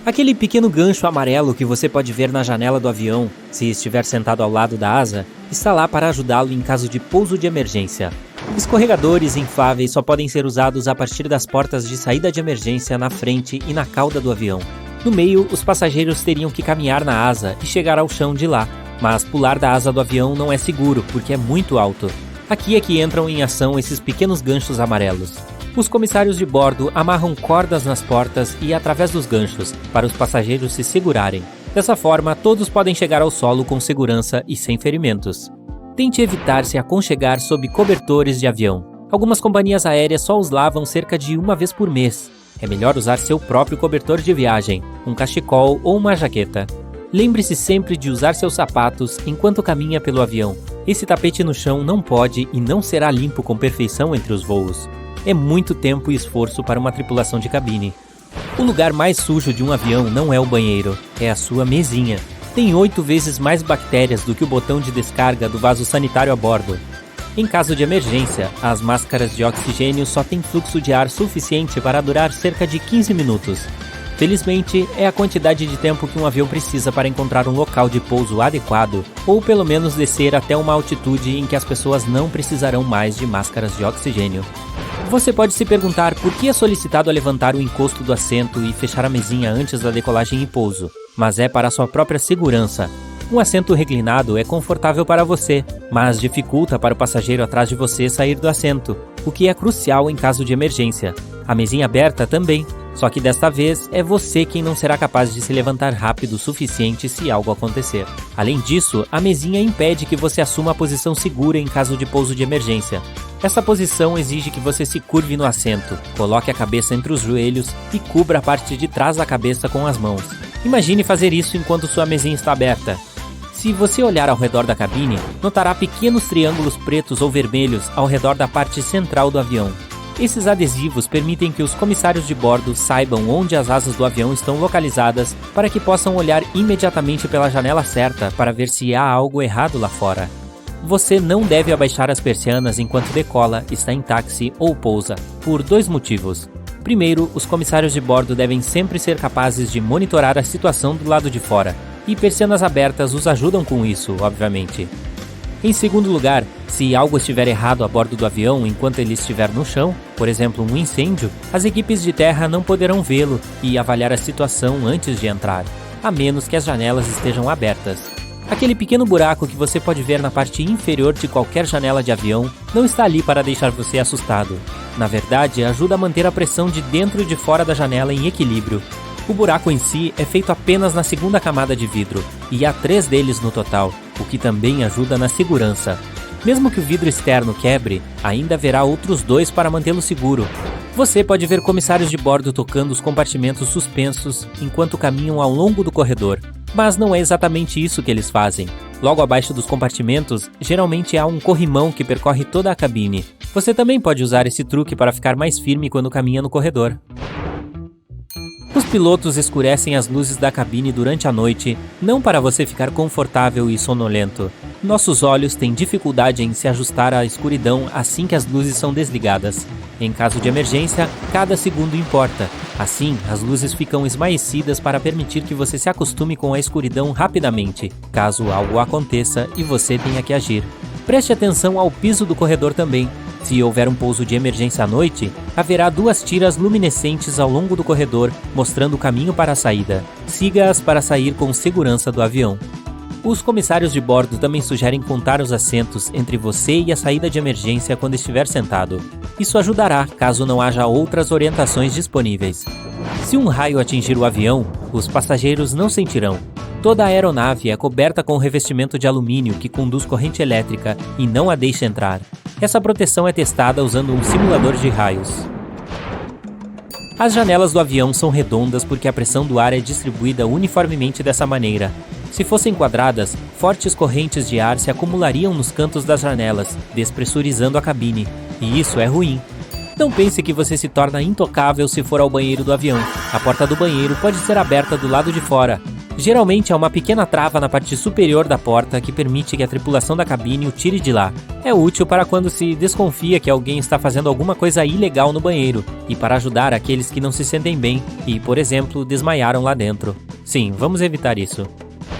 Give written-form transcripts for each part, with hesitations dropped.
Aquele pequeno gancho amarelo que você pode ver na janela do avião, se estiver sentado ao lado da asa, está lá para ajudá-lo em caso de pouso de emergência. Escorregadores infláveis só podem ser usados a partir das portas de saída de emergência na frente e na cauda do avião. No meio, os passageiros teriam que caminhar na asa e chegar ao chão de lá, mas pular da asa do avião não é seguro porque é muito alto. Aqui é que entram em ação esses pequenos ganchos amarelos. Os comissários de bordo amarram cordas nas portas e através dos ganchos, para os passageiros se segurarem. Dessa forma, todos podem chegar ao solo com segurança e sem ferimentos. Tente evitar se aconchegar sob cobertores de avião. Algumas companhias aéreas só os lavam cerca de uma vez por mês. É melhor usar seu próprio cobertor de viagem, um cachecol ou uma jaqueta. Lembre-se sempre de usar seus sapatos enquanto caminha pelo avião. Esse tapete no chão não pode e não será limpo com perfeição entre os voos. É muito tempo e esforço para uma tripulação de cabine. O lugar mais sujo de um avião não é o banheiro, é a sua mesinha. Tem 8 vezes mais bactérias do que o botão de descarga do vaso sanitário a bordo. Em caso de emergência, as máscaras de oxigênio só têm fluxo de ar suficiente para durar cerca de 15 minutos. Felizmente, é a quantidade de tempo que um avião precisa para encontrar um local de pouso adequado, ou pelo menos descer até uma altitude em que as pessoas não precisarão mais de máscaras de oxigênio. Você pode se perguntar por que é solicitado a levantar o encosto do assento e fechar a mesinha antes da decolagem e pouso, mas é para a sua própria segurança. Um assento reclinado é confortável para você, mas dificulta para o passageiro atrás de você sair do assento, o que é crucial em caso de emergência. A mesinha aberta também, só que desta vez é você quem não será capaz de se levantar rápido o suficiente se algo acontecer. Além disso, a mesinha impede que você assuma a posição segura em caso de pouso de emergência. Essa posição exige que você se curve no assento, coloque a cabeça entre os joelhos e cubra a parte de trás da cabeça com as mãos. Imagine fazer isso enquanto sua mesinha está aberta. Se você olhar ao redor da cabine, notará pequenos triângulos pretos ou vermelhos ao redor da parte central do avião. Esses adesivos permitem que os comissários de bordo saibam onde as asas do avião estão localizadas para que possam olhar imediatamente pela janela certa para ver se há algo errado lá fora. Você não deve abaixar as persianas enquanto decola, está em táxi ou pousa, por 2 motivos. Primeiro, os comissários de bordo devem sempre ser capazes de monitorar a situação do lado de fora, e persianas abertas os ajudam com isso, obviamente. Em segundo lugar, se algo estiver errado a bordo do avião enquanto ele estiver no chão, por exemplo um incêndio, as equipes de terra não poderão vê-lo e avaliar a situação antes de entrar, a menos que as janelas estejam abertas. Aquele pequeno buraco que você pode ver na parte inferior de qualquer janela de avião não está ali para deixar você assustado. Na verdade, ajuda a manter a pressão de dentro e de fora da janela em equilíbrio. O buraco em si é feito apenas na segunda camada de vidro, e há 3 deles no total, o que também ajuda na segurança. Mesmo que o vidro externo quebre, ainda haverá outros 2 para mantê-lo seguro. Você pode ver comissários de bordo tocando os compartimentos suspensos enquanto caminham ao longo do corredor, mas não é exatamente isso que eles fazem. Logo abaixo dos compartimentos, geralmente há um corrimão que percorre toda a cabine. Você também pode usar esse truque para ficar mais firme quando caminha no corredor. Os pilotos escurecem as luzes da cabine durante a noite, não para você ficar confortável e sonolento. Nossos olhos têm dificuldade em se ajustar à escuridão assim que as luzes são desligadas. Em caso de emergência, cada segundo importa. Assim, as luzes ficam esmaecidas para permitir que você se acostume com a escuridão rapidamente, caso algo aconteça e você tenha que agir. Preste atenção ao piso do corredor também. Se houver um pouso de emergência à noite, haverá 2 tiras luminescentes ao longo do corredor, mostrando o caminho para a saída. Siga-as para sair com segurança do avião. Os comissários de bordo também sugerem contar os assentos entre você e a saída de emergência quando estiver sentado. Isso ajudará caso não haja outras orientações disponíveis. Se um raio atingir o avião, os passageiros não sentirão. Toda a aeronave é coberta com revestimento de alumínio que conduz corrente elétrica e não a deixa entrar. Essa proteção é testada usando um simulador de raios. As janelas do avião são redondas porque a pressão do ar é distribuída uniformemente dessa maneira. Se fossem quadradas, fortes correntes de ar se acumulariam nos cantos das janelas, despressurizando a cabine, e isso é ruim. Não pense que você se torna intocável se for ao banheiro do avião. A porta do banheiro pode ser aberta do lado de fora. Geralmente há uma pequena trava na parte superior da porta que permite que a tripulação da cabine o tire de lá. É útil para quando se desconfia que alguém está fazendo alguma coisa ilegal no banheiro e para ajudar aqueles que não se sentem bem e, por exemplo, desmaiaram lá dentro. Sim, vamos evitar isso.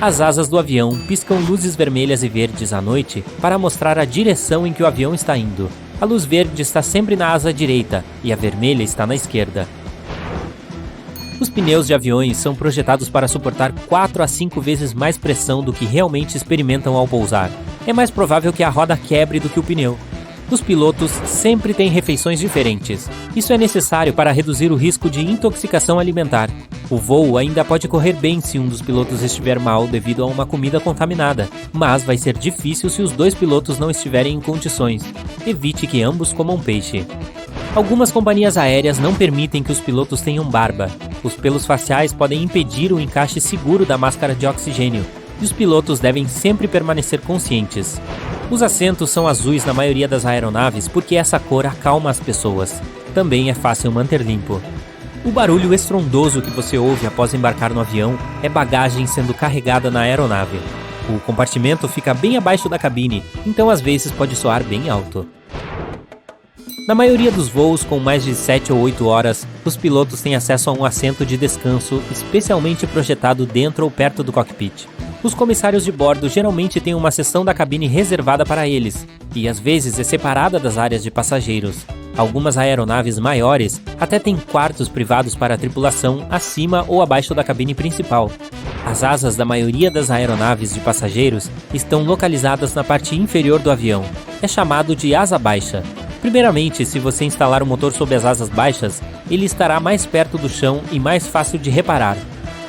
As asas do avião piscam luzes vermelhas e verdes à noite para mostrar a direção em que o avião está indo. A luz verde está sempre na asa direita e a vermelha está na esquerda. Os pneus de aviões são projetados para suportar 4 a 5 vezes mais pressão do que realmente experimentam ao pousar. É mais provável que a roda quebre do que o pneu. Os pilotos sempre têm refeições diferentes. Isso é necessário para reduzir o risco de intoxicação alimentar. O voo ainda pode correr bem se um dos pilotos estiver mal devido a uma comida contaminada, mas vai ser difícil se os 2 pilotos não estiverem em condições. Evite que ambos comam peixe. Algumas companhias aéreas não permitem que os pilotos tenham barba. Os pelos faciais podem impedir o encaixe seguro da máscara de oxigênio, e os pilotos devem sempre permanecer conscientes. Os assentos são azuis na maioria das aeronaves porque essa cor acalma as pessoas. Também é fácil manter limpo. O barulho estrondoso que você ouve após embarcar no avião é bagagem sendo carregada na aeronave. O compartimento fica bem abaixo da cabine, então às vezes pode soar bem alto. Na maioria dos voos com mais de 7 ou 8 horas, os pilotos têm acesso a um assento de descanso especialmente projetado dentro ou perto do cockpit. Os comissários de bordo geralmente têm uma seção da cabine reservada para eles, e às vezes é separada das áreas de passageiros. Algumas aeronaves maiores até têm quartos privados para a tripulação acima ou abaixo da cabine principal. As asas da maioria das aeronaves de passageiros estão localizadas na parte inferior do avião. É chamado de asa baixa. Primeiramente, se você instalar o motor sob as asas baixas, ele estará mais perto do chão e mais fácil de reparar.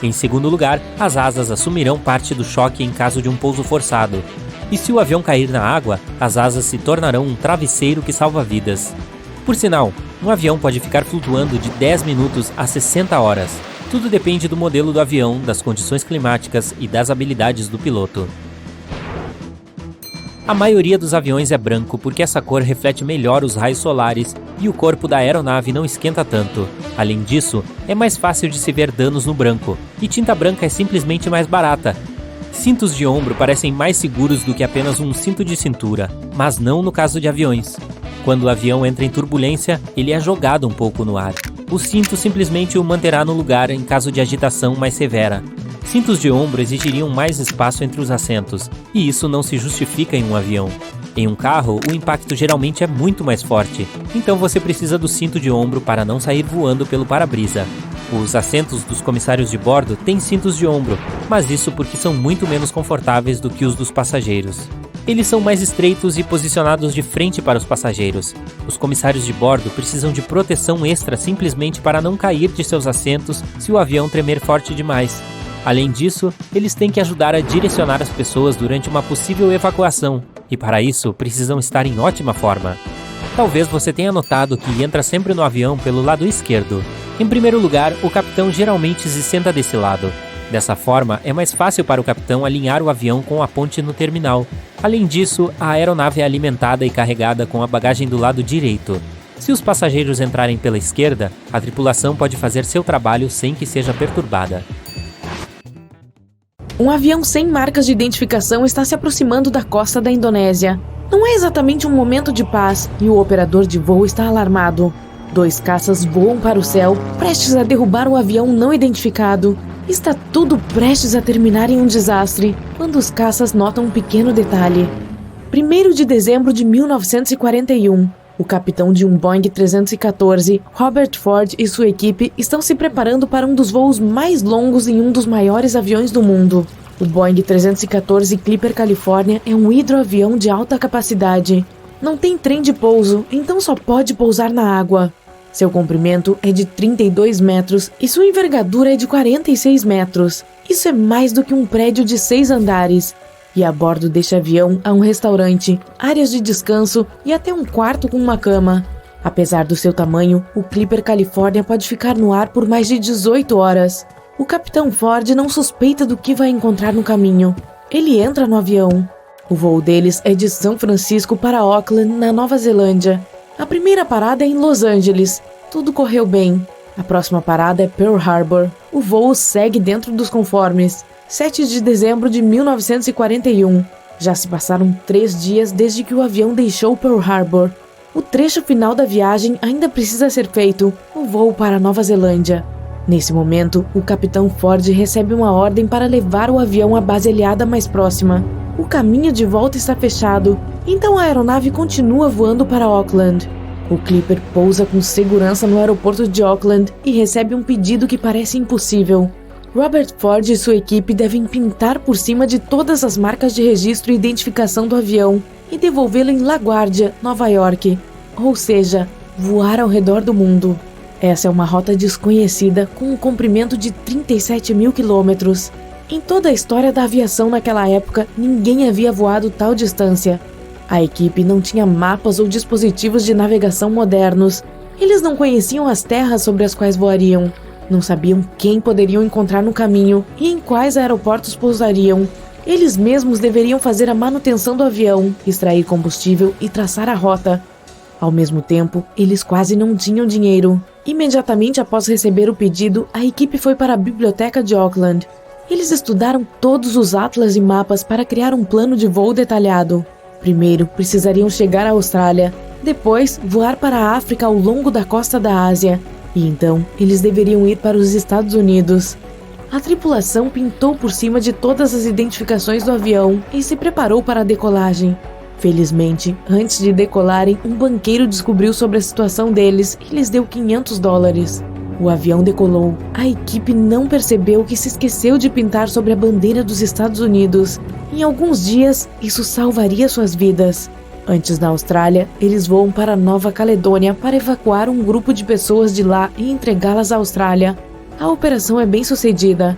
Em segundo lugar, as asas assumirão parte do choque em caso de um pouso forçado. E se o avião cair na água, as asas se tornarão um travesseiro que salva vidas. Por sinal, um avião pode ficar flutuando de 10 minutos a 60 horas. Tudo depende do modelo do avião, das condições climáticas e das habilidades do piloto. A maioria dos aviões é branco porque essa cor reflete melhor os raios solares e o corpo da aeronave não esquenta tanto. Além disso, é mais fácil de se ver danos no branco, e tinta branca é simplesmente mais barata. Cintos de ombro parecem mais seguros do que apenas um cinto de cintura, mas não no caso de aviões. Quando o avião entra em turbulência, ele é jogado um pouco no ar. O cinto simplesmente o manterá no lugar em caso de agitação mais severa. Cintos de ombro exigiriam mais espaço entre os assentos, e isso não se justifica em um avião. Em um carro, o impacto geralmente é muito mais forte, então você precisa do cinto de ombro para não sair voando pelo para-brisa. Os assentos dos comissários de bordo têm cintos de ombro, mas isso porque são muito menos confortáveis do que os dos passageiros. Eles são mais estreitos e posicionados de frente para os passageiros. Os comissários de bordo precisam de proteção extra simplesmente para não cair de seus assentos se o avião tremer forte demais. Além disso, eles têm que ajudar a direcionar as pessoas durante uma possível evacuação, e para isso precisam estar em ótima forma. Talvez você tenha notado que entra sempre no avião pelo lado esquerdo. Em primeiro lugar, o capitão geralmente se senta desse lado. Dessa forma, é mais fácil para o capitão alinhar o avião com a ponte no terminal. Além disso, a aeronave é alimentada e carregada com a bagagem do lado direito. Se os passageiros entrarem pela esquerda, a tripulação pode fazer seu trabalho sem que seja perturbada. Um avião sem marcas de identificação está se aproximando da costa da Indonésia. Não é exatamente um momento de paz e o operador de voo está alarmado. 2 caças voam para o céu, prestes a derrubar um avião não identificado. Está tudo prestes a terminar em um desastre, quando os caças notam um pequeno detalhe. 1º de dezembro de 1941. O capitão de um Boeing 314, Robert Ford, e sua equipe estão se preparando para um dos voos mais longos em um dos maiores aviões do mundo. O Boeing 314 Clipper California é um hidroavião de alta capacidade. Não tem trem de pouso, então só pode pousar na água. Seu comprimento é de 32 metros e sua envergadura é de 46 metros. Isso é mais do que um prédio de 6 andares. E a bordo deste avião há um restaurante, áreas de descanso e até um quarto com uma cama. Apesar do seu tamanho, o Clipper California pode ficar no ar por mais de 18 horas. O capitão Ford não suspeita do que vai encontrar no caminho. Ele entra no avião. O voo deles é de São Francisco para Auckland, na Nova Zelândia. A primeira parada é em Los Angeles. Tudo correu bem. A próxima parada é Pearl Harbor. O voo segue dentro dos conformes. 7 de dezembro de 1941. Já se passaram 3 dias desde que o avião deixou Pearl Harbor. O trecho final da viagem ainda precisa ser feito, o voo para Nova Zelândia. Nesse momento, o capitão Ford recebe uma ordem para levar o avião à base aliada mais próxima. O caminho de volta está fechado, então a aeronave continua voando para Auckland. O Clipper pousa com segurança no aeroporto de Auckland e recebe um pedido que parece impossível. Robert Ford e sua equipe devem pintar por cima de todas as marcas de registro e identificação do avião e devolvê-lo em LaGuardia, Nova York, ou seja, voar ao redor do mundo. Essa é uma rota desconhecida com um comprimento de 37 mil quilômetros. Em toda a história da aviação naquela época, ninguém havia voado tal distância. A equipe não tinha mapas ou dispositivos de navegação modernos. Eles não conheciam as terras sobre as quais voariam. Não sabiam quem poderiam encontrar no caminho e em quais aeroportos pousariam. Eles mesmos deveriam fazer a manutenção do avião, extrair combustível e traçar a rota. Ao mesmo tempo, eles quase não tinham dinheiro. Imediatamente após receber o pedido, a equipe foi para a biblioteca de Auckland. Eles estudaram todos os atlas e mapas para criar um plano de voo detalhado. Primeiro, precisariam chegar à Austrália, depois voar para a África ao longo da costa da Ásia, e então eles deveriam ir para os Estados Unidos. A tripulação pintou por cima de todas as identificações do avião e se preparou para a decolagem. Felizmente, antes de decolarem, um banqueiro descobriu sobre a situação deles e lhes deu $500. O avião decolou. A equipe não percebeu que se esqueceu de pintar sobre a bandeira dos Estados Unidos. Em alguns dias, isso salvaria suas vidas. Antes da Austrália, eles voam para Nova Caledônia para evacuar um grupo de pessoas de lá e entregá-las à Austrália. A operação é bem sucedida.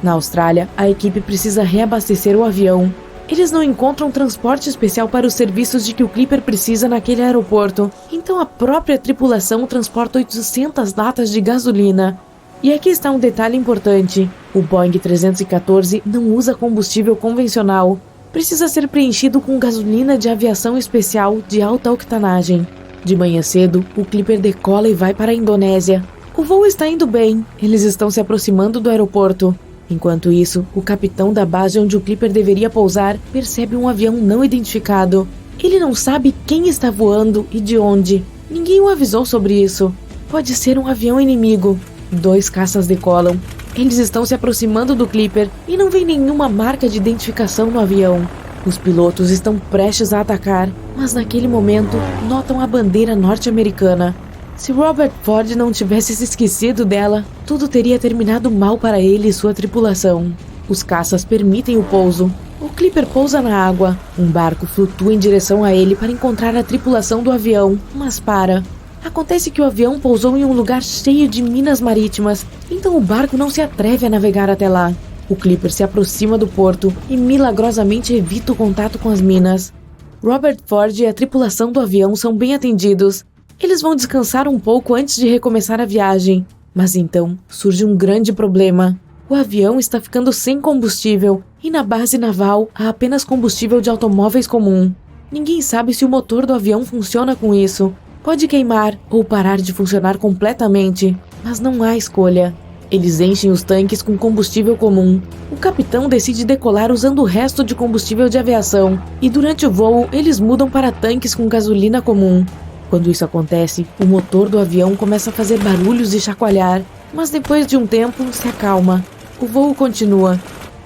Na Austrália, a equipe precisa reabastecer o avião. Eles não encontram transporte especial para os serviços de que o Clipper precisa naquele aeroporto, então a própria tripulação transporta 800 latas de gasolina. E aqui está um detalhe importante: o Boeing 314 não usa combustível convencional. Precisa ser preenchido com gasolina de aviação especial de alta octanagem. De manhã cedo, o Clipper decola e vai para a Indonésia. O voo está indo bem, eles estão se aproximando do aeroporto. Enquanto isso, o capitão da base onde o Clipper deveria pousar percebe um avião não identificado. Ele não sabe quem está voando e de onde. Ninguém o avisou sobre isso. Pode ser um avião inimigo. 2 caças decolam. Eles estão se aproximando do Clipper e não vê nenhuma marca de identificação no avião. Os pilotos estão prestes a atacar, mas naquele momento notam a bandeira norte-americana. Se Robert Ford não tivesse se esquecido dela, tudo teria terminado mal para ele e sua tripulação. Os caças permitem o pouso. O Clipper pousa na água. Um barco flutua em direção a ele para encontrar a tripulação do avião, mas para. Acontece que o avião pousou em um lugar cheio de minas marítimas, então o barco não se atreve a navegar até lá. O Clipper se aproxima do porto e milagrosamente evita o contato com as minas. Robert Ford e a tripulação do avião são bem atendidos. Eles vão descansar um pouco antes de recomeçar a viagem. Mas então surge um grande problema. O avião está ficando sem combustível e na base naval há apenas combustível de automóveis comum. Ninguém sabe se o motor do avião funciona com isso. Pode queimar ou parar de funcionar completamente, mas não há escolha. Eles enchem os tanques com combustível comum. O capitão decide decolar usando o resto de combustível de aviação e durante o voo eles mudam para tanques com gasolina comum. Quando isso acontece, o motor do avião começa a fazer barulhos e chacoalhar, mas depois de um tempo se acalma. O voo continua.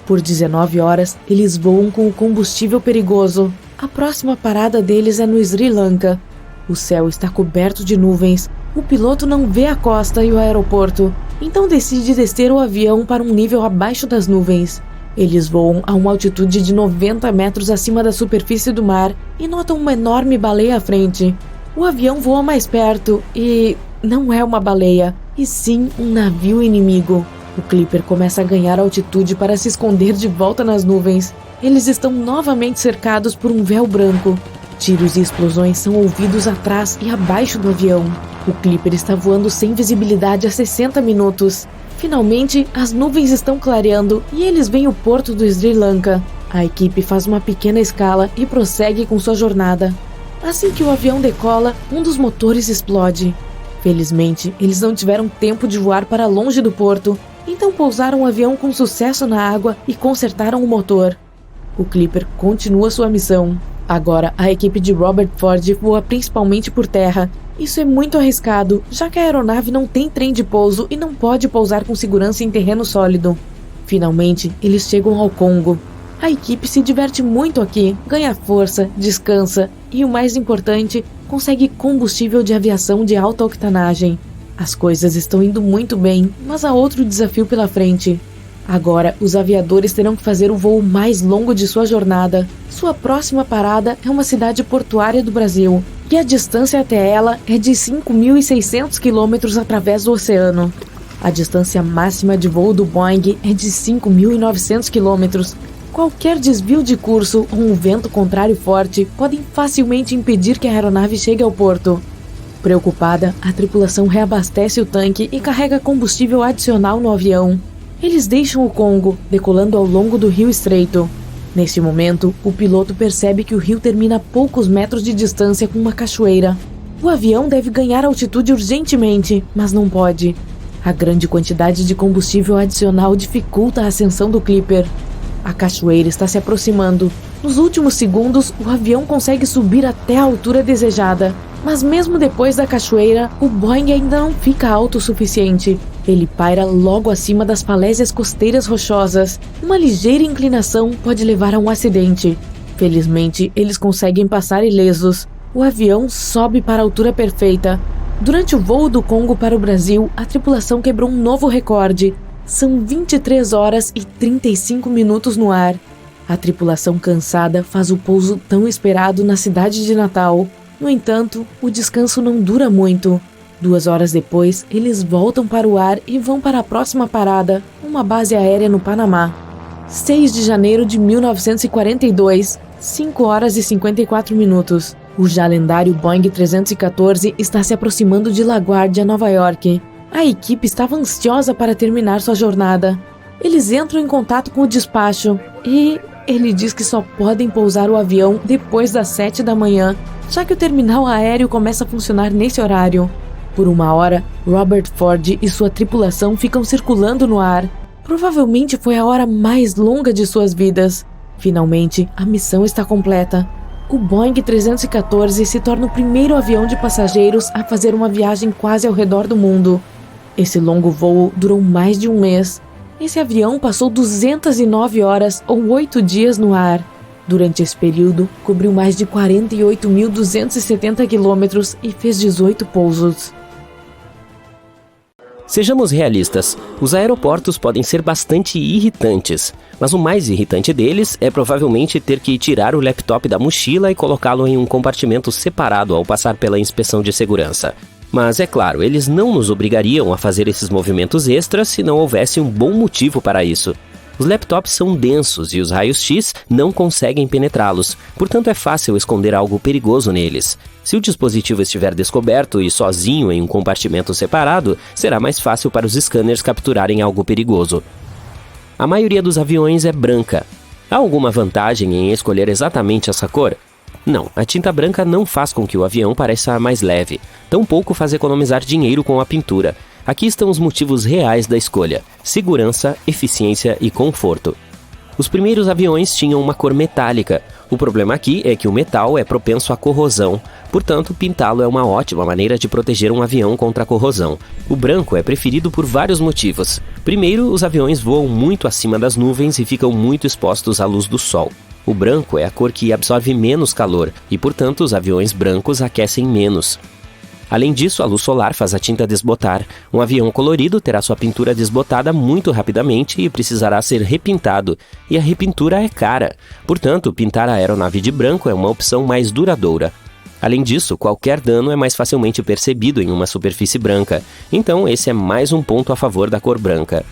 Por 19 horas, eles voam com o combustível perigoso. A próxima parada deles é no Sri Lanka. O céu está coberto de nuvens. O piloto não vê a costa e o aeroporto, então decide descer o avião para um nível abaixo das nuvens. Eles voam a uma altitude de 90 metros acima da superfície do mar e notam uma enorme baleia à frente. O avião voa mais perto e não é uma baleia, e sim um navio inimigo. O Clipper começa a ganhar altitude para se esconder de volta nas nuvens. Eles estão novamente cercados por um véu branco. Tiros e explosões são ouvidos atrás e abaixo do avião. O Clipper está voando sem visibilidade há 60 minutos. Finalmente, as nuvens estão clareando e eles veem o porto do Sri Lanka. A equipe faz uma pequena escala e prossegue com sua jornada. Assim que o avião decola, um dos motores explode. Felizmente, eles não tiveram tempo de voar para longe do porto Então pousaram o avião com sucesso na água e consertaram o motor. O Clipper continua sua missão. Agora, a equipe de Robert Ford voa principalmente por terra. Isso é muito arriscado, já que a aeronave não tem trem de pouso e não pode pousar com segurança em terreno sólido. Finalmente, eles chegam ao Congo. A equipe se diverte muito aqui, ganha força, descansa e, o mais importante, consegue combustível de aviação de alta octanagem. As coisas estão indo muito bem, mas há outro desafio pela frente. Agora, os aviadores terão que fazer o voo mais longo de sua jornada. Sua próxima parada é uma cidade portuária do Brasil, e a distância até ela é de 5.600 quilômetros através do oceano. A distância máxima de voo do Boeing é de 5.900 quilômetros. Qualquer desvio de curso ou um vento contrário forte podem facilmente impedir que a aeronave chegue ao porto. Preocupada, a tripulação reabastece o tanque e carrega combustível adicional no avião. Eles deixam o Congo, decolando ao longo do rio estreito. Neste momento, o piloto percebe que o rio termina a poucos metros de distância com uma cachoeira. O avião deve ganhar altitude urgentemente, mas não pode. A grande quantidade de combustível adicional dificulta a ascensão do Clipper. A cachoeira está se aproximando. Nos últimos segundos, o avião consegue subir até a altura desejada. Mas mesmo depois da cachoeira, o Boeing ainda não fica alto o suficiente. Ele paira logo acima das falésias costeiras rochosas. Uma ligeira inclinação pode levar a um acidente. Felizmente, eles conseguem passar ilesos. O avião sobe para a altura perfeita. Durante o voo do Congo para o Brasil, a tripulação quebrou um novo recorde. São 23 horas e 35 minutos no ar. A tripulação cansada faz o pouso tão esperado na cidade de Natal. No entanto, o descanso não dura muito. 2 horas depois, eles voltam para o ar e vão para a próxima parada, uma base aérea no Panamá. 6 de janeiro de 1942, 5 horas e 54 minutos. O já lendário Boeing 314 está se aproximando de LaGuardia, Nova York. A equipe estava ansiosa para terminar sua jornada. Eles entram em contato com o despacho e ele diz que só podem pousar o avião depois das 7 da manhã, já que o terminal aéreo começa a funcionar nesse horário. Por 1 hora, Robert Ford e sua tripulação ficam circulando no ar. Provavelmente foi a hora mais longa de suas vidas. Finalmente, a missão está completa. O Boeing 314 se torna o primeiro avião de passageiros a fazer uma viagem quase ao redor do mundo. Esse longo voo durou mais de um mês. Esse avião passou 209 horas ou 8 dias no ar. Durante esse período, cobriu mais de 48.270 quilômetros e fez 18 pousos. Sejamos realistas, os aeroportos podem ser bastante irritantes, mas o mais irritante deles é provavelmente ter que tirar o laptop da mochila e colocá-lo em um compartimento separado ao passar pela inspeção de segurança. Mas é claro, eles não nos obrigariam a fazer esses movimentos extras se não houvesse um bom motivo para isso. Os laptops são densos e os raios-x não conseguem penetrá-los, portanto é fácil esconder algo perigoso neles. Se o dispositivo estiver descoberto e sozinho em um compartimento separado, será mais fácil para os scanners capturarem algo perigoso. A maioria dos aviões é branca. Há alguma vantagem em escolher exatamente essa cor? Não, a tinta branca não faz com que o avião pareça mais leve, tampouco faz economizar dinheiro com a pintura. Aqui estão os motivos reais da escolha: segurança, eficiência e conforto. Os primeiros aviões tinham uma cor metálica. O problema aqui é que o metal é propenso à corrosão, portanto, pintá-lo é uma ótima maneira de proteger um avião contra a corrosão. O branco é preferido por vários motivos. Primeiro, os aviões voam muito acima das nuvens e ficam muito expostos à luz do sol. O branco é a cor que absorve menos calor e, portanto, os aviões brancos aquecem menos. Além disso, a luz solar faz a tinta desbotar. Um avião colorido terá sua pintura desbotada muito rapidamente e precisará ser repintado, e a repintura é cara. Portanto, pintar a aeronave de branco é uma opção mais duradoura. Além disso, qualquer dano é mais facilmente percebido em uma superfície branca, então esse é mais um ponto a favor da cor branca.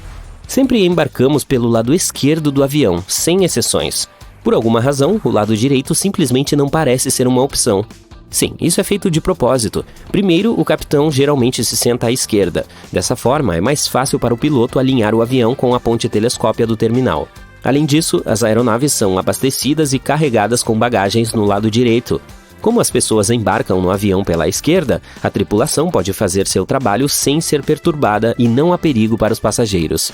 Sempre embarcamos pelo lado esquerdo do avião, sem exceções. Por alguma razão, o lado direito simplesmente não parece ser uma opção. Sim, isso é feito de propósito. Primeiro, o capitão geralmente se senta à esquerda. Dessa forma, é mais fácil para o piloto alinhar o avião com a ponte telescópia do terminal. Além disso, as aeronaves são abastecidas e carregadas com bagagens no lado direito. Como as pessoas embarcam no avião pela esquerda, a tripulação pode fazer seu trabalho sem ser perturbada e não há perigo para os passageiros.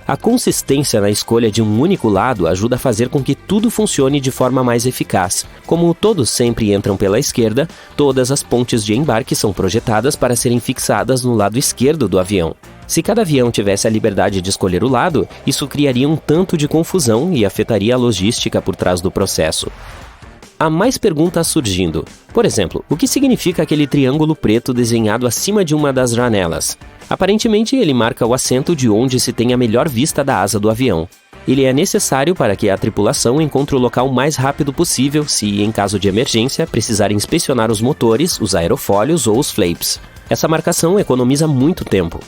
A consistência na escolha de um único lado ajuda a fazer com que tudo funcione de forma mais eficaz. Como todos sempre entram pela esquerda, todas as pontes de embarque são projetadas para serem fixadas no lado esquerdo do avião. Se cada avião tivesse a liberdade de escolher o lado, isso criaria um tanto de confusão e afetaria a logística por trás do processo. Há mais perguntas surgindo. Por exemplo, o que significa aquele triângulo preto desenhado acima de uma das janelas? Aparentemente, ele marca o assento de onde se tem a melhor vista da asa do avião. Ele é necessário para que a tripulação encontre o local mais rápido possível se, em caso de emergência, precisarem inspecionar os motores, os aerofólios ou os flaps. Essa marcação economiza muito tempo.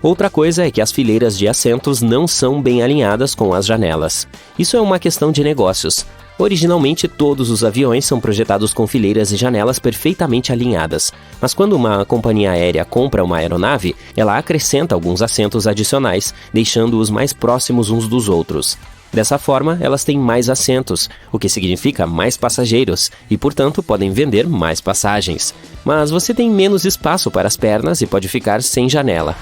Outra coisa é que as fileiras de assentos não são bem alinhadas com as janelas. Isso é uma questão de negócios. Originalmente, todos os aviões são projetados com fileiras e janelas perfeitamente alinhadas, mas quando uma companhia aérea compra uma aeronave, ela acrescenta alguns assentos adicionais, deixando-os mais próximos uns dos outros. Dessa forma, elas têm mais assentos, o que significa mais passageiros, e, portanto, podem vender mais passagens. Mas você tem menos espaço para as pernas e pode ficar sem janela.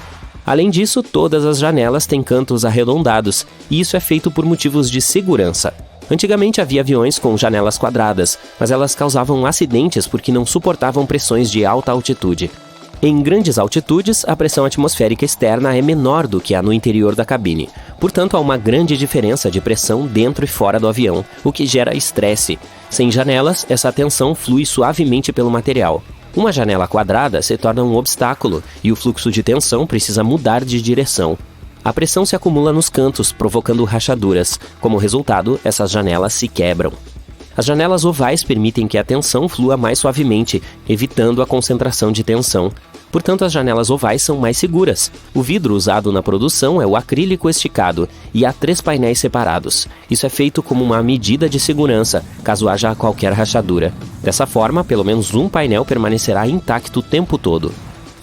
Além disso, todas as janelas têm cantos arredondados, e isso é feito por motivos de segurança. Antigamente havia aviões com janelas quadradas, mas elas causavam acidentes porque não suportavam pressões de alta altitude. Em grandes altitudes, a pressão atmosférica externa é menor do que a no interior da cabine. Portanto, há uma grande diferença de pressão dentro e fora do avião, o que gera estresse. Sem janelas, essa tensão flui suavemente pelo material. Uma janela quadrada se torna um obstáculo e o fluxo de tensão precisa mudar de direção. A pressão se acumula nos cantos, provocando rachaduras. Como resultado, essas janelas se quebram. As janelas ovais permitem que a tensão flua mais suavemente, evitando a concentração de tensão. Portanto, as janelas ovais são mais seguras. O vidro usado na produção é o acrílico esticado e há 3 painéis separados. Isso é feito como uma medida de segurança, caso haja qualquer rachadura. Dessa forma, pelo menos um painel permanecerá intacto o tempo todo.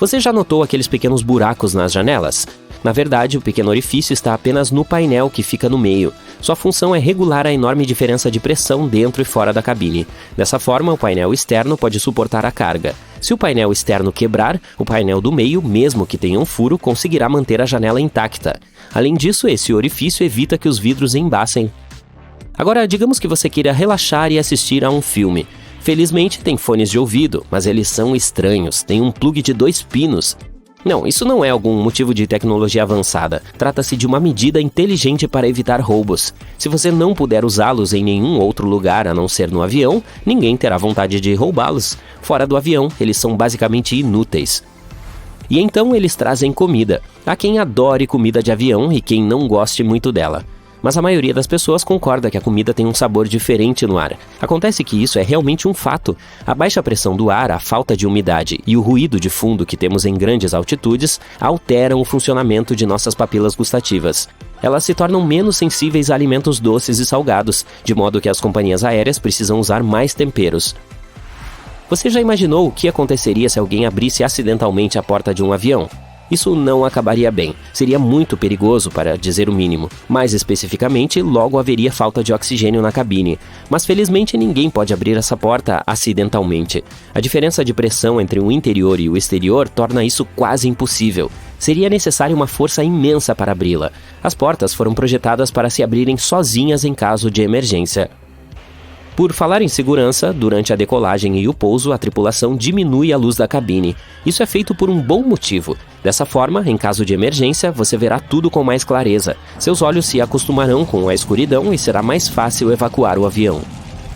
Você já notou aqueles pequenos buracos nas janelas? Na verdade, o pequeno orifício está apenas no painel que fica no meio. Sua função é regular a enorme diferença de pressão dentro e fora da cabine. Dessa forma, o painel externo pode suportar a carga. Se o painel externo quebrar, o painel do meio, mesmo que tenha um furo, conseguirá manter a janela intacta. Além disso, esse orifício evita que os vidros embacem. Agora, digamos que você queira relaxar e assistir a um filme. Felizmente, tem fones de ouvido, mas eles são estranhos, tem um plug de 2 pinos. Não, isso não é algum motivo de tecnologia avançada. Trata-se de uma medida inteligente para evitar roubos. Se você não puder usá-los em nenhum outro lugar a não ser no avião, ninguém terá vontade de roubá-los. Fora do avião, eles são basicamente inúteis. E então eles trazem comida. Há quem adore comida de avião e quem não goste muito dela. Mas a maioria das pessoas concorda que a comida tem um sabor diferente no ar. Acontece que isso é realmente um fato. A baixa pressão do ar, a falta de umidade e o ruído de fundo que temos em grandes altitudes alteram o funcionamento de nossas papilas gustativas. Elas se tornam menos sensíveis a alimentos doces e salgados, de modo que as companhias aéreas precisam usar mais temperos. Você já imaginou o que aconteceria se alguém abrisse acidentalmente a porta de um avião? Isso não acabaria bem. Seria muito perigoso, para dizer o mínimo. Mais especificamente, logo haveria falta de oxigênio na cabine. Mas felizmente ninguém pode abrir essa porta acidentalmente. A diferença de pressão entre o interior e o exterior torna isso quase impossível. Seria necessária uma força imensa para abri-la. As portas foram projetadas para se abrirem sozinhas em caso de emergência. Por falar em segurança, durante a decolagem e o pouso, a tripulação diminui a luz da cabine. Isso é feito por um bom motivo. Dessa forma, em caso de emergência, você verá tudo com mais clareza. Seus olhos se acostumarão com a escuridão e será mais fácil evacuar o avião.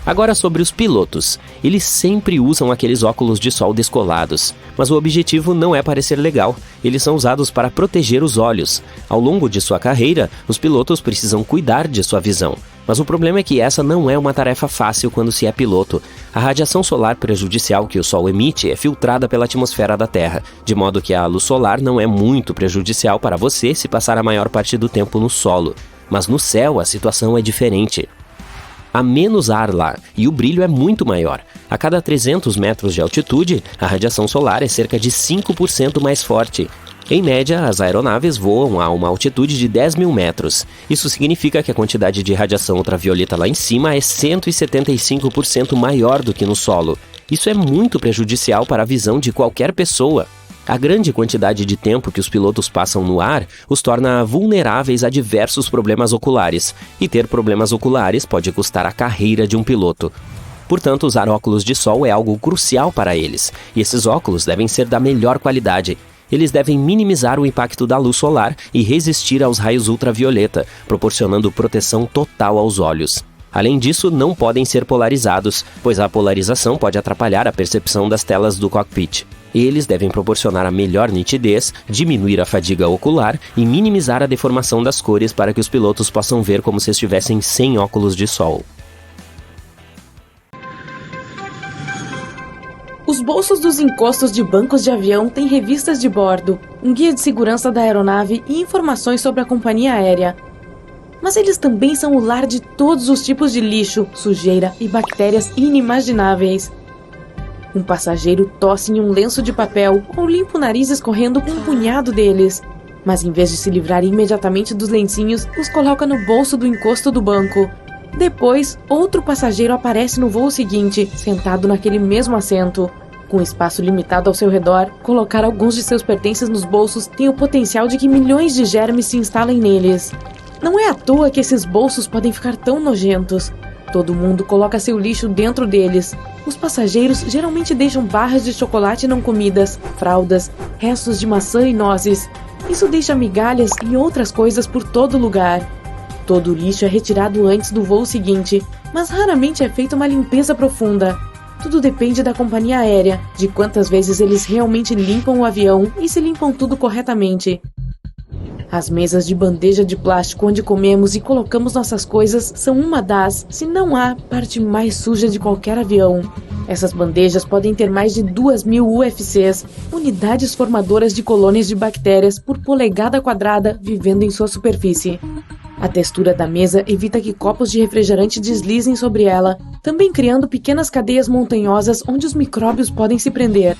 Agora sobre os pilotos. Eles sempre usam aqueles óculos de sol descolados. Mas o objetivo não é parecer legal. Eles são usados para proteger os olhos. Ao longo de sua carreira, os pilotos precisam cuidar de sua visão. Mas o problema é que essa não é uma tarefa fácil quando se é piloto. A radiação solar prejudicial que o Sol emite é filtrada pela atmosfera da Terra, de modo que a luz solar não é muito prejudicial para você se passar a maior parte do tempo no solo. Mas no céu a situação é diferente. Há menos ar lá e o brilho é muito maior. A cada 300 metros de altitude, a radiação solar é cerca de 5% mais forte. Em média, as aeronaves voam a uma altitude de 10 mil metros. Isso significa que a quantidade de radiação ultravioleta lá em cima é 175% maior do que no solo. Isso é muito prejudicial para a visão de qualquer pessoa. A grande quantidade de tempo que os pilotos passam no ar os torna vulneráveis a diversos problemas oculares, e ter problemas oculares pode custar a carreira de um piloto. Portanto, usar óculos de sol é algo crucial para eles, e esses óculos devem ser da melhor qualidade. Eles devem minimizar o impacto da luz solar e resistir aos raios ultravioleta, proporcionando proteção total aos olhos. Além disso, não podem ser polarizados, pois a polarização pode atrapalhar a percepção das telas do cockpit. Eles devem proporcionar a melhor nitidez, diminuir a fadiga ocular e minimizar a deformação das cores para que os pilotos possam ver como se estivessem sem óculos de sol. Os bolsos dos encostos de bancos de avião têm revistas de bordo, um guia de segurança da aeronave e informações sobre a companhia aérea. Mas eles também são o lar de todos os tipos de lixo, sujeira e bactérias inimagináveis. Um passageiro tosse em um lenço de papel ou limpa o nariz escorrendo com um punhado deles. Mas em vez de se livrar imediatamente dos lencinhos, os coloca no bolso do encosto do banco. Depois, outro passageiro aparece no voo seguinte, sentado naquele mesmo assento. Com espaço limitado ao seu redor, colocar alguns de seus pertences nos bolsos tem o potencial de que milhões de germes se instalem neles. Não é à toa que esses bolsos podem ficar tão nojentos. Todo mundo coloca seu lixo dentro deles. Os passageiros geralmente deixam barras de chocolate não comidas, fraldas, restos de maçã e nozes. Isso deixa migalhas e outras coisas por todo lugar. Todo o lixo é retirado antes do voo seguinte, mas raramente é feita uma limpeza profunda. Tudo depende da companhia aérea, de quantas vezes eles realmente limpam o avião e se limpam tudo corretamente. As mesas de bandeja de plástico onde comemos e colocamos nossas coisas são uma das, se não a, parte mais suja de qualquer avião. Essas bandejas podem ter mais de 2.000 UFCs, unidades formadoras de colônias de bactérias por polegada quadrada vivendo em sua superfície. A textura da mesa evita que copos de refrigerante deslizem sobre ela, também criando pequenas cadeias montanhosas onde os micróbios podem se prender.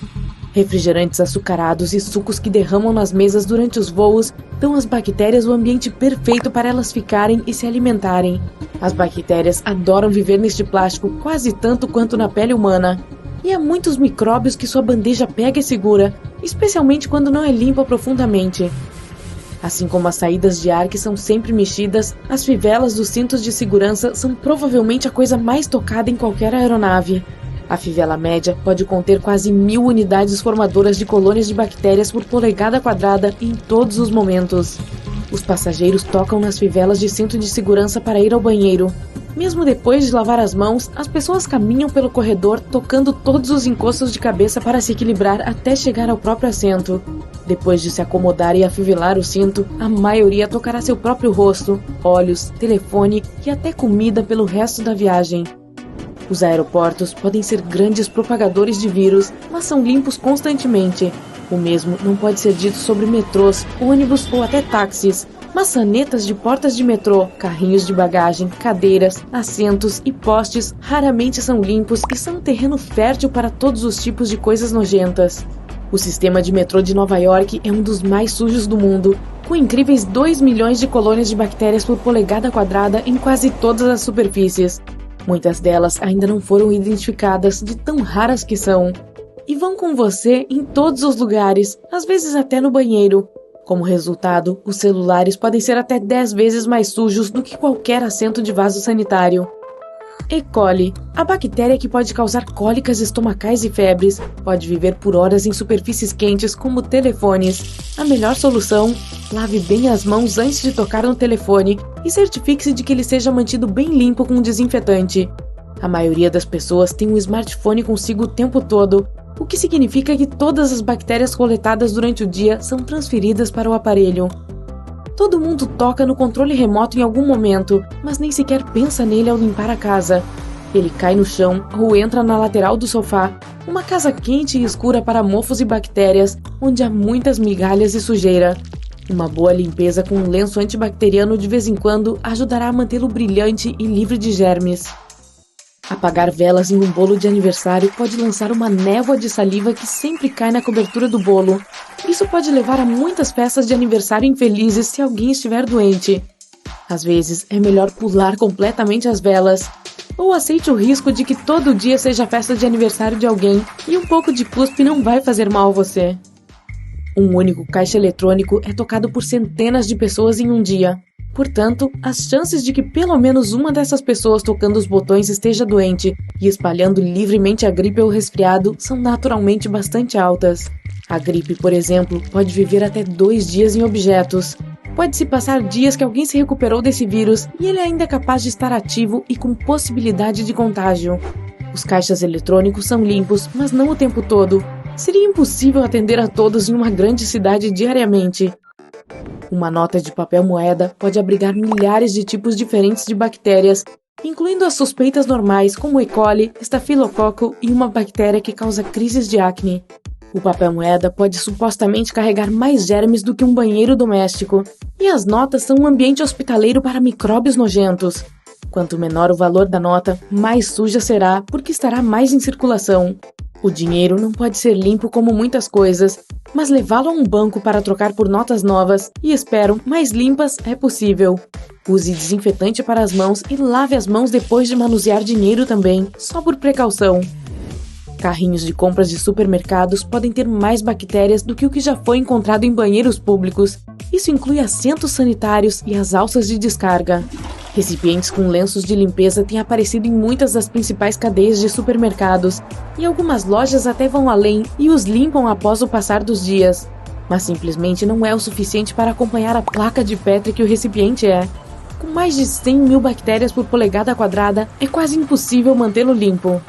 Refrigerantes açucarados e sucos que derramam nas mesas durante os voos dão às bactérias o ambiente perfeito para elas ficarem e se alimentarem. As bactérias adoram viver neste plástico quase tanto quanto na pele humana. E há muitos micróbios que sua bandeja pega e segura, especialmente quando não é limpa profundamente. Assim como as saídas de ar que são sempre mexidas, as fivelas dos cintos de segurança são provavelmente a coisa mais tocada em qualquer aeronave. A fivela média pode conter quase 1.000 unidades formadoras de colônias de bactérias por polegada quadrada em todos os momentos. Os passageiros tocam nas fivelas de cinto de segurança para ir ao banheiro. Mesmo depois de lavar as mãos, as pessoas caminham pelo corredor tocando todos os encostos de cabeça para se equilibrar até chegar ao próprio assento. Depois de se acomodar e afivelar o cinto, a maioria tocará seu próprio rosto, olhos, telefone e até comida pelo resto da viagem. Os aeroportos podem ser grandes propagadores de vírus, mas são limpos constantemente. O mesmo não pode ser dito sobre metrôs, ônibus ou até táxis. Maçanetas de portas de metrô, carrinhos de bagagem, cadeiras, assentos e postes raramente são limpos e são um terreno fértil para todos os tipos de coisas nojentas. O sistema de metrô de Nova York é um dos mais sujos do mundo, com incríveis 2 milhões de colônias de bactérias por polegada quadrada em quase todas as superfícies. Muitas delas ainda não foram identificadas de tão raras que são. E vão com você em todos os lugares, às vezes até no banheiro. Como resultado, os celulares podem ser até 10 vezes mais sujos do que qualquer assento de vaso sanitário. E. coli, a bactéria que pode causar cólicas estomacais e febres, pode viver por horas em superfícies quentes como telefones. A melhor solução? Lave bem as mãos antes de tocar no telefone e certifique-se de que ele seja mantido bem limpo com um desinfetante. A maioria das pessoas tem um smartphone consigo o tempo todo, o que significa que todas as bactérias coletadas durante o dia são transferidas para o aparelho. Todo mundo toca no controle remoto em algum momento, mas nem sequer pensa nele ao limpar a casa. Ele cai no chão ou entra na lateral do sofá, uma casa quente e escura para mofos e bactérias, onde há muitas migalhas e sujeira. Uma boa limpeza com um lenço antibacteriano de vez em quando ajudará a mantê-lo brilhante e livre de germes. Apagar velas em um bolo de aniversário pode lançar uma névoa de saliva que sempre cai na cobertura do bolo. Isso pode levar a muitas festas de aniversário infelizes se alguém estiver doente. Às vezes, é melhor pular completamente as velas. Ou aceite o risco de que todo dia seja a festa de aniversário de alguém e um pouco de cuspe não vai fazer mal a você. Um único caixa eletrônico é tocado por centenas de pessoas em um dia. Portanto, as chances de que pelo menos uma dessas pessoas tocando os botões esteja doente e espalhando livremente a gripe ou resfriado são naturalmente bastante altas. A gripe, por exemplo, pode viver até 2 dias em objetos. Pode-se passar dias que alguém se recuperou desse vírus e ele ainda é capaz de estar ativo e com possibilidade de contágio. Os caixas eletrônicos são limpos, mas não o tempo todo. Seria impossível atender a todos em uma grande cidade diariamente. Uma nota de papel moeda pode abrigar milhares de tipos diferentes de bactérias, incluindo as suspeitas normais como E. coli, estafilococo e uma bactéria que causa crises de acne. O papel moeda pode supostamente carregar mais germes do que um banheiro doméstico, e as notas são um ambiente hospitaleiro para micróbios nojentos. Quanto menor o valor da nota, mais suja será porque estará mais em circulação. O dinheiro não pode ser limpo como muitas coisas, mas levá-lo a um banco para trocar por notas novas e, espero, mais limpas é possível. Use desinfetante para as mãos e lave as mãos depois de manusear dinheiro também, só por precaução. Carrinhos de compras de supermercados podem ter mais bactérias do que o que já foi encontrado em banheiros públicos. Isso inclui assentos sanitários e as alças de descarga. Recipientes com lenços de limpeza têm aparecido em muitas das principais cadeias de supermercados, e algumas lojas até vão além e os limpam após o passar dos dias. Mas simplesmente não é o suficiente para acompanhar a placa de Petri que o recipiente é. Com mais de 100 mil bactérias por polegada quadrada, é quase impossível mantê-lo limpo.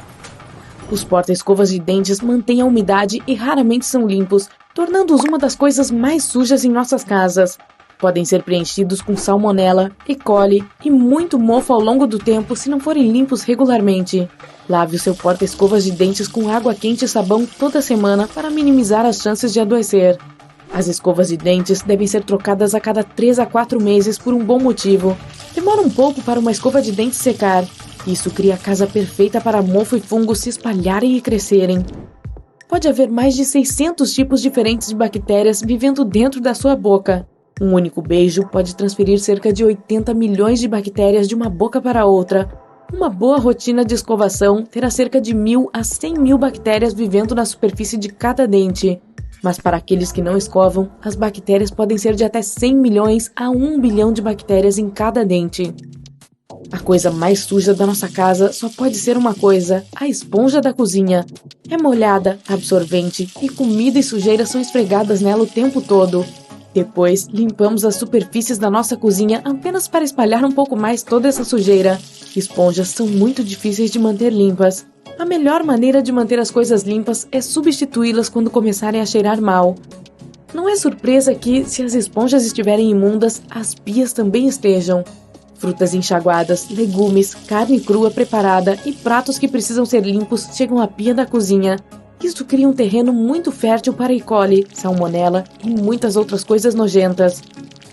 Os porta-escovas de dentes mantêm a umidade e raramente são limpos, tornando-os uma das coisas mais sujas em nossas casas. Podem ser preenchidos com salmonela, E. coli e muito mofo ao longo do tempo se não forem limpos regularmente. Lave o seu porta-escovas de dentes com água quente e sabão toda semana para minimizar as chances de adoecer. As escovas de dentes devem ser trocadas a cada 3 a 4 meses por um bom motivo. Demora um pouco para uma escova de dentes secar. Isso cria a casa perfeita para mofo e fungo se espalharem e crescerem. Pode haver mais de 600 tipos diferentes de bactérias vivendo dentro da sua boca. Um único beijo pode transferir cerca de 80 milhões de bactérias de uma boca para outra. Uma boa rotina de escovação terá cerca de 1.000 a 100 mil bactérias vivendo na superfície de cada dente. Mas para aqueles que não escovam, as bactérias podem ser de até 100 milhões a 1 bilhão de bactérias em cada dente. A coisa mais suja da nossa casa só pode ser uma coisa: a esponja da cozinha. É molhada, absorvente, e comida e sujeira são esfregadas nela o tempo todo. Depois, limpamos as superfícies da nossa cozinha apenas para espalhar um pouco mais toda essa sujeira. Esponjas são muito difíceis de manter limpas. A melhor maneira de manter as coisas limpas é substituí-las quando começarem a cheirar mal. Não é surpresa que, se as esponjas estiverem imundas, as pias também estejam. Frutas enxaguadas, legumes, carne crua preparada e pratos que precisam ser limpos chegam à pia da cozinha. Isso cria um terreno muito fértil para E. coli, salmonela e muitas outras coisas nojentas.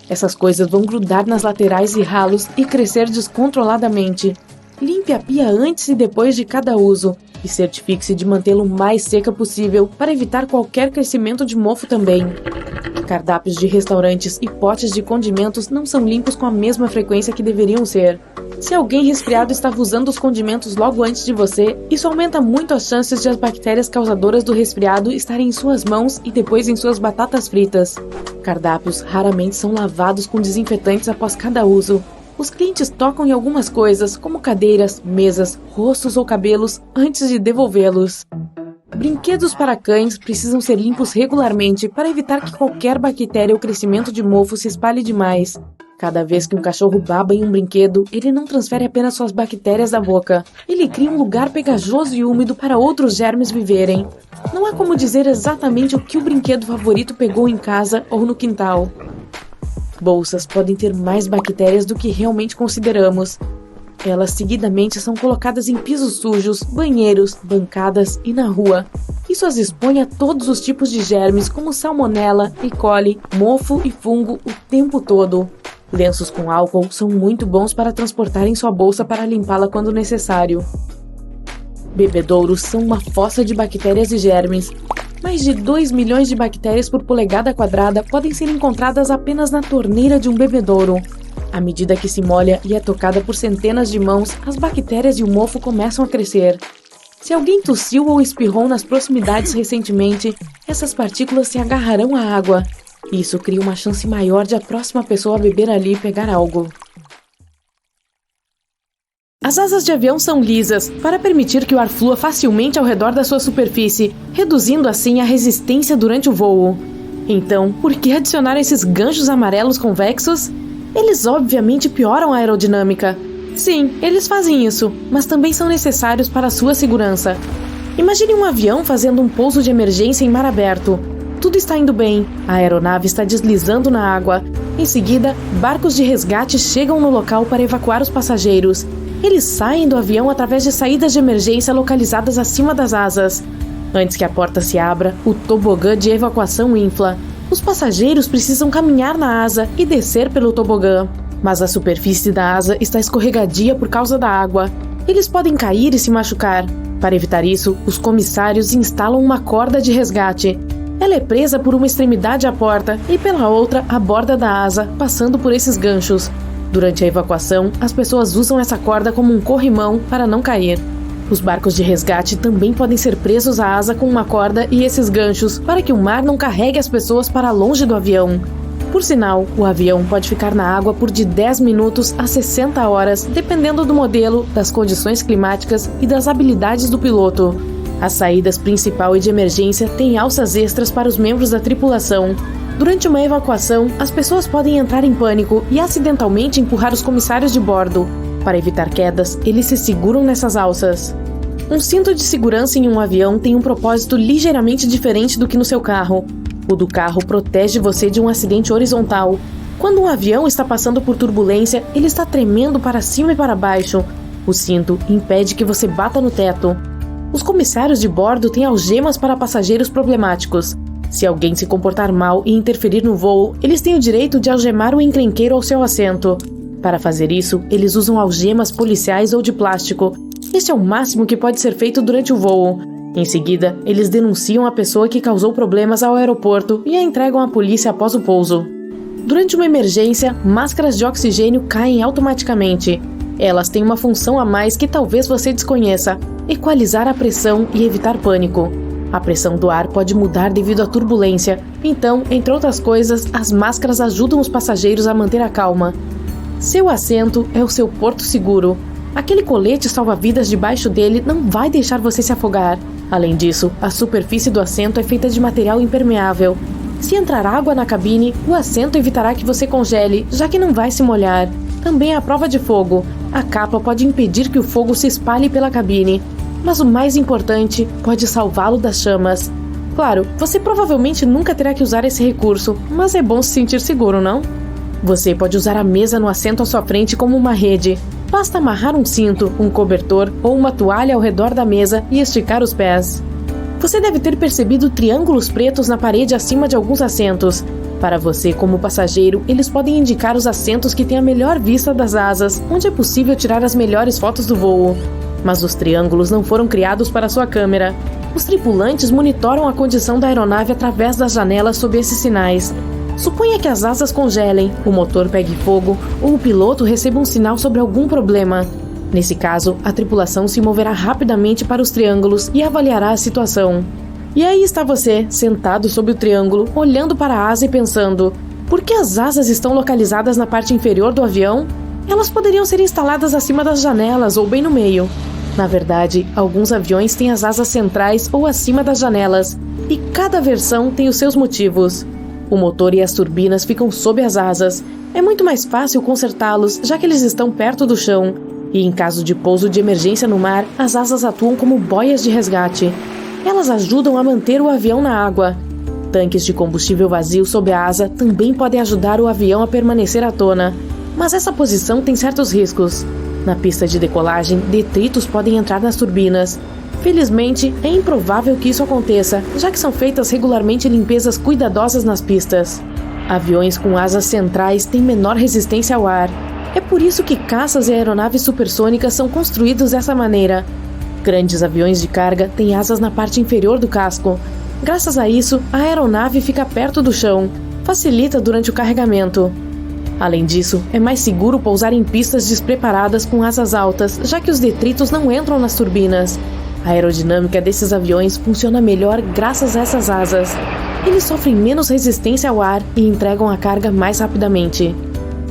Essas coisas vão grudar nas laterais e ralos e crescer descontroladamente. Limpe a pia antes e depois de cada uso e certifique-se de mantê-lo o mais seca possível para evitar qualquer crescimento de mofo também. Cardápios de restaurantes e potes de condimentos não são limpos com a mesma frequência que deveriam ser. Se alguém resfriado estava usando os condimentos logo antes de você, isso aumenta muito as chances de as bactérias causadoras do resfriado estarem em suas mãos e depois em suas batatas fritas. Cardápios raramente são lavados com desinfetantes após cada uso. Os clientes tocam em algumas coisas, como cadeiras, mesas, rostos ou cabelos, antes de devolvê-los. Brinquedos para cães precisam ser limpos regularmente para evitar que qualquer bactéria ou crescimento de mofo se espalhe demais. Cada vez que um cachorro baba em um brinquedo, ele não transfere apenas suas bactérias da boca. Ele cria um lugar pegajoso e úmido para outros germes viverem. Não há como dizer exatamente o que o brinquedo favorito pegou em casa ou no quintal. Bolsas podem ter mais bactérias do que realmente consideramos. Elas seguidamente são colocadas em pisos sujos, banheiros, bancadas e na rua. Isso as expõe a todos os tipos de germes como salmonela, E. coli, mofo e fungo o tempo todo. Lenços com álcool são muito bons para transportar em sua bolsa para limpá-la quando necessário. Bebedouros são uma fossa de bactérias e germes. Mais de 2 milhões de bactérias por polegada quadrada podem ser encontradas apenas na torneira de um bebedouro. À medida que se molha e é tocada por centenas de mãos, as bactérias e o mofo começam a crescer. Se alguém tossiu ou espirrou nas proximidades recentemente, essas partículas se agarrarão à água. Isso cria uma chance maior de a próxima pessoa a beber ali pegar algo. As asas de avião são lisas, para permitir que o ar flua facilmente ao redor da sua superfície, reduzindo assim a resistência durante o voo. Então, por que adicionar esses ganchos amarelos convexos? Eles obviamente pioram a aerodinâmica. Sim, eles fazem isso, mas também são necessários para a sua segurança. Imagine um avião fazendo um pouso de emergência em mar aberto. Tudo está indo bem, a aeronave está deslizando na água. Em seguida, barcos de resgate chegam no local para evacuar os passageiros. Eles saem do avião através de saídas de emergência localizadas acima das asas. Antes que a porta se abra, o tobogã de evacuação infla. Os passageiros precisam caminhar na asa e descer pelo tobogã. Mas a superfície da asa está escorregadia por causa da água. Eles podem cair e se machucar. Para evitar isso, os comissários instalam uma corda de resgate. Ela é presa por uma extremidade à porta e pela outra à borda da asa, passando por esses ganchos. Durante a evacuação, as pessoas usam essa corda como um corrimão para não cair. Os barcos de resgate também podem ser presos à asa com uma corda e esses ganchos para que o mar não carregue as pessoas para longe do avião. Por sinal, o avião pode ficar na água por de 10 minutos a 60 horas, dependendo do modelo, das condições climáticas e das habilidades do piloto. As saídas principal e de emergência têm alças extras para os membros da tripulação. Durante uma evacuação, as pessoas podem entrar em pânico e acidentalmente empurrar os comissários de bordo. Para evitar quedas, eles se seguram nessas alças. Um cinto de segurança em um avião tem um propósito ligeiramente diferente do que no seu carro. O do carro protege você de um acidente horizontal. Quando um avião está passando por turbulência, ele está tremendo para cima e para baixo. O cinto impede que você bata no teto. Os comissários de bordo têm algemas para passageiros problemáticos. Se alguém se comportar mal e interferir no voo, eles têm o direito de algemar o encrenqueiro ao seu assento. Para fazer isso, eles usam algemas policiais ou de plástico. Este é o máximo que pode ser feito durante o voo. Em seguida, eles denunciam a pessoa que causou problemas ao aeroporto e a entregam à polícia após o pouso. Durante uma emergência, máscaras de oxigênio caem automaticamente. Elas têm uma função a mais que talvez você desconheça: equalizar a pressão e evitar pânico. A pressão do ar pode mudar devido à turbulência, então, entre outras coisas, as máscaras ajudam os passageiros a manter a calma. Seu assento é o seu porto seguro. Aquele colete salva-vidas debaixo dele não vai deixar você se afogar. Além disso, a superfície do assento é feita de material impermeável. Se entrar água na cabine, o assento evitará que você congele, já que não vai se molhar. Também a prova de fogo. A capa pode impedir que o fogo se espalhe pela cabine. Mas o mais importante, pode salvá-lo das chamas. Claro, você provavelmente nunca terá que usar esse recurso, mas é bom se sentir seguro, não? Você pode usar a mesa no assento à sua frente como uma rede. Basta amarrar um cinto, um cobertor ou uma toalha ao redor da mesa e esticar os pés. Você deve ter percebido triângulos pretos na parede acima de alguns assentos. Para você, como passageiro, eles podem indicar os assentos que têm a melhor vista das asas, onde é possível tirar as melhores fotos do voo. Mas os triângulos não foram criados para sua câmera. Os tripulantes monitoram a condição da aeronave através das janelas sob esses sinais. Suponha que as asas congelem, o motor pegue fogo ou o piloto receba um sinal sobre algum problema. Nesse caso, a tripulação se moverá rapidamente para os triângulos e avaliará a situação. E aí está você, sentado sob o triângulo, olhando para a asa e pensando: por que as asas estão localizadas na parte inferior do avião? Elas poderiam ser instaladas acima das janelas ou bem no meio. Na verdade, alguns aviões têm as asas centrais ou acima das janelas, e cada versão tem os seus motivos. O motor e as turbinas ficam sob as asas. É muito mais fácil consertá-los, já que eles estão perto do chão. E em caso de pouso de emergência no mar, as asas atuam como boias de resgate. Elas ajudam a manter o avião na água. Tanques de combustível vazio sob a asa também podem ajudar o avião a permanecer à tona. Mas essa posição tem certos riscos. Na pista de decolagem, detritos podem entrar nas turbinas. Felizmente, é improvável que isso aconteça, já que são feitas regularmente limpezas cuidadosas nas pistas. Aviões com asas centrais têm menor resistência ao ar. É por isso que caças e aeronaves supersônicas são construídos dessa maneira. Grandes aviões de carga têm asas na parte inferior do casco. Graças a isso, a aeronave fica perto do chão, facilita durante o carregamento. Além disso, é mais seguro pousar em pistas despreparadas com asas altas, já que os detritos não entram nas turbinas. A aerodinâmica desses aviões funciona melhor graças a essas asas. Eles sofrem menos resistência ao ar e entregam a carga mais rapidamente.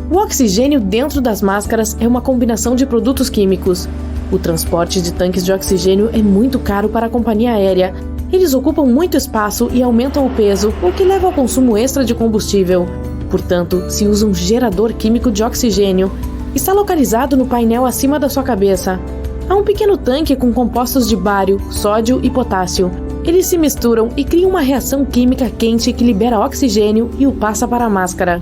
O oxigênio dentro das máscaras é uma combinação de produtos químicos. O transporte de tanques de oxigênio é muito caro para a companhia aérea. Eles ocupam muito espaço e aumentam o peso, o que leva ao consumo extra de combustível. Portanto, se usa um gerador químico de oxigênio. Está localizado no painel acima da sua cabeça. Há um pequeno tanque com compostos de bário, sódio e potássio. Eles se misturam e criam uma reação química quente que libera oxigênio e o passa para a máscara.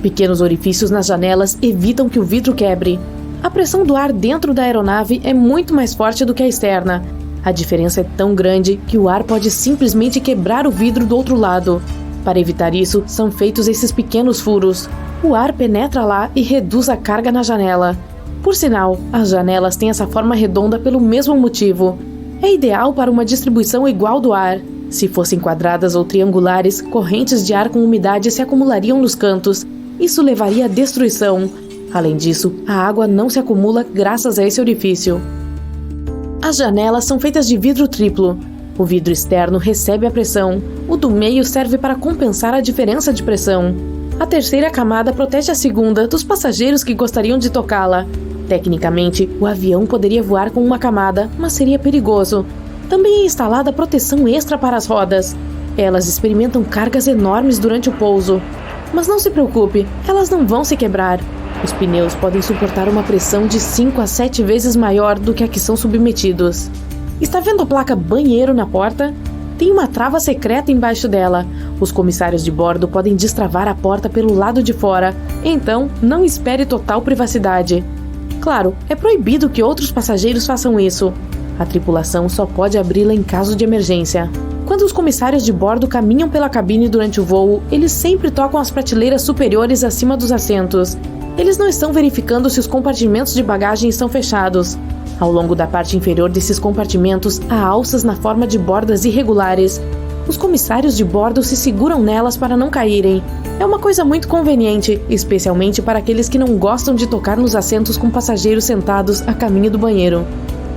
Pequenos orifícios nas janelas evitam que o vidro quebre. A pressão do ar dentro da aeronave é muito mais forte do que a externa. A diferença é tão grande que o ar pode simplesmente quebrar o vidro do outro lado. Para evitar isso, são feitos esses pequenos furos. O ar penetra lá e reduz a carga na janela. Por sinal, as janelas têm essa forma redonda pelo mesmo motivo. É ideal para uma distribuição igual do ar. Se fossem quadradas ou triangulares, correntes de ar com umidade se acumulariam nos cantos. Isso levaria à destruição. Além disso, a água não se acumula graças a esse orifício. As janelas são feitas de vidro triplo. O vidro externo recebe a pressão. O do meio serve para compensar a diferença de pressão. A terceira camada protege a segunda dos passageiros que gostariam de tocá-la. Tecnicamente, o avião poderia voar com uma camada, mas seria perigoso. Também é instalada proteção extra para as rodas. Elas experimentam cargas enormes durante o pouso. Mas não se preocupe, elas não vão se quebrar. Os pneus podem suportar uma pressão de 5 a 7 vezes maior do que a que são submetidos. Está vendo a placa banheiro na porta? Tem uma trava secreta embaixo dela. Os comissários de bordo podem destravar a porta pelo lado de fora, então não espere total privacidade. Claro, é proibido que outros passageiros façam isso. A tripulação só pode abri-la em caso de emergência. Quando os comissários de bordo caminham pela cabine durante o voo, eles sempre tocam as prateleiras superiores acima dos assentos. Eles não estão verificando se os compartimentos de bagagem estão fechados. Ao longo da parte inferior desses compartimentos, há alças na forma de bordas irregulares. Os comissários de bordo se seguram nelas para não caírem. É uma coisa muito conveniente, especialmente para aqueles que não gostam de tocar nos assentos com passageiros sentados a caminho do banheiro.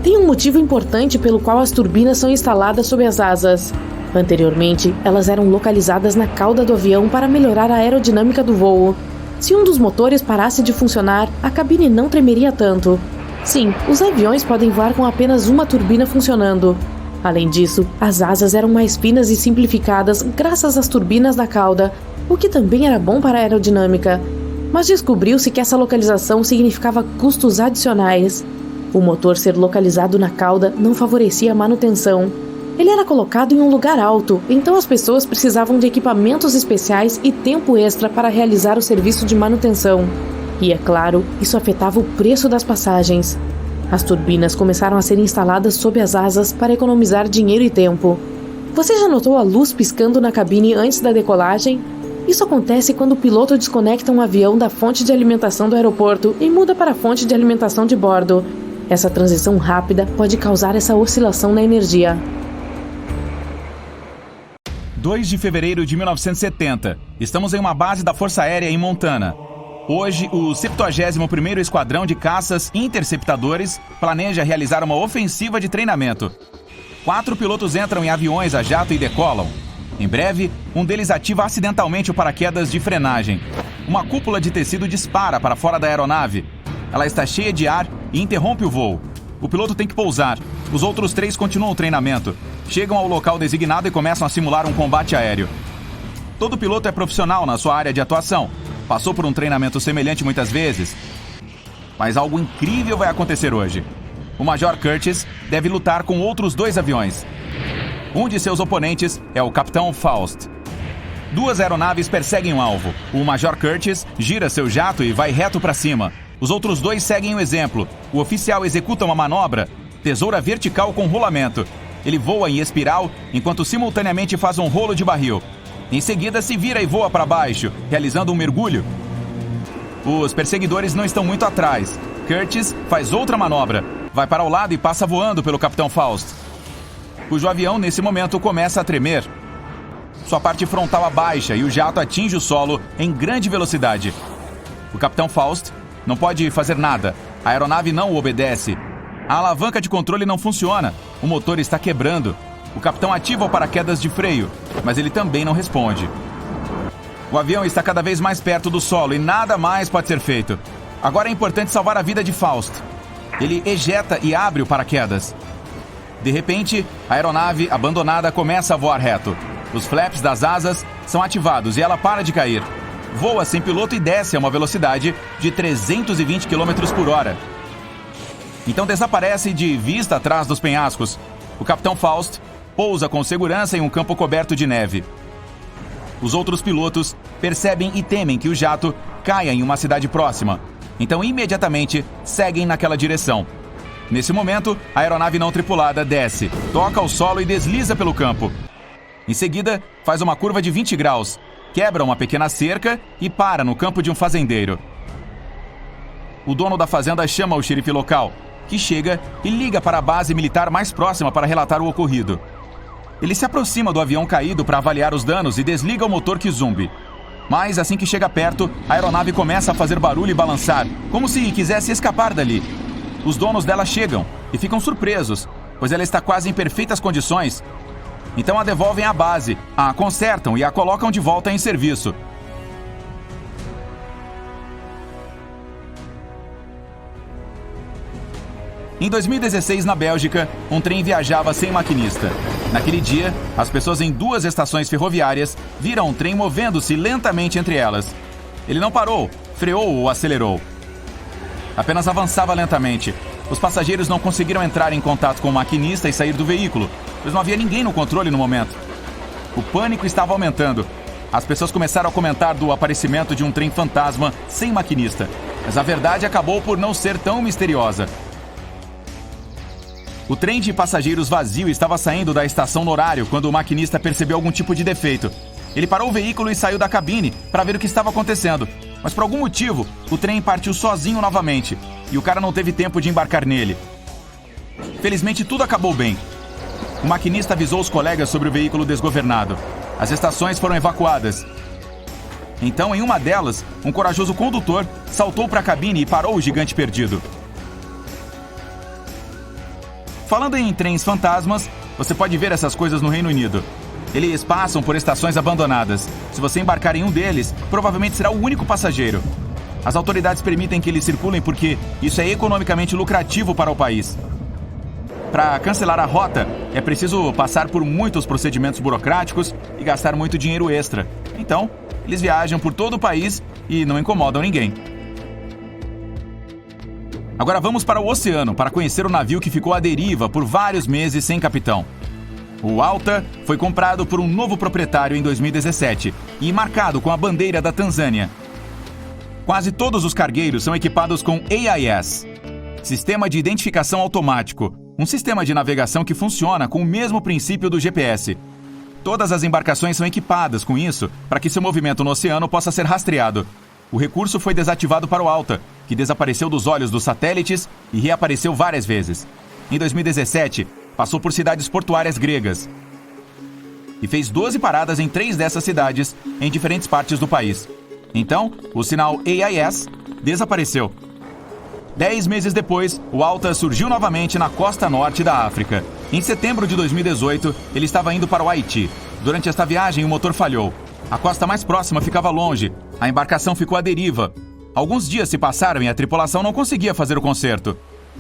Tem um motivo importante pelo qual as turbinas são instaladas sob as asas. Anteriormente, elas eram localizadas na cauda do avião para melhorar a aerodinâmica do voo. Se um dos motores parasse de funcionar, a cabine não tremeria tanto. Sim, os aviões podem voar com apenas uma turbina funcionando. Além disso, as asas eram mais finas e simplificadas graças às turbinas da cauda, o que também era bom para a aerodinâmica. Mas descobriu-se que essa localização significava custos adicionais. O motor ser localizado na cauda não favorecia a manutenção. Ele era colocado em um lugar alto, então as pessoas precisavam de equipamentos especiais e tempo extra para realizar o serviço de manutenção. E, é claro, isso afetava o preço das passagens. As turbinas começaram a ser instaladas sob as asas para economizar dinheiro e tempo. Você já notou a luz piscando na cabine antes da decolagem? Isso acontece quando o piloto desconecta um avião da fonte de alimentação do aeroporto e muda para a fonte de alimentação de bordo. Essa transição rápida pode causar essa oscilação na energia. 2 de fevereiro de 1970. Estamos em uma base da Força Aérea em Montana. Hoje, o 71º Esquadrão de Caças Interceptadores planeja realizar uma ofensiva de treinamento. 4 pilotos entram em aviões a jato e decolam. Em breve, um deles ativa acidentalmente o paraquedas de frenagem. Uma cúpula de tecido dispara para fora da aeronave. Ela está cheia de ar e interrompe o voo. O piloto tem que pousar. Os outros 3 continuam o treinamento. Chegam ao local designado e começam a simular um combate aéreo. Todo piloto é profissional na sua área de atuação. Passou por um treinamento semelhante muitas vezes. Mas algo incrível vai acontecer hoje. O Major Curtis deve lutar com outros 2 aviões. Um de seus oponentes é o Capitão Faust. 2 aeronaves perseguem um alvo. O Major Curtis gira seu jato e vai reto para cima. Os outros 2 seguem o exemplo. O oficial executa uma manobra, tesoura vertical com rolamento. Ele voa em espiral, enquanto simultaneamente faz um rolo de barril. Em seguida, se vira e voa para baixo, realizando um mergulho. Os perseguidores não estão muito atrás. Curtis faz outra manobra. vai para o lado e passa voando pelo Capitão Faust, cujo avião nesse momento começa a tremer. Sua parte frontal abaixa e o jato atinge o solo em grande velocidade. O Capitão Faust não pode fazer nada. A aeronave não o obedece. A alavanca de controle não funciona. O motor está quebrando. O capitão ativa o paraquedas de freio, mas ele também não responde. O avião está cada vez mais perto do solo e nada mais pode ser feito. Agora é importante salvar a vida de Faust. Ele ejeta e abre o paraquedas. De repente, a aeronave abandonada começa a voar reto. Os flaps das asas são ativados e ela para de cair. Voa sem piloto e desce a uma velocidade de 320 km por hora. Então desaparece de vista atrás dos penhascos. O Capitão Faust pousa com segurança em um campo coberto de neve. Os outros pilotos percebem e temem que o jato caia em uma cidade próxima. Então imediatamente seguem naquela direção. Nesse momento, a aeronave não tripulada desce, toca ao solo e desliza pelo campo. Em seguida, faz uma curva de 20 graus, quebra uma pequena cerca e para no campo de um fazendeiro. O dono da fazenda chama o xerife local, que chega e liga para a base militar mais próxima para relatar o ocorrido. Ele se aproxima do avião caído para avaliar os danos e desliga o motor que zumbi. Mas assim que chega perto, a aeronave começa a fazer barulho e balançar, como se quisesse escapar dali. Os donos dela chegam e ficam surpresos, pois ela está quase em perfeitas condições. Então a devolvem à base, a consertam e a colocam de volta em serviço. Em 2016, na Bélgica, um trem viajava sem maquinista. Naquele dia, as pessoas em 2 estações ferroviárias viram um trem movendo-se lentamente entre elas. Ele não parou, freou ou acelerou. Apenas avançava lentamente. Os passageiros não conseguiram entrar em contato com o maquinista e sair do veículo, pois não havia ninguém no controle no momento. O pânico estava aumentando. As pessoas começaram a comentar do aparecimento de um trem fantasma sem maquinista, mas a verdade acabou por não ser tão misteriosa. O trem de passageiros vazio estava saindo da estação no horário quando o maquinista percebeu algum tipo de defeito. Ele parou o veículo e saiu da cabine para ver o que estava acontecendo. Mas por algum motivo, o trem partiu sozinho novamente e o cara não teve tempo de embarcar nele. Felizmente, tudo acabou bem. O maquinista avisou os colegas sobre o veículo desgovernado. As estações foram evacuadas. Então, em uma delas, um corajoso condutor saltou para a cabine e parou o gigante perdido. Falando em trens fantasmas, você pode ver essas coisas no Reino Unido. Eles passam por estações abandonadas. Se você embarcar em um deles, provavelmente será o único passageiro. As autoridades permitem que eles circulem porque isso é economicamente lucrativo para o país. Para cancelar a rota, é preciso passar por muitos procedimentos burocráticos e gastar muito dinheiro extra. Então, eles viajam por todo o país e não incomodam ninguém. Agora vamos para o oceano para conhecer o navio que ficou à deriva por vários meses sem capitão. O Alta foi comprado por um novo proprietário em 2017 e marcado com a bandeira da Tanzânia. Quase todos os cargueiros são equipados com AIS, Sistema de Identificação Automático, um sistema de navegação que funciona com o mesmo princípio do GPS. Todas as embarcações são equipadas com isso para que seu movimento no oceano possa ser rastreado. O recurso foi desativado para o Alta, que desapareceu dos olhos dos satélites e reapareceu várias vezes. Em 2017, passou por cidades portuárias gregas e fez 12 paradas em 3 dessas cidades em diferentes partes do país. Então, o sinal AIS desapareceu. 10 meses depois, o Alta surgiu novamente na costa norte da África. Em setembro de 2018, ele estava indo para o Haiti. Durante esta viagem, o motor falhou. A costa mais próxima ficava longe. A embarcação ficou à deriva. Alguns dias se passaram e a tripulação não conseguia fazer o conserto.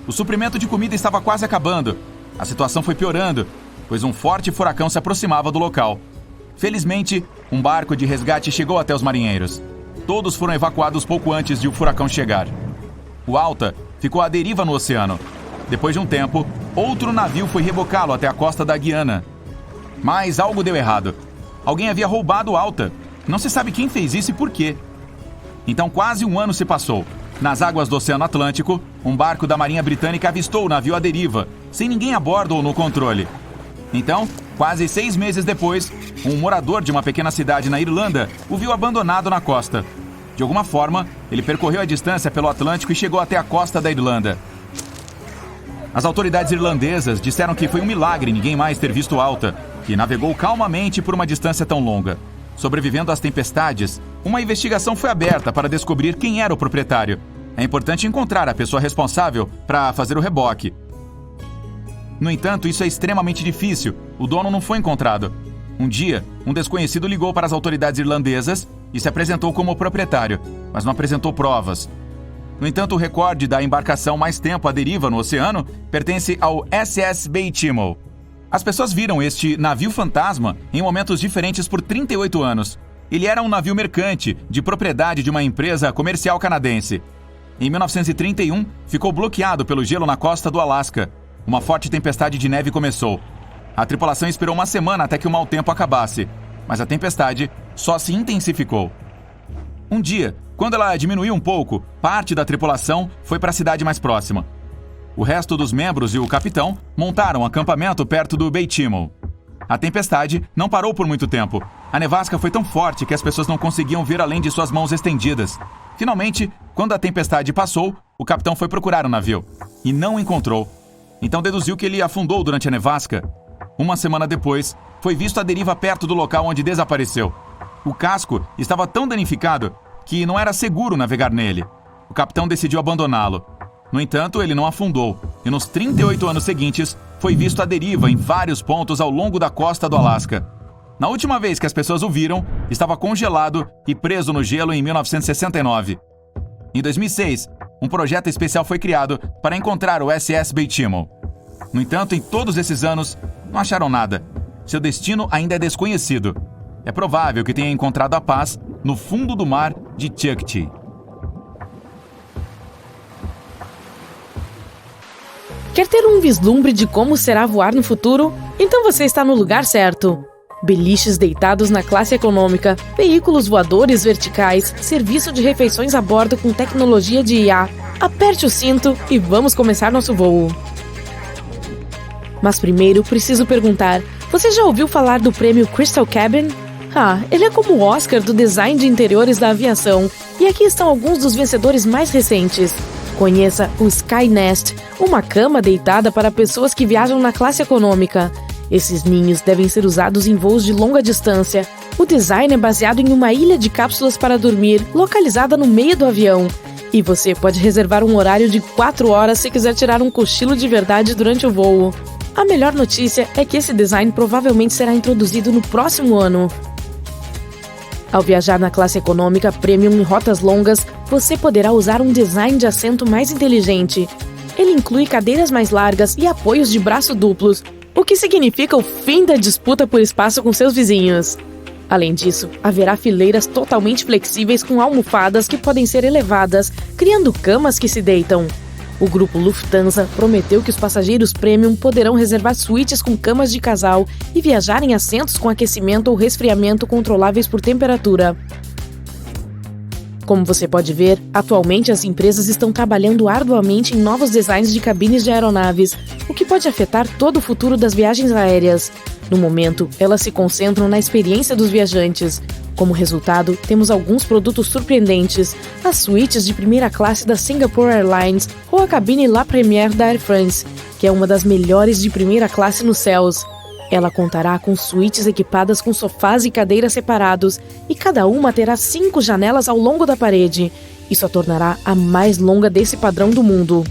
O suprimento de comida estava quase acabando. A situação foi piorando, pois um forte furacão se aproximava do local. Felizmente, um barco de resgate chegou até os marinheiros. Todos foram evacuados pouco antes de o furacão chegar. O Alta ficou à deriva no oceano. Depois de um tempo, outro navio foi rebocá-lo até a costa da Guiana. Mas algo deu errado. Alguém havia roubado o Alta. Não se sabe quem fez isso e por quê. Então quase um ano se passou. Nas águas do Oceano Atlântico, um barco da Marinha Britânica avistou o navio à deriva, sem ninguém a bordo ou no controle. Então, quase 6 meses depois, um morador de uma pequena cidade na Irlanda o viu abandonado na costa. De alguma forma, ele percorreu a distância pelo Atlântico e chegou até a costa da Irlanda. As autoridades irlandesas disseram que foi um milagre ninguém mais ter visto Alta, que navegou calmamente por uma distância tão longa. Sobrevivendo às tempestades, uma investigação foi aberta para descobrir quem era o proprietário. É importante encontrar a pessoa responsável para fazer o reboque. No entanto, isso é extremamente difícil. O dono não foi encontrado. Um dia, um desconhecido ligou para as autoridades irlandesas e se apresentou como o proprietário, mas não apresentou provas. No entanto, o recorde da embarcação mais tempo à deriva no oceano pertence ao SS Beitimo. As pessoas viram este navio fantasma em momentos diferentes por 38 anos. Ele era um navio mercante, de propriedade de uma empresa comercial canadense. Em 1931, ficou bloqueado pelo gelo na costa do Alasca. Uma forte tempestade de neve começou. A tripulação esperou uma semana até que o mau tempo acabasse, mas a tempestade só se intensificou. Um dia, quando ela diminuiu um pouco, parte da tripulação foi para a cidade mais próxima. O resto dos membros e o capitão montaram um acampamento perto do Beitimo. A tempestade não parou por muito tempo. A nevasca foi tão forte que as pessoas não conseguiam ver além de suas mãos estendidas. Finalmente, quando a tempestade passou, o capitão foi procurar o navio e não encontrou. Então deduziu que ele afundou durante a nevasca. Uma semana depois, foi visto à deriva perto do local onde desapareceu. O casco estava tão danificado que não era seguro navegar nele. O capitão decidiu abandoná-lo. No entanto, ele não afundou, e nos 38 anos seguintes, foi visto à deriva em vários pontos ao longo da costa do Alasca. Na última vez que as pessoas o viram, estava congelado e preso no gelo em 1969. Em 2006, um projeto especial foi criado para encontrar o SS Beitimo. No entanto, em todos esses anos, não acharam nada. Seu destino ainda é desconhecido. É provável que tenha encontrado a paz no fundo do mar de Chukchi. Quer ter um vislumbre de como será voar no futuro? Então você está no lugar certo. Beliches deitados na classe econômica, veículos voadores verticais, serviço de refeições a bordo com tecnologia de IA. Aperte o cinto e vamos começar nosso voo. Mas primeiro preciso perguntar, você já ouviu falar do prêmio Crystal Cabin? Ele é como o Oscar do design de interiores da aviação. E aqui estão alguns dos vencedores mais recentes. Conheça o Skynest, uma cama deitada para pessoas que viajam na classe econômica. Esses ninhos devem ser usados em voos de longa distância. O design é baseado em uma ilha de cápsulas para dormir, localizada no meio do avião. E você pode reservar um horário de 4 horas se quiser tirar um cochilo de verdade durante o voo. A melhor notícia é que esse design provavelmente será introduzido no próximo ano. Ao viajar na classe econômica premium em rotas longas, você poderá usar um design de assento mais inteligente. Ele inclui cadeiras mais largas e apoios de braço duplos, o que significa o fim da disputa por espaço com seus vizinhos. Além disso, haverá fileiras totalmente flexíveis com almofadas que podem ser elevadas, criando camas que se deitam. O grupo Lufthansa prometeu que os passageiros premium poderão reservar suítes com camas de casal e viajar em assentos com aquecimento ou resfriamento controláveis por temperatura. Como você pode ver, atualmente as empresas estão trabalhando arduamente em novos designs de cabines de aeronaves, o que pode afetar todo o futuro das viagens aéreas. No momento, elas se concentram na experiência dos viajantes. Como resultado, temos alguns produtos surpreendentes, as suítes de primeira classe da Singapore Airlines ou a cabine La Première da Air France, que é uma das melhores de primeira classe nos céus. Ela contará com suítes equipadas com sofás e cadeiras separados, e cada uma terá 5 janelas ao longo da parede. Isso a tornará a mais longa desse padrão do mundo.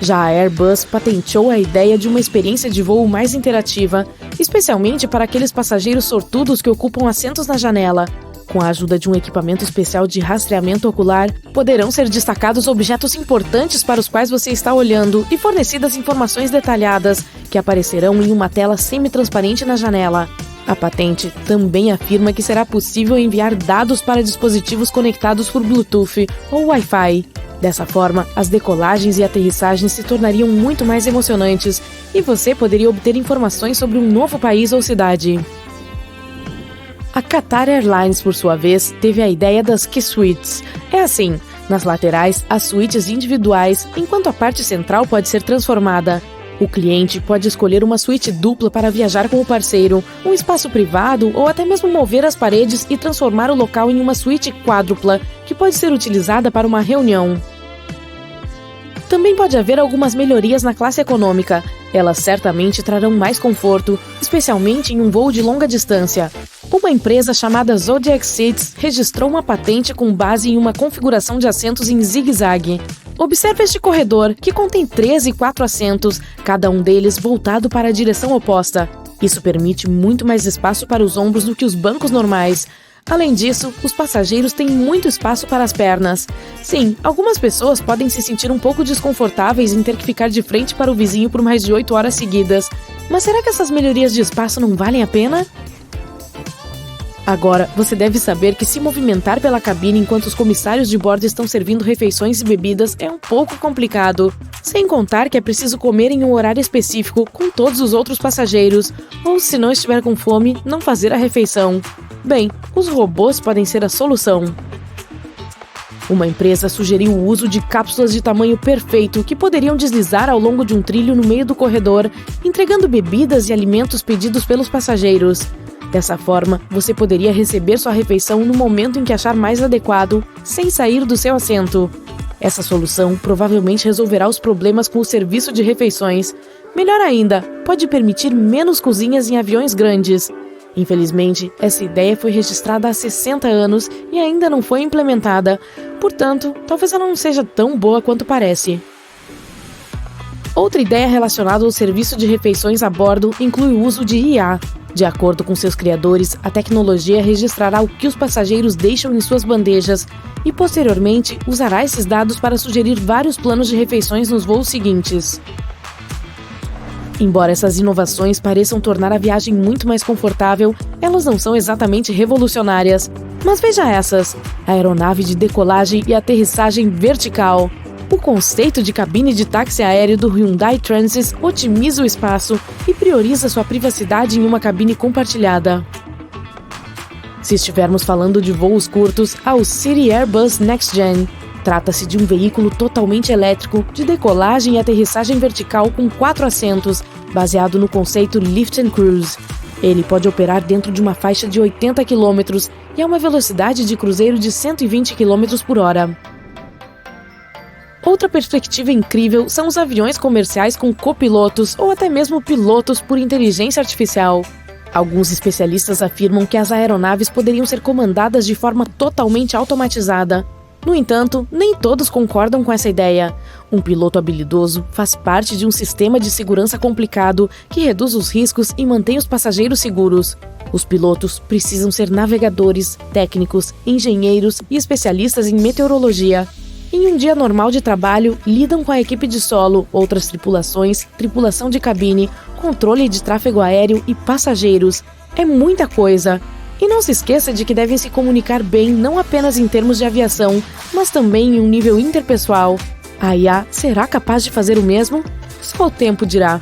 Já a Airbus patenteou a ideia de uma experiência de voo mais interativa, especialmente para aqueles passageiros sortudos que ocupam assentos na janela. Com a ajuda de um equipamento especial de rastreamento ocular, poderão ser destacados objetos importantes para os quais você está olhando e fornecidas informações detalhadas, que aparecerão em uma tela semi-transparente na janela. A patente também afirma que será possível enviar dados para dispositivos conectados por Bluetooth ou Wi-Fi. Dessa forma, as decolagens e aterrissagens se tornariam muito mais emocionantes e você poderia obter informações sobre um novo país ou cidade. A Qatar Airlines, por sua vez, teve a ideia das Key Suites. É assim, nas laterais, as suítes individuais, enquanto a parte central pode ser transformada. O cliente pode escolher uma suíte dupla para viajar com o parceiro, um espaço privado ou até mesmo mover as paredes e transformar o local em uma suíte quádrupla, que pode ser utilizada para uma reunião. Também pode haver algumas melhorias na classe econômica. Elas certamente trarão mais conforto, especialmente em um voo de longa distância. Uma empresa chamada Zodiac Seats registrou uma patente com base em uma configuração de assentos em zigue-zague. Observe este corredor, que contém 13 e 4 assentos, cada um deles voltado para a direção oposta. Isso permite muito mais espaço para os ombros do que os bancos normais. Além disso, os passageiros têm muito espaço para as pernas. Sim, algumas pessoas podem se sentir um pouco desconfortáveis em ter que ficar de frente para o vizinho por mais de 8 horas seguidas. Mas será que essas melhorias de espaço não valem a pena? Agora, você deve saber que se movimentar pela cabine enquanto os comissários de bordo estão servindo refeições e bebidas é um pouco complicado. Sem contar que é preciso comer em um horário específico com todos os outros passageiros, ou se não estiver com fome, não fazer a refeição. Bem, os robôs podem ser a solução. Uma empresa sugeriu o uso de cápsulas de tamanho perfeito que poderiam deslizar ao longo de um trilho no meio do corredor, entregando bebidas e alimentos pedidos pelos passageiros. Dessa forma, você poderia receber sua refeição no momento em que achar mais adequado, sem sair do seu assento. Essa solução provavelmente resolverá os problemas com o serviço de refeições. Melhor ainda, pode permitir menos cozinhas em aviões grandes. Infelizmente, essa ideia foi registrada há 60 anos e ainda não foi implementada. Portanto, talvez ela não seja tão boa quanto parece. Outra ideia relacionada ao serviço de refeições a bordo inclui o uso de IA. De acordo com seus criadores, a tecnologia registrará o que os passageiros deixam em suas bandejas e, posteriormente, usará esses dados para sugerir vários planos de refeições nos voos seguintes. Embora essas inovações pareçam tornar a viagem muito mais confortável, elas não são exatamente revolucionárias. Mas veja essas: a aeronave de decolagem e aterrissagem vertical. O conceito de cabine de táxi aéreo do Hyundai Transys otimiza o espaço e prioriza sua privacidade em uma cabine compartilhada. Se estivermos falando de voos curtos, há o City Airbus Next Gen. Trata-se de um veículo totalmente elétrico, de decolagem e aterrissagem vertical com 4 assentos, baseado no conceito Lift and Cruise. Ele pode operar dentro de uma faixa de 80 km e a uma velocidade de cruzeiro de 120 km por hora. Outra perspectiva incrível são os aviões comerciais com copilotos ou até mesmo pilotos por inteligência artificial. Alguns especialistas afirmam que as aeronaves poderiam ser comandadas de forma totalmente automatizada. No entanto, nem todos concordam com essa ideia. Um piloto habilidoso faz parte de um sistema de segurança complicado que reduz os riscos e mantém os passageiros seguros. Os pilotos precisam ser navegadores, técnicos, engenheiros e especialistas em meteorologia. Em um dia normal de trabalho, lidam com a equipe de solo, outras tripulações, tripulação de cabine, controle de tráfego aéreo e passageiros. É muita coisa. E não se esqueça de que devem se comunicar bem não apenas em termos de aviação, mas também em um nível interpessoal. A IA será capaz de fazer o mesmo? Só o tempo dirá.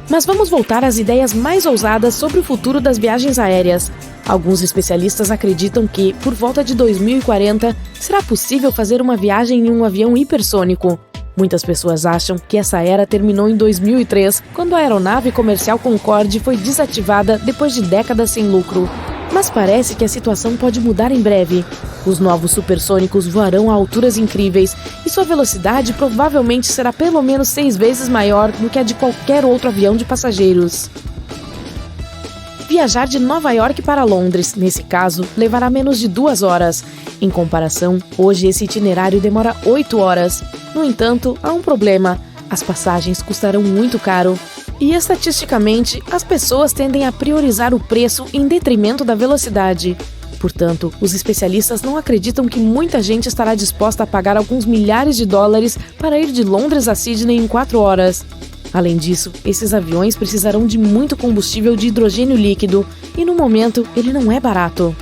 Mas vamos voltar às ideias mais ousadas sobre o futuro das viagens aéreas. Alguns especialistas acreditam que, por volta de 2040, será possível fazer uma viagem em um avião hipersônico. Muitas pessoas acham que essa era terminou em 2003, quando a aeronave comercial Concorde foi desativada depois de décadas sem lucro. Mas parece que a situação pode mudar em breve. Os novos supersônicos voarão a alturas incríveis e sua velocidade provavelmente será pelo menos 6 vezes maior do que a de qualquer outro avião de passageiros. Viajar de Nova York para Londres, nesse caso, levará menos de 2 horas. Em comparação, hoje esse itinerário demora 8 horas. No entanto, há um problema: as passagens custarão muito caro. E estatisticamente, as pessoas tendem a priorizar o preço em detrimento da velocidade. Portanto, os especialistas não acreditam que muita gente estará disposta a pagar alguns milhares de dólares para ir de Londres a Sydney em 4 horas. Além disso, esses aviões precisarão de muito combustível de hidrogênio líquido, e no momento ele não é barato.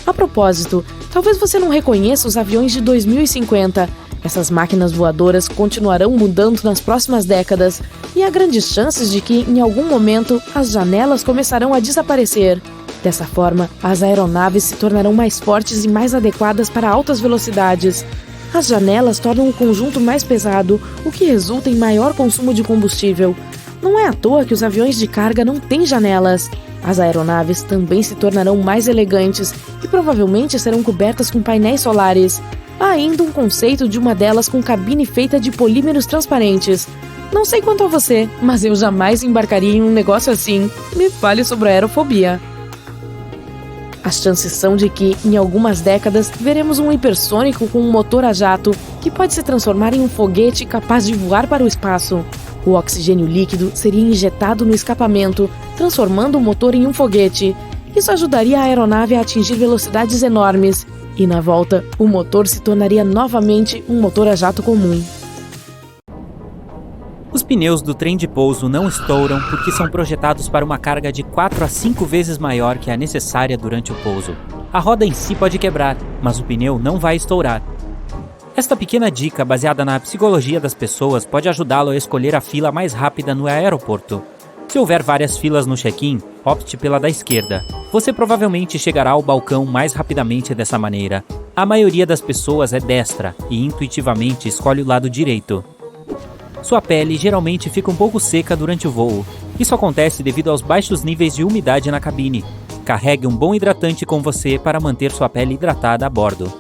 A propósito, talvez você não reconheça os aviões de 2050. Essas máquinas voadoras continuarão mudando nas próximas décadas, e há grandes chances de que, em algum momento, as janelas começarão a desaparecer. Dessa forma, as aeronaves se tornarão mais fortes e mais adequadas para altas velocidades. As janelas tornam o conjunto mais pesado, o que resulta em maior consumo de combustível. Não é à toa que os aviões de carga não têm janelas. As aeronaves também se tornarão mais elegantes e provavelmente serão cobertas com painéis solares. Há ainda um conceito de uma delas com cabine feita de polímeros transparentes. Não sei quanto a você, mas eu jamais embarcaria em um negócio assim. Me fale sobre a aerofobia. As chances são de que, em algumas décadas, veremos um hipersônico com um motor a jato que pode se transformar em um foguete capaz de voar para o espaço. O oxigênio líquido seria injetado no escapamento, transformando o motor em um foguete. Isso ajudaria a aeronave a atingir velocidades enormes. E na volta, o motor se tornaria novamente um motor a jato comum. Os pneus do trem de pouso não estouram porque são projetados para uma carga de 4 a 5 vezes maior que a necessária durante o pouso. A roda em si pode quebrar, mas o pneu não vai estourar. Esta pequena dica, baseada na psicologia das pessoas, pode ajudá-lo a escolher a fila mais rápida no aeroporto. Se houver várias filas no check-in, opte pela da esquerda. Você provavelmente chegará ao balcão mais rapidamente dessa maneira. A maioria das pessoas é destra e intuitivamente escolhe o lado direito. Sua pele geralmente fica um pouco seca durante o voo. Isso acontece devido aos baixos níveis de umidade na cabine. Carregue um bom hidratante com você para manter sua pele hidratada a bordo.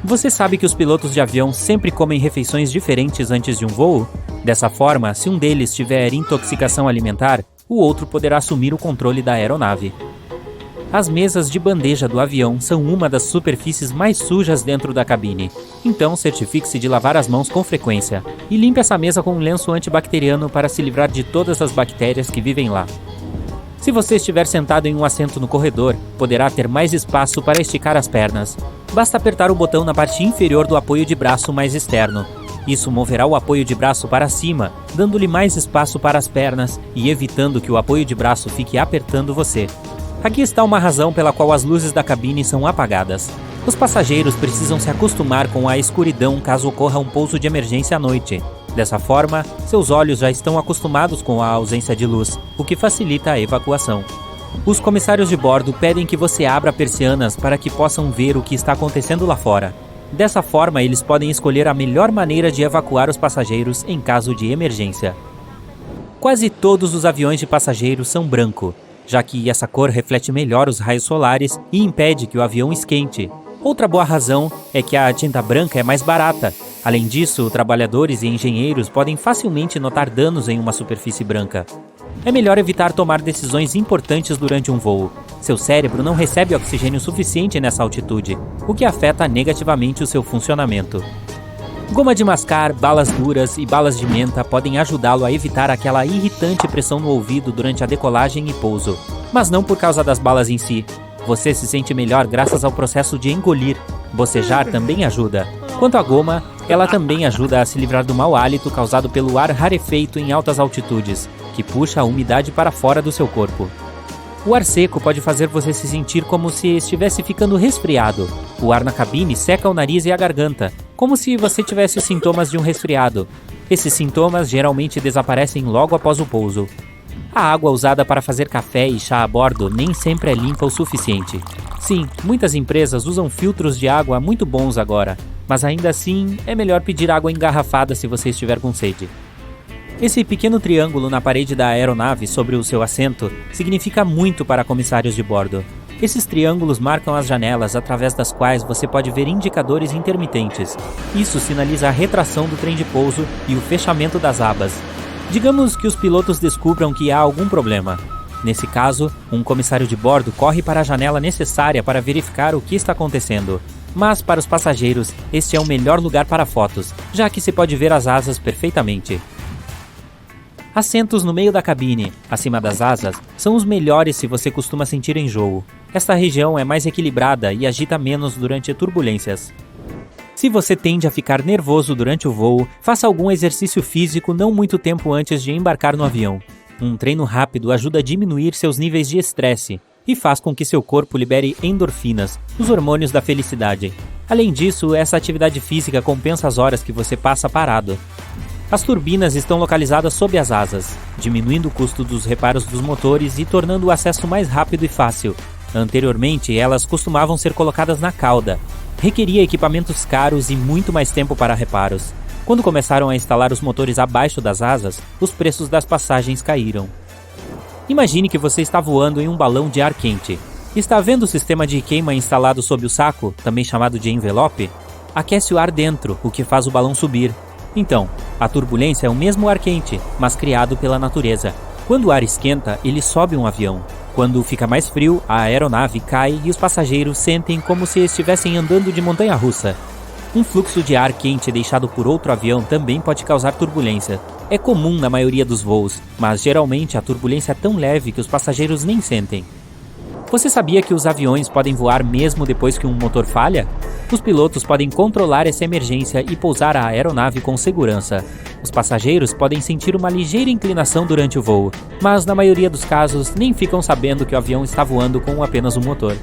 Você sabe que os pilotos de avião sempre comem refeições diferentes antes de um voo? Dessa forma, se um deles tiver intoxicação alimentar, o outro poderá assumir o controle da aeronave. As mesas de bandeja do avião são uma das superfícies mais sujas dentro da cabine. Então, certifique-se de lavar as mãos com frequência. E limpe essa mesa com um lenço antibacteriano para se livrar de todas as bactérias que vivem lá. Se você estiver sentado em um assento no corredor, poderá ter mais espaço para esticar as pernas. Basta apertar o botão na parte inferior do apoio de braço mais externo. Isso moverá o apoio de braço para cima, dando-lhe mais espaço para as pernas e evitando que o apoio de braço fique apertando você. Aqui está uma razão pela qual as luzes da cabine são apagadas. Os passageiros precisam se acostumar com a escuridão caso ocorra um pouso de emergência à noite. Dessa forma, seus olhos já estão acostumados com a ausência de luz, o que facilita a evacuação. Os comissários de bordo pedem que você abra persianas para que possam ver o que está acontecendo lá fora. Dessa forma, eles podem escolher a melhor maneira de evacuar os passageiros em caso de emergência. Quase todos os aviões de passageiros são branco, já que essa cor reflete melhor os raios solares e impede que o avião esquente. Outra boa razão é que a tinta branca é mais barata. Além disso, trabalhadores e engenheiros podem facilmente notar danos em uma superfície branca. É melhor evitar tomar decisões importantes durante um voo. Seu cérebro não recebe oxigênio suficiente nessa altitude, o que afeta negativamente o seu funcionamento. Goma de mascar, balas duras e balas de menta podem ajudá-lo a evitar aquela irritante pressão no ouvido durante a decolagem e pouso, mas não por causa das balas em si. Você se sente melhor graças ao processo de engolir. Bocejar também ajuda. Quanto à goma, ela também ajuda a se livrar do mau hálito causado pelo ar rarefeito em altas altitudes, que puxa a umidade para fora do seu corpo. O ar seco pode fazer você se sentir como se estivesse ficando resfriado. O ar na cabine seca o nariz e a garganta, como se você tivesse os sintomas de um resfriado. Esses sintomas geralmente desaparecem logo após o pouso. A água usada para fazer café e chá a bordo nem sempre é limpa o suficiente. Sim, muitas empresas usam filtros de água muito bons agora, mas ainda assim é melhor pedir água engarrafada se você estiver com sede. Esse pequeno triângulo na parede da aeronave sobre o seu assento significa muito para comissários de bordo. Esses triângulos marcam as janelas através das quais você pode ver indicadores intermitentes. Isso sinaliza a retração do trem de pouso e o fechamento das abas. Digamos que os pilotos descubram que há algum problema. Nesse caso, um comissário de bordo corre para a janela necessária para verificar o que está acontecendo. Mas para os passageiros, este é o melhor lugar para fotos, já que se pode ver as asas perfeitamente. Assentos no meio da cabine, acima das asas, são os melhores se você costuma sentir enjoo. Esta região é mais equilibrada e agita menos durante turbulências. Se você tende a ficar nervoso durante o voo, faça algum exercício físico não muito tempo antes de embarcar no avião. Um treino rápido ajuda a diminuir seus níveis de estresse e faz com que seu corpo libere endorfinas, os hormônios da felicidade. Além disso, essa atividade física compensa as horas que você passa parado. As turbinas estão localizadas sob as asas, diminuindo o custo dos reparos dos motores e tornando o acesso mais rápido e fácil. Anteriormente, elas costumavam ser colocadas na cauda. Requeria equipamentos caros e muito mais tempo para reparos. Quando começaram a instalar os motores abaixo das asas, os preços das passagens caíram. Imagine que você está voando em um balão de ar quente. Está vendo o sistema de queima instalado sob o saco, também chamado de envelope? aquece o ar dentro, o que faz o balão subir. Então, a turbulência é o mesmo ar quente, mas criado pela natureza. Quando o ar esquenta, ele sobe um avião. Quando fica mais frio, a aeronave cai e os passageiros sentem como se estivessem andando de montanha-russa. Um fluxo de ar quente deixado por outro avião também pode causar turbulência. É comum na maioria dos voos, mas geralmente a turbulência é tão leve que os passageiros nem sentem. Você sabia que os aviões podem voar mesmo depois que um motor falha? Os pilotos podem controlar essa emergência e pousar a aeronave com segurança. Os passageiros podem sentir uma ligeira inclinação durante o voo, mas na maioria dos casos nem ficam sabendo que o avião está voando com apenas um motor.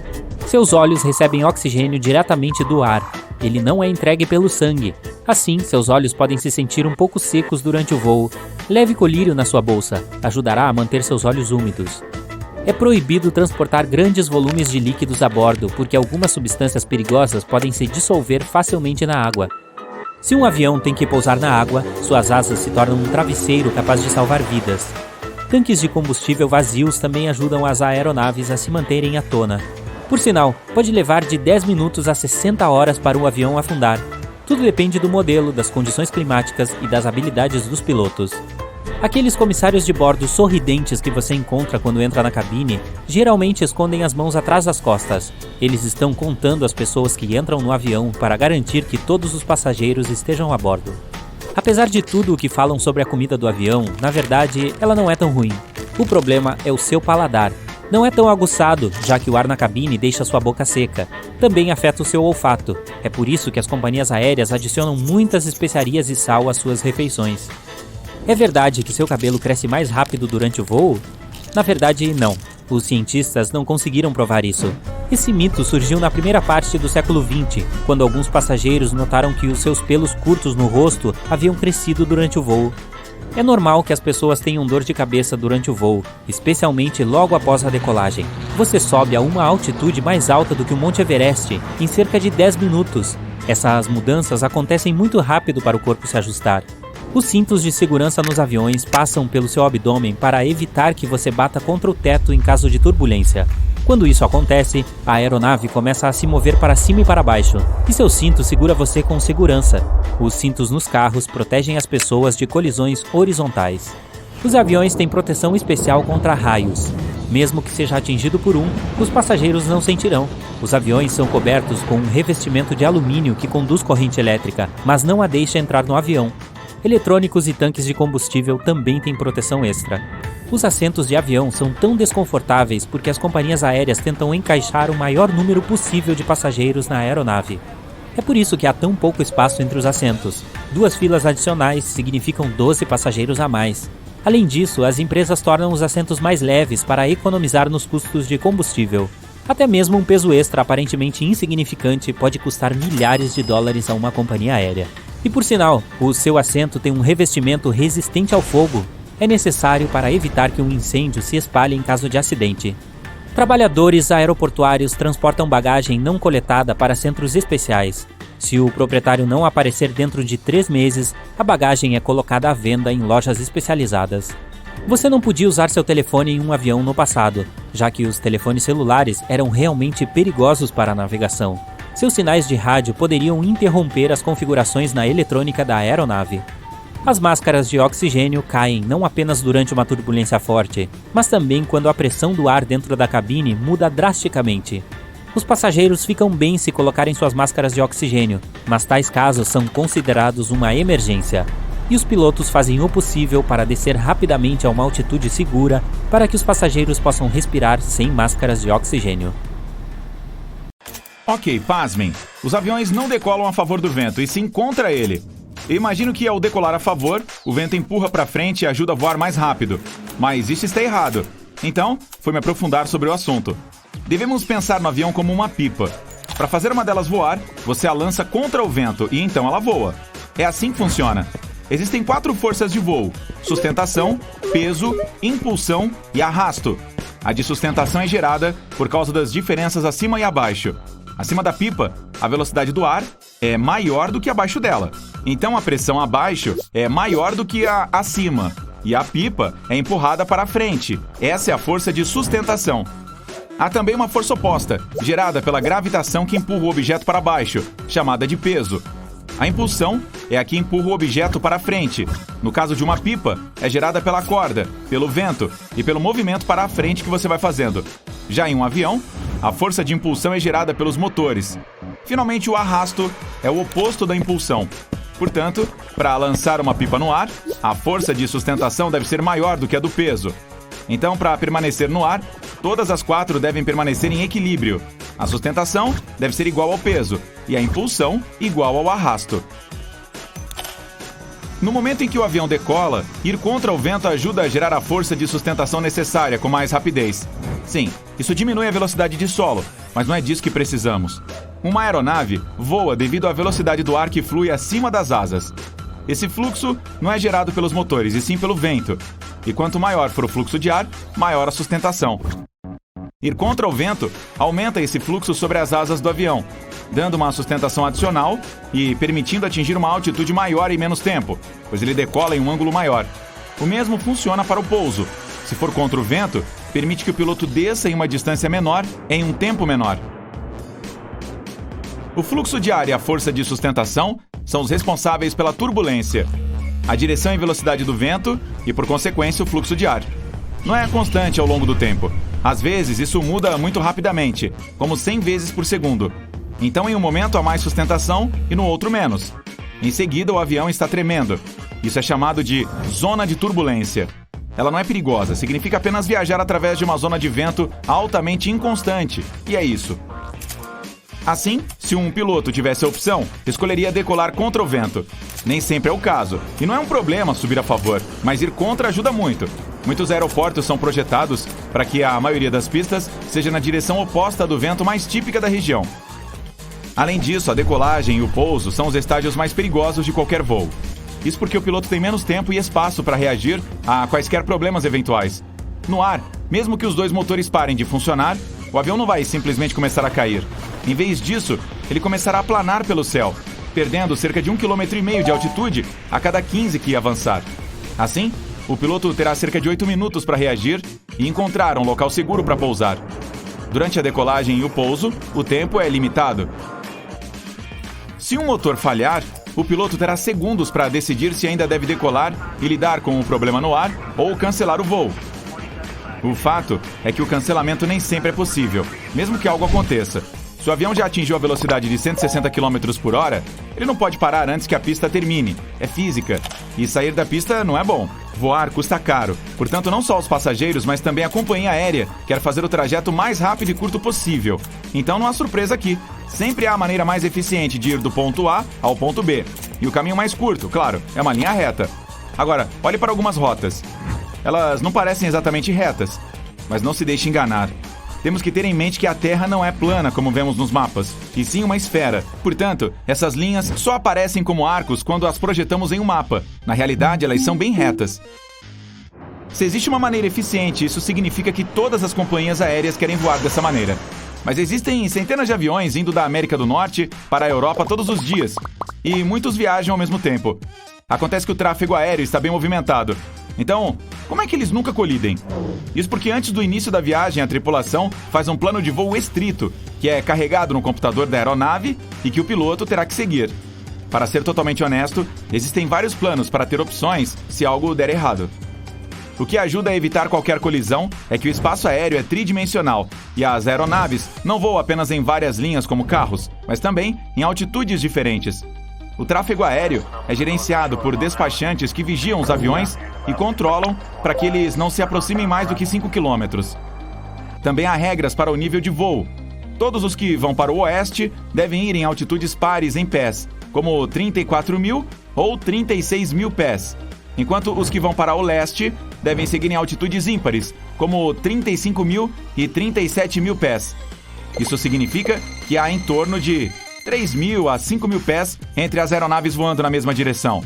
Seus olhos recebem oxigênio diretamente do ar. Ele não é entregue pelo sangue. Assim, seus olhos podem se sentir um pouco secos durante o voo. Leve colírio na sua bolsa. Ajudará a manter seus olhos úmidos. É proibido transportar grandes volumes de líquidos a bordo, porque algumas substâncias perigosas podem se dissolver facilmente na água. Se um avião tem que pousar na água, suas asas se tornam um travesseiro capaz de salvar vidas. Tanques de combustível vazios também ajudam as aeronaves a se manterem à tona. Por sinal, pode levar de 10 minutos a 60 horas para o avião afundar. Tudo depende do modelo, das condições climáticas e das habilidades dos pilotos. Aqueles comissários de bordo sorridentes que você encontra quando entra na cabine, geralmente escondem as mãos atrás das costas. Eles estão contando as pessoas que entram no avião para garantir que todos os passageiros estejam a bordo. Apesar de tudo o que falam sobre a comida do avião, na verdade, ela não é tão ruim. O problema é o seu paladar. Não é tão aguçado, já que o ar na cabine deixa sua boca seca. Também afeta o seu olfato. É por isso que as companhias aéreas adicionam muitas especiarias e sal às suas refeições. É verdade que seu cabelo cresce mais rápido durante o voo? Na verdade, não. Os cientistas não conseguiram provar isso. Esse mito surgiu na primeira parte do século XX, quando alguns passageiros notaram que os seus pelos curtos no rosto haviam crescido durante o voo. É normal que as pessoas tenham dor de cabeça durante o voo, especialmente logo após a decolagem. Você sobe a uma altitude mais alta do que o Monte Everest em cerca de 10 minutos. Essas mudanças acontecem muito rápido para o corpo se ajustar. Os cintos de segurança nos aviões passam pelo seu abdômen para evitar que você bata contra o teto em caso de turbulência. Quando isso acontece, a aeronave começa a se mover para cima e para baixo, e seu cinto segura você com segurança. Os cintos nos carros protegem as pessoas de colisões horizontais. Os aviões têm proteção especial contra raios. Mesmo que seja atingido por um, os passageiros não sentirão. Os aviões são cobertos com um revestimento de alumínio que conduz corrente elétrica, mas não a deixa entrar no avião. Eletrônicos e tanques de combustível também têm proteção extra. Os assentos de avião são tão desconfortáveis porque as companhias aéreas tentam encaixar o maior número possível de passageiros na aeronave. É por isso que há tão pouco espaço entre os assentos. 2 filas adicionais significam 12 passageiros a mais. Além disso, as empresas tornam os assentos mais leves para economizar nos custos de combustível. Até mesmo um peso extra aparentemente insignificante pode custar milhares de dólares a uma companhia aérea. E por sinal, o seu assento tem um revestimento resistente ao fogo. É necessário para evitar que um incêndio se espalhe em caso de acidente. Trabalhadores aeroportuários transportam bagagem não coletada para centros especiais. Se o proprietário não aparecer dentro de 3 meses, a bagagem é colocada à venda em lojas especializadas. Você não podia usar seu telefone em um avião no passado, já que os telefones celulares eram realmente perigosos para a navegação. Seus sinais de rádio poderiam interromper as configurações na eletrônica da aeronave. As máscaras de oxigênio caem não apenas durante uma turbulência forte, mas também quando a pressão do ar dentro da cabine muda drasticamente. Os passageiros ficam bem se colocarem suas máscaras de oxigênio, mas tais casos são considerados uma emergência. E os pilotos fazem o possível para descer rapidamente a uma altitude segura para que os passageiros possam respirar sem máscaras de oxigênio. Ok, pasmem. Os aviões não decolam a favor do vento, e sim contra ele. Eu imagino que ao decolar a favor, o vento empurra para frente e ajuda a voar mais rápido. Mas isso está errado. Então, fui me aprofundar sobre o assunto. Devemos pensar no avião como uma pipa. Para fazer uma delas voar, você a lança contra o vento e então ela voa. É assim que funciona. Existem 4 forças de voo: sustentação, peso, impulsão e arrasto. A de sustentação é gerada por causa das diferenças acima e abaixo. Acima da pipa, a velocidade do ar é maior do que abaixo dela. Então a pressão abaixo é maior do que a acima. E a pipa é empurrada para a frente. Essa é a força de sustentação. Há também uma força oposta, gerada pela gravitação que empurra o objeto para baixo, chamada de peso. A impulsão é a que empurra o objeto para frente. No caso de uma pipa, é gerada pela corda, pelo vento e pelo movimento para a frente que você vai fazendo. Já em um avião, a força de impulsão é gerada pelos motores. Finalmente, o arrasto é o oposto da impulsão. Portanto, para lançar uma pipa no ar, a força de sustentação deve ser maior do que a do peso. Então, para permanecer no ar, todas as 4 devem permanecer em equilíbrio. A sustentação deve ser igual ao peso e a impulsão igual ao arrasto. No momento em que o avião decola, ir contra o vento ajuda a gerar a força de sustentação necessária com mais rapidez. Sim, isso diminui a velocidade de solo, mas não é disso que precisamos. Uma aeronave voa devido à velocidade do ar que flui acima das asas. Esse fluxo não é gerado pelos motores, e sim pelo vento. E quanto maior for o fluxo de ar, maior a sustentação. Ir contra o vento aumenta esse fluxo sobre as asas do avião, dando uma sustentação adicional e permitindo atingir uma altitude maior em menos tempo, pois ele decola em um ângulo maior. O mesmo funciona para o pouso. Se for contra o vento, permite que o piloto desça em uma distância menor em um tempo menor. O fluxo de ar e a força de sustentação são os responsáveis pela turbulência, a direção e velocidade do vento e, por consequência, o fluxo de ar. Não é constante ao longo do tempo. Às vezes, isso muda muito rapidamente, como 100 vezes por segundo. Então, em um momento há mais sustentação e no outro menos. Em seguida, o avião está tremendo. Isso é chamado de zona de turbulência. Ela não é perigosa, significa apenas viajar através de uma zona de vento altamente inconstante. E é isso. Assim, se um piloto tivesse a opção, escolheria decolar contra o vento. Nem sempre é o caso, e não é um problema subir a favor, mas ir contra ajuda muito. Muitos aeroportos são projetados para que a maioria das pistas seja na direção oposta do vento mais típica da região. Além disso, a decolagem e o pouso são os estágios mais perigosos de qualquer voo. Isso porque o piloto tem menos tempo e espaço para reagir a quaisquer problemas eventuais. No ar, mesmo que os 2 motores parem de funcionar, o avião não vai simplesmente começar a cair. Em vez disso, ele começará a planar pelo céu, perdendo cerca de 1,5 km de altitude a cada 15 que avançar. Assim, o piloto terá cerca de 8 minutos para reagir e encontrar um local seguro para pousar. Durante a decolagem e o pouso, o tempo é limitado. Se um motor falhar, o piloto terá segundos para decidir se ainda deve decolar e lidar com o problema no ar ou cancelar o voo. O fato é que o cancelamento nem sempre é possível, mesmo que algo aconteça. Se o avião já atingiu a velocidade de 160 km por hora, ele não pode parar antes que a pista termine. É física. E sair da pista não é bom. Voar custa caro. Portanto, não só os passageiros, mas também a companhia aérea quer fazer o trajeto mais rápido e curto possível. Então não há surpresa aqui. Sempre há a maneira mais eficiente de ir do ponto A ao ponto B. E o caminho mais curto, claro, é uma linha reta. Agora, olhe para algumas rotas. Elas não parecem exatamente retas, mas não se deixe enganar. Temos que ter em mente que a Terra não é plana, como vemos nos mapas, e sim uma esfera. Portanto, essas linhas só aparecem como arcos quando as projetamos em um mapa. Na realidade, elas são bem retas. Se existe uma maneira eficiente, isso significa que todas as companhias aéreas querem voar dessa maneira. Mas existem centenas de aviões indo da América do Norte para a Europa todos os dias, e muitos viajam ao mesmo tempo. Acontece que o tráfego aéreo está bem movimentado. Então, como é que eles nunca colidem? Isso porque antes do início da viagem, a tripulação faz um plano de voo estrito, que é carregado no computador da aeronave e que o piloto terá que seguir. Para ser totalmente honesto, existem vários planos para ter opções se algo der errado. O que ajuda a evitar qualquer colisão é que o espaço aéreo é tridimensional e as aeronaves não voam apenas em várias linhas como carros, mas também em altitudes diferentes. O tráfego aéreo é gerenciado por despachantes que vigiam os aviões e controlam para que eles não se aproximem mais do que 5 km. Também há regras para o nível de voo. Todos os que vão para o oeste devem ir em altitudes pares em pés, como 34 mil ou 36 mil pés, enquanto os que vão para o leste devem seguir em altitudes ímpares, como 35 mil e 37 mil pés. Isso significa que há em torno de 3 mil a 5 mil pés entre as aeronaves voando na mesma direção.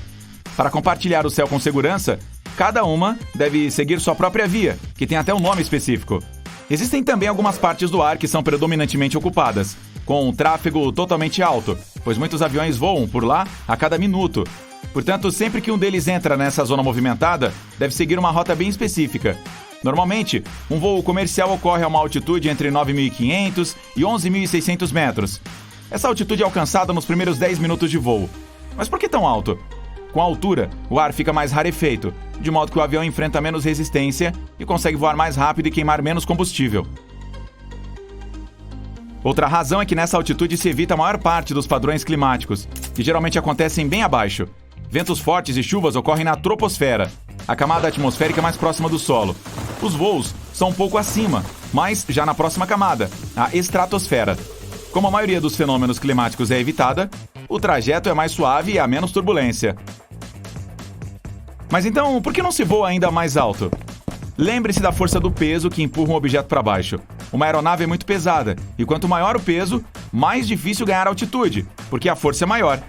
Para compartilhar o céu com segurança, cada uma deve seguir sua própria via, que tem até um nome específico. Existem também algumas partes do ar que são predominantemente ocupadas, com um tráfego totalmente alto, pois muitos aviões voam por lá a cada minuto. Portanto, sempre que um deles entra nessa zona movimentada, deve seguir uma rota bem específica. Normalmente, um voo comercial ocorre a uma altitude entre 9.500 e 11.600 metros. Essa altitude é alcançada nos primeiros 10 minutos de voo. Mas por que tão alto? Com a altura, o ar fica mais rarefeito, de modo que o avião enfrenta menos resistência e consegue voar mais rápido e queimar menos combustível. Outra razão é que nessa altitude se evita a maior parte dos padrões climáticos, que geralmente acontecem bem abaixo. Ventos fortes e chuvas ocorrem na troposfera, a camada atmosférica mais próxima do solo. Os voos são um pouco acima, mas já na próxima camada, a estratosfera. Como a maioria dos fenômenos climáticos é evitada, o trajeto é mais suave e há menos turbulência. Mas então, por que não se voa ainda mais alto? Lembre-se da força do peso que empurra um objeto para baixo. Uma aeronave é muito pesada, e quanto maior o peso, mais difícil ganhar altitude, porque a força é maior.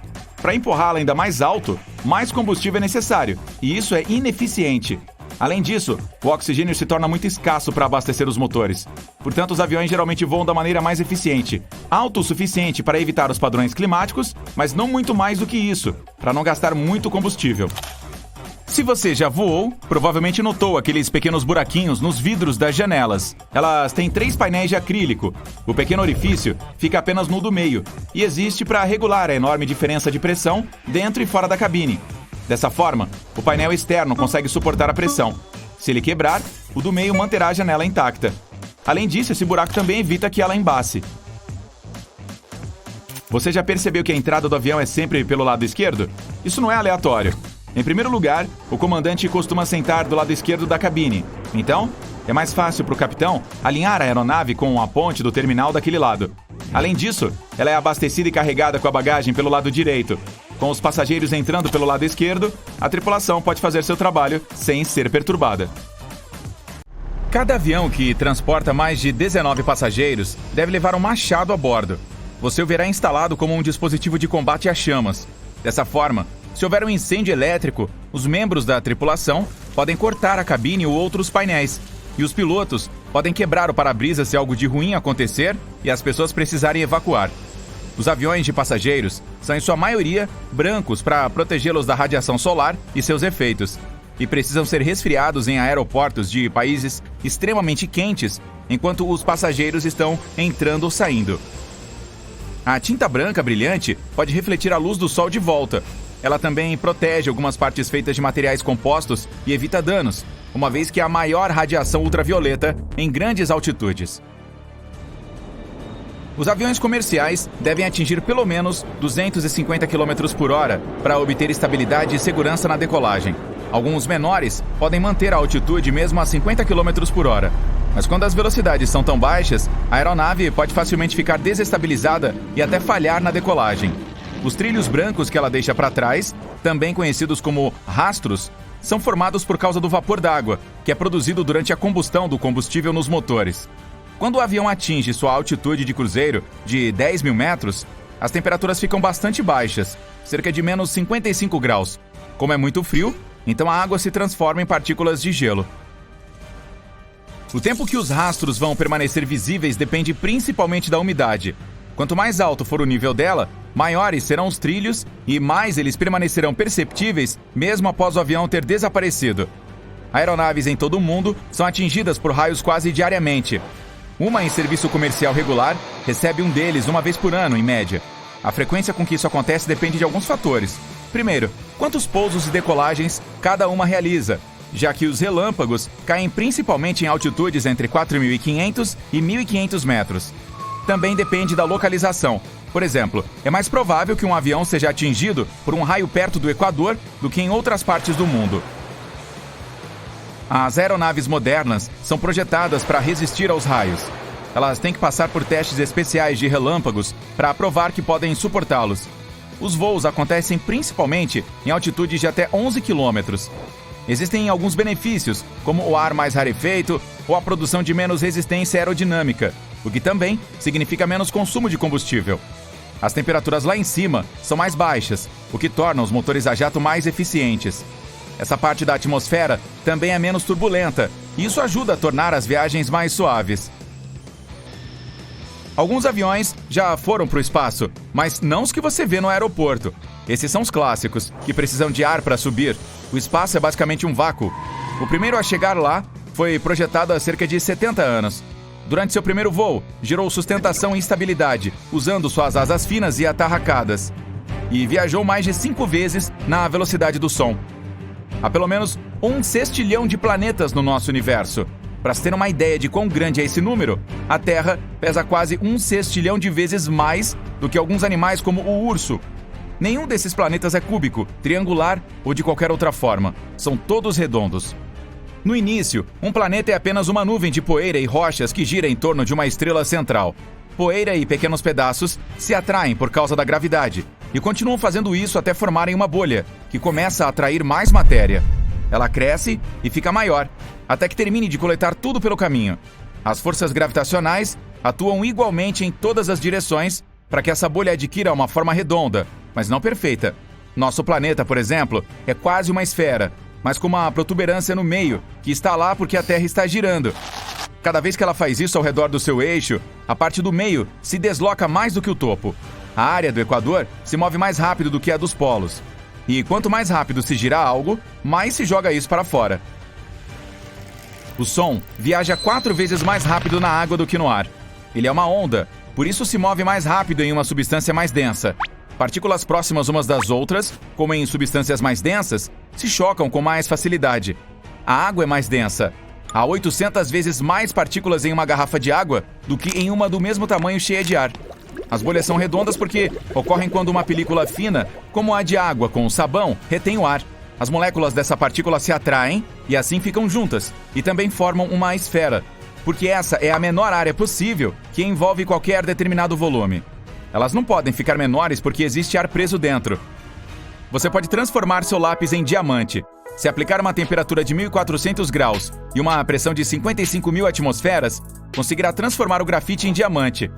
Para empurrá-la ainda mais alto, mais combustível é necessário, e isso é ineficiente. Além disso, o oxigênio se torna muito escasso para abastecer os motores. Portanto, os aviões geralmente voam da maneira mais eficiente, alto o suficiente para evitar os padrões climáticos, mas não muito mais do que isso, para não gastar muito combustível. Se você já voou, provavelmente notou aqueles pequenos buraquinhos nos vidros das janelas. Elas têm 3 painéis de acrílico. O pequeno orifício fica apenas no do meio e existe para regular a enorme diferença de pressão dentro e fora da cabine. Dessa forma, o painel externo consegue suportar a pressão. Se ele quebrar, o do meio manterá a janela intacta. Além disso, esse buraco também evita que ela embace. Você já percebeu que a entrada do avião é sempre pelo lado esquerdo? Isso não é aleatório. Em primeiro lugar, o comandante costuma sentar do lado esquerdo da cabine. Então, é mais fácil para o capitão alinhar a aeronave com a ponte do terminal daquele lado. Além disso, ela é abastecida e carregada com a bagagem pelo lado direito. Com os passageiros entrando pelo lado esquerdo, a tripulação pode fazer seu trabalho sem ser perturbada. Cada avião que transporta mais de 19 passageiros deve levar um machado a bordo. Você o verá instalado como um dispositivo de combate a chamas. Dessa forma, se houver um incêndio elétrico, os membros da tripulação podem cortar a cabine ou outros painéis, e os pilotos podem quebrar o para-brisa se algo de ruim acontecer e as pessoas precisarem evacuar. Os aviões de passageiros são em sua maioria brancos para protegê-los da radiação solar e seus efeitos, e precisam ser resfriados em aeroportos de países extremamente quentes enquanto os passageiros estão entrando ou saindo. A tinta branca brilhante pode refletir a luz do sol de volta. Ela também protege algumas partes feitas de materiais compostos e evita danos, uma vez que há maior radiação ultravioleta em grandes altitudes. Os aviões comerciais devem atingir pelo menos 250 km por hora para obter estabilidade e segurança na decolagem. Alguns menores podem manter a altitude mesmo a 50 km por hora. Mas quando as velocidades são tão baixas, a aeronave pode facilmente ficar desestabilizada e até falhar na decolagem. Os trilhos brancos que ela deixa para trás, também conhecidos como rastros, são formados por causa do vapor d'água, que é produzido durante a combustão do combustível nos motores. Quando o avião atinge sua altitude de cruzeiro de 10 mil metros, as temperaturas ficam bastante baixas, cerca de menos 55 graus. Como é muito frio, então a água se transforma em partículas de gelo. O tempo que os rastros vão permanecer visíveis depende principalmente da umidade. Quanto mais alto for o nível dela, maiores serão os trilhos e mais eles permanecerão perceptíveis mesmo após o avião ter desaparecido. Aeronaves em todo o mundo são atingidas por raios quase diariamente. Uma em serviço comercial regular recebe um deles uma vez por ano, em média. A frequência com que isso acontece depende de alguns fatores. Primeiro, quantos pousos e decolagens cada uma realiza, já que os relâmpagos caem principalmente em altitudes entre 4.500 e 1.500 metros. Também depende da localização. Por exemplo, é mais provável que um avião seja atingido por um raio perto do Equador do que em outras partes do mundo. As aeronaves modernas são projetadas para resistir aos raios. Elas têm que passar por testes especiais de relâmpagos para provar que podem suportá-los. Os voos acontecem principalmente em altitudes de até 11 quilômetros. Existem alguns benefícios, como o ar mais rarefeito ou a produção de menos resistência aerodinâmica, o que também significa menos consumo de combustível. As temperaturas lá em cima são mais baixas, o que torna os motores a jato mais eficientes. Essa parte da atmosfera também é menos turbulenta, e isso ajuda a tornar as viagens mais suaves. Alguns aviões já foram para o espaço, mas não os que você vê no aeroporto. Esses são os clássicos, que precisam de ar para subir. O espaço é basicamente um vácuo. O primeiro a chegar lá foi projetado há cerca de 70 anos. Durante seu primeiro voo, gerou sustentação e estabilidade, usando suas asas finas e atarracadas. E viajou mais de 5 vezes na velocidade do som. Há pelo menos 1 sextilhão de planetas no nosso universo. Para se ter uma ideia de quão grande é esse número, a Terra pesa quase 1 sextilhão de vezes mais do que alguns animais como o urso. Nenhum desses planetas é cúbico, triangular ou de qualquer outra forma. São todos redondos. No início, um planeta é apenas uma nuvem de poeira e rochas que gira em torno de uma estrela central. Poeira e pequenos pedaços se atraem por causa da gravidade e continuam fazendo isso até formarem uma bolha, que começa a atrair mais matéria. Ela cresce e fica maior, até que termine de coletar tudo pelo caminho. As forças gravitacionais atuam igualmente em todas as direções para que essa bolha adquira uma forma redonda, mas não perfeita. Nosso planeta, por exemplo, é quase uma esfera, mas com uma protuberância no meio, que está lá porque a Terra está girando. Cada vez que ela faz isso ao redor do seu eixo, a parte do meio se desloca mais do que o topo. A área do Equador se move mais rápido do que a dos polos. E quanto mais rápido se gira algo, mais se joga isso para fora. O som viaja 4 vezes mais rápido na água do que no ar. Ele é uma onda, por isso se move mais rápido em uma substância mais densa. Partículas próximas umas das outras, como em substâncias mais densas, se chocam com mais facilidade. A água é mais densa. Há 800 vezes mais partículas em uma garrafa de água do que em uma do mesmo tamanho cheia de ar. As bolhas são redondas porque ocorrem quando uma película fina, como a de água com sabão, retém o ar. As moléculas dessa partícula se atraem e assim ficam juntas, e também formam uma esfera, porque essa é a menor área possível que envolve qualquer determinado volume. Elas não podem ficar menores porque existe ar preso dentro. Você pode transformar seu lápis em diamante. Se aplicar uma temperatura de 1.400 graus e uma pressão de 55.000 atmosferas, conseguirá transformar o grafite em diamante.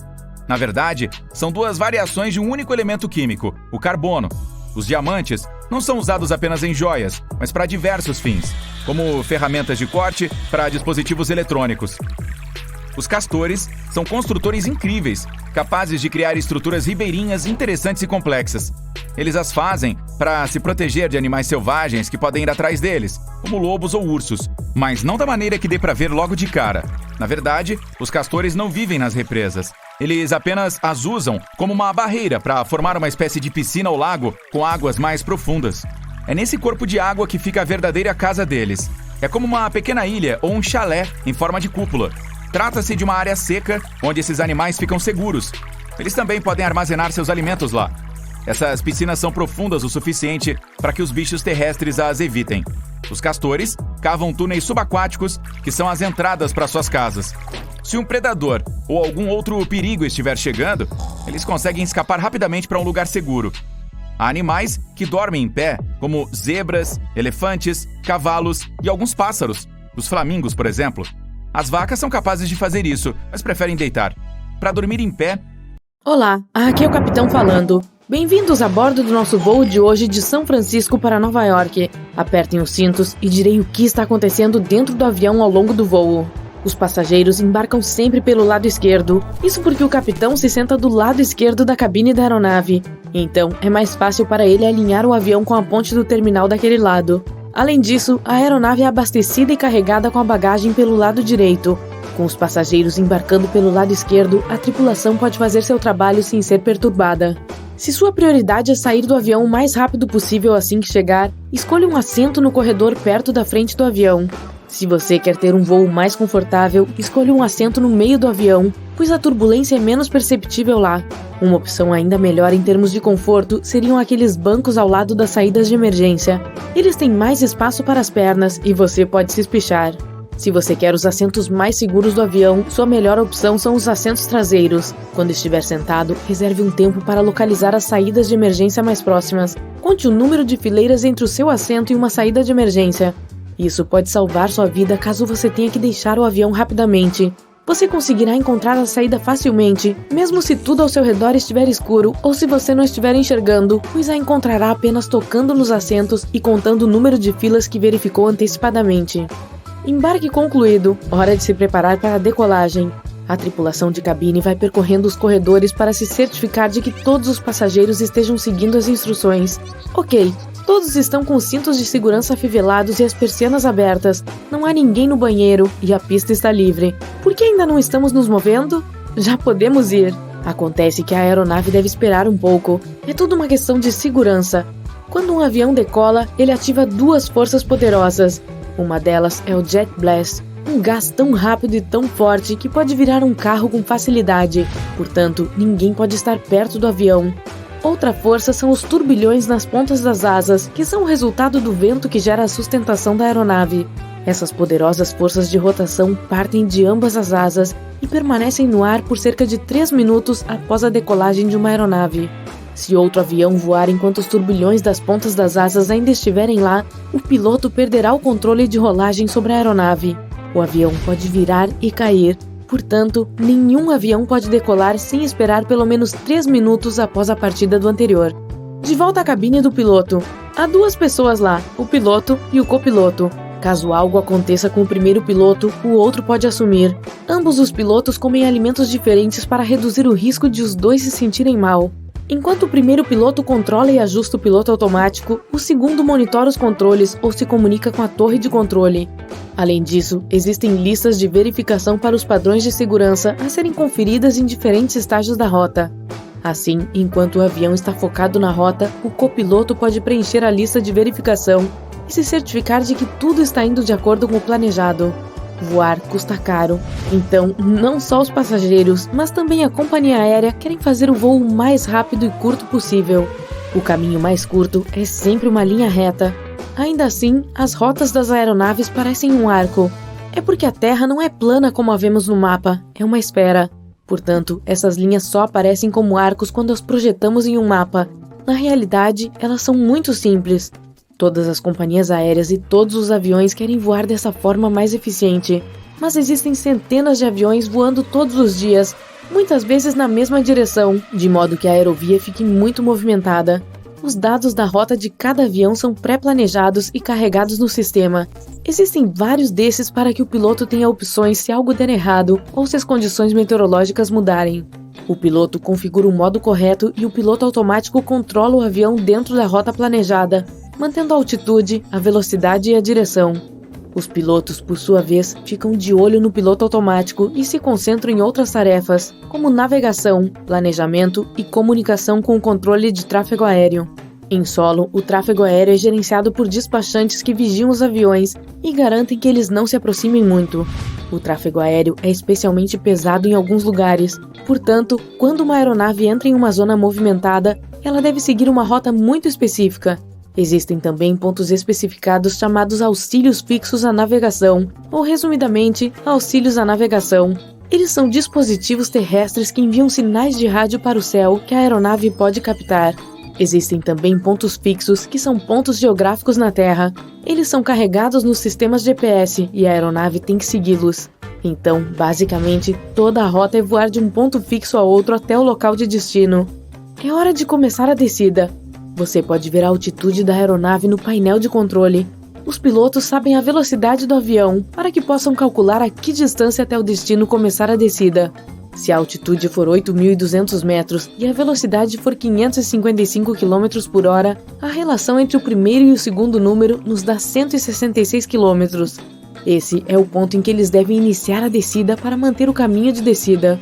Na verdade, são 2 variações de um único elemento químico, o carbono. Os diamantes não são usados apenas em joias, mas para diversos fins, como ferramentas de corte para dispositivos eletrônicos. Os castores são construtores incríveis, capazes de criar estruturas ribeirinhas interessantes e complexas. Eles as fazem para se proteger de animais selvagens que podem ir atrás deles, como lobos ou ursos, mas não da maneira que dê para ver logo de cara. Na verdade, os castores não vivem nas represas. Eles apenas as usam como uma barreira para formar uma espécie de piscina ou lago com águas mais profundas. É nesse corpo de água que fica a verdadeira casa deles. É como uma pequena ilha ou um chalé em forma de cúpula. Trata-se de uma área seca, onde esses animais ficam seguros. Eles também podem armazenar seus alimentos lá. Essas piscinas são profundas o suficiente para que os bichos terrestres as evitem. Os castores cavam túneis subaquáticos, que são as entradas para suas casas. Se um predador ou algum outro perigo estiver chegando, eles conseguem escapar rapidamente para um lugar seguro. Há animais que dormem em pé, como zebras, elefantes, cavalos e alguns pássaros. Os flamingos, por exemplo. As vacas são capazes de fazer isso, mas preferem deitar. Para dormir em pé... Olá, aqui é o capitão falando. Bem-vindos a bordo do nosso voo de hoje de São Francisco para Nova York. Apertem os cintos e direi o que está acontecendo dentro do avião ao longo do voo. Os passageiros embarcam sempre pelo lado esquerdo, isso porque o capitão se senta do lado esquerdo da cabine da aeronave. Então, é mais fácil para ele alinhar o avião com a ponte do terminal daquele lado. Além disso, a aeronave é abastecida e carregada com a bagagem pelo lado direito. Com os passageiros embarcando pelo lado esquerdo, a tripulação pode fazer seu trabalho sem ser perturbada. Se sua prioridade é sair do avião o mais rápido possível assim que chegar, escolha um assento no corredor perto da frente do avião. Se você quer ter um voo mais confortável, escolha um assento no meio do avião, pois a turbulência é menos perceptível lá. Uma opção ainda melhor em termos de conforto seriam aqueles bancos ao lado das saídas de emergência. Eles têm mais espaço para as pernas e você pode se espichar. Se você quer os assentos mais seguros do avião, sua melhor opção são os assentos traseiros. Quando estiver sentado, reserve um tempo para localizar as saídas de emergência mais próximas. Conte o número de fileiras entre o seu assento e uma saída de emergência. Isso pode salvar sua vida caso você tenha que deixar o avião rapidamente. Você conseguirá encontrar a saída facilmente, mesmo se tudo ao seu redor estiver escuro ou se você não estiver enxergando, pois a encontrará apenas tocando nos assentos e contando o número de filas que verificou antecipadamente. Embarque concluído, hora de se preparar para a decolagem. A tripulação de cabine vai percorrendo os corredores para se certificar de que todos os passageiros estejam seguindo as instruções. Ok, Todos estão com os cintos de segurança afivelados e as persianas abertas. Não há ninguém no banheiro e a pista está livre. Por que ainda não estamos nos movendo? Já podemos ir. Acontece que a aeronave deve esperar um pouco. É tudo uma questão de segurança. Quando um avião decola, ele ativa duas forças poderosas. Uma delas é o Jet Blast, um gás tão rápido e tão forte que pode virar um carro com facilidade. Portanto, ninguém pode estar perto do avião. Outra força são os turbilhões nas pontas das asas, que são o resultado do vento que gera a sustentação da aeronave. Essas poderosas forças de rotação partem de ambas as asas e permanecem no ar por cerca de 3 minutos após a decolagem de uma aeronave. Se outro avião voar enquanto os turbilhões das pontas das asas ainda estiverem lá, o piloto perderá o controle de rolagem sobre a aeronave. O avião pode virar e cair. Portanto, nenhum avião pode decolar sem esperar pelo menos 3 minutos após a partida do anterior. De volta à cabine do piloto. Há 2 pessoas lá, o piloto e o copiloto. Caso algo aconteça com o primeiro piloto, o outro pode assumir. Ambos os pilotos comem alimentos diferentes para reduzir o risco de os dois se sentirem mal. Enquanto o primeiro piloto controla e ajusta o piloto automático, o segundo monitora os controles ou se comunica com a torre de controle. Além disso, existem listas de verificação para os padrões de segurança a serem conferidas em diferentes estágios da rota. Assim, enquanto o avião está focado na rota, o copiloto pode preencher a lista de verificação e se certificar de que tudo está indo de acordo com o planejado. Voar custa caro, então não só os passageiros, mas também a companhia aérea querem fazer o voo o mais rápido e curto possível. O caminho mais curto é sempre uma linha reta. Ainda assim, as rotas das aeronaves parecem um arco. É porque a Terra não é plana como a vemos no mapa, é uma esfera. Portanto, essas linhas só aparecem como arcos quando as projetamos em um mapa. Na realidade, elas são muito simples. Todas as companhias aéreas e todos os aviões querem voar dessa forma mais eficiente. Mas existem centenas de aviões voando todos os dias, muitas vezes na mesma direção, de modo que a aerovia fique muito movimentada. Os dados da rota de cada avião são pré-planejados e carregados no sistema. Existem vários desses para que o piloto tenha opções se algo der errado ou se as condições meteorológicas mudarem. O piloto configura o modo correto e o piloto automático controla o avião dentro da rota planejada, mantendo a altitude, a velocidade e a direção. Os pilotos, por sua vez, ficam de olho no piloto automático e se concentram em outras tarefas, como navegação, planejamento e comunicação com o controle de tráfego aéreo. Em solo, o tráfego aéreo é gerenciado por despachantes que vigiam os aviões e garantem que eles não se aproximem muito. O tráfego aéreo é especialmente pesado em alguns lugares, portanto, quando uma aeronave entra em uma zona movimentada, ela deve seguir uma rota muito específica. Existem também pontos especificados chamados auxílios fixos à navegação, ou resumidamente, auxílios à navegação. Eles são dispositivos terrestres que enviam sinais de rádio para o céu que a aeronave pode captar. Existem também pontos fixos, que são pontos geográficos na Terra. Eles são carregados nos sistemas GPS e a aeronave tem que segui-los. Então, basicamente, toda a rota é voar de um ponto fixo a outro até o local de destino. É hora de começar a descida. Você pode ver a altitude da aeronave no painel de controle. Os pilotos sabem a velocidade do avião para que possam calcular a que distância até o destino começar a descida. Se a altitude for 8.200 metros e a velocidade for 555 km por hora, a relação entre o primeiro e o segundo número nos dá 166 km. Esse é o ponto em que eles devem iniciar a descida para manter o caminho de descida.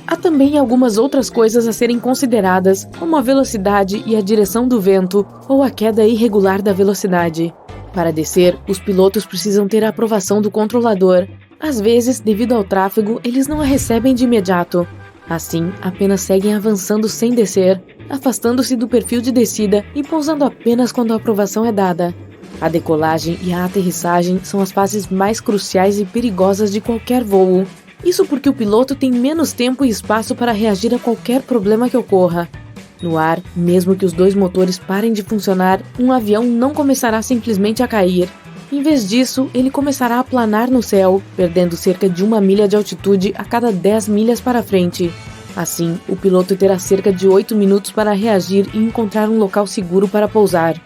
Há também algumas outras coisas a serem consideradas, como a velocidade e a direção do vento, ou a queda irregular da velocidade. Para descer, os pilotos precisam ter a aprovação do controlador. Às vezes, devido ao tráfego, eles não a recebem de imediato. Assim, apenas seguem avançando sem descer, afastando-se do perfil de descida e pousando apenas quando a aprovação é dada. A decolagem e a aterrissagem são as fases mais cruciais e perigosas de qualquer voo. Isso porque o piloto tem menos tempo e espaço para reagir a qualquer problema que ocorra. No ar, mesmo que os 2 motores parem de funcionar, um avião não começará simplesmente a cair. Em vez disso, ele começará a planar no céu, perdendo cerca de 1 milha de altitude a cada 10 milhas para frente. Assim, o piloto terá cerca de 8 minutos para reagir e encontrar um local seguro para pousar.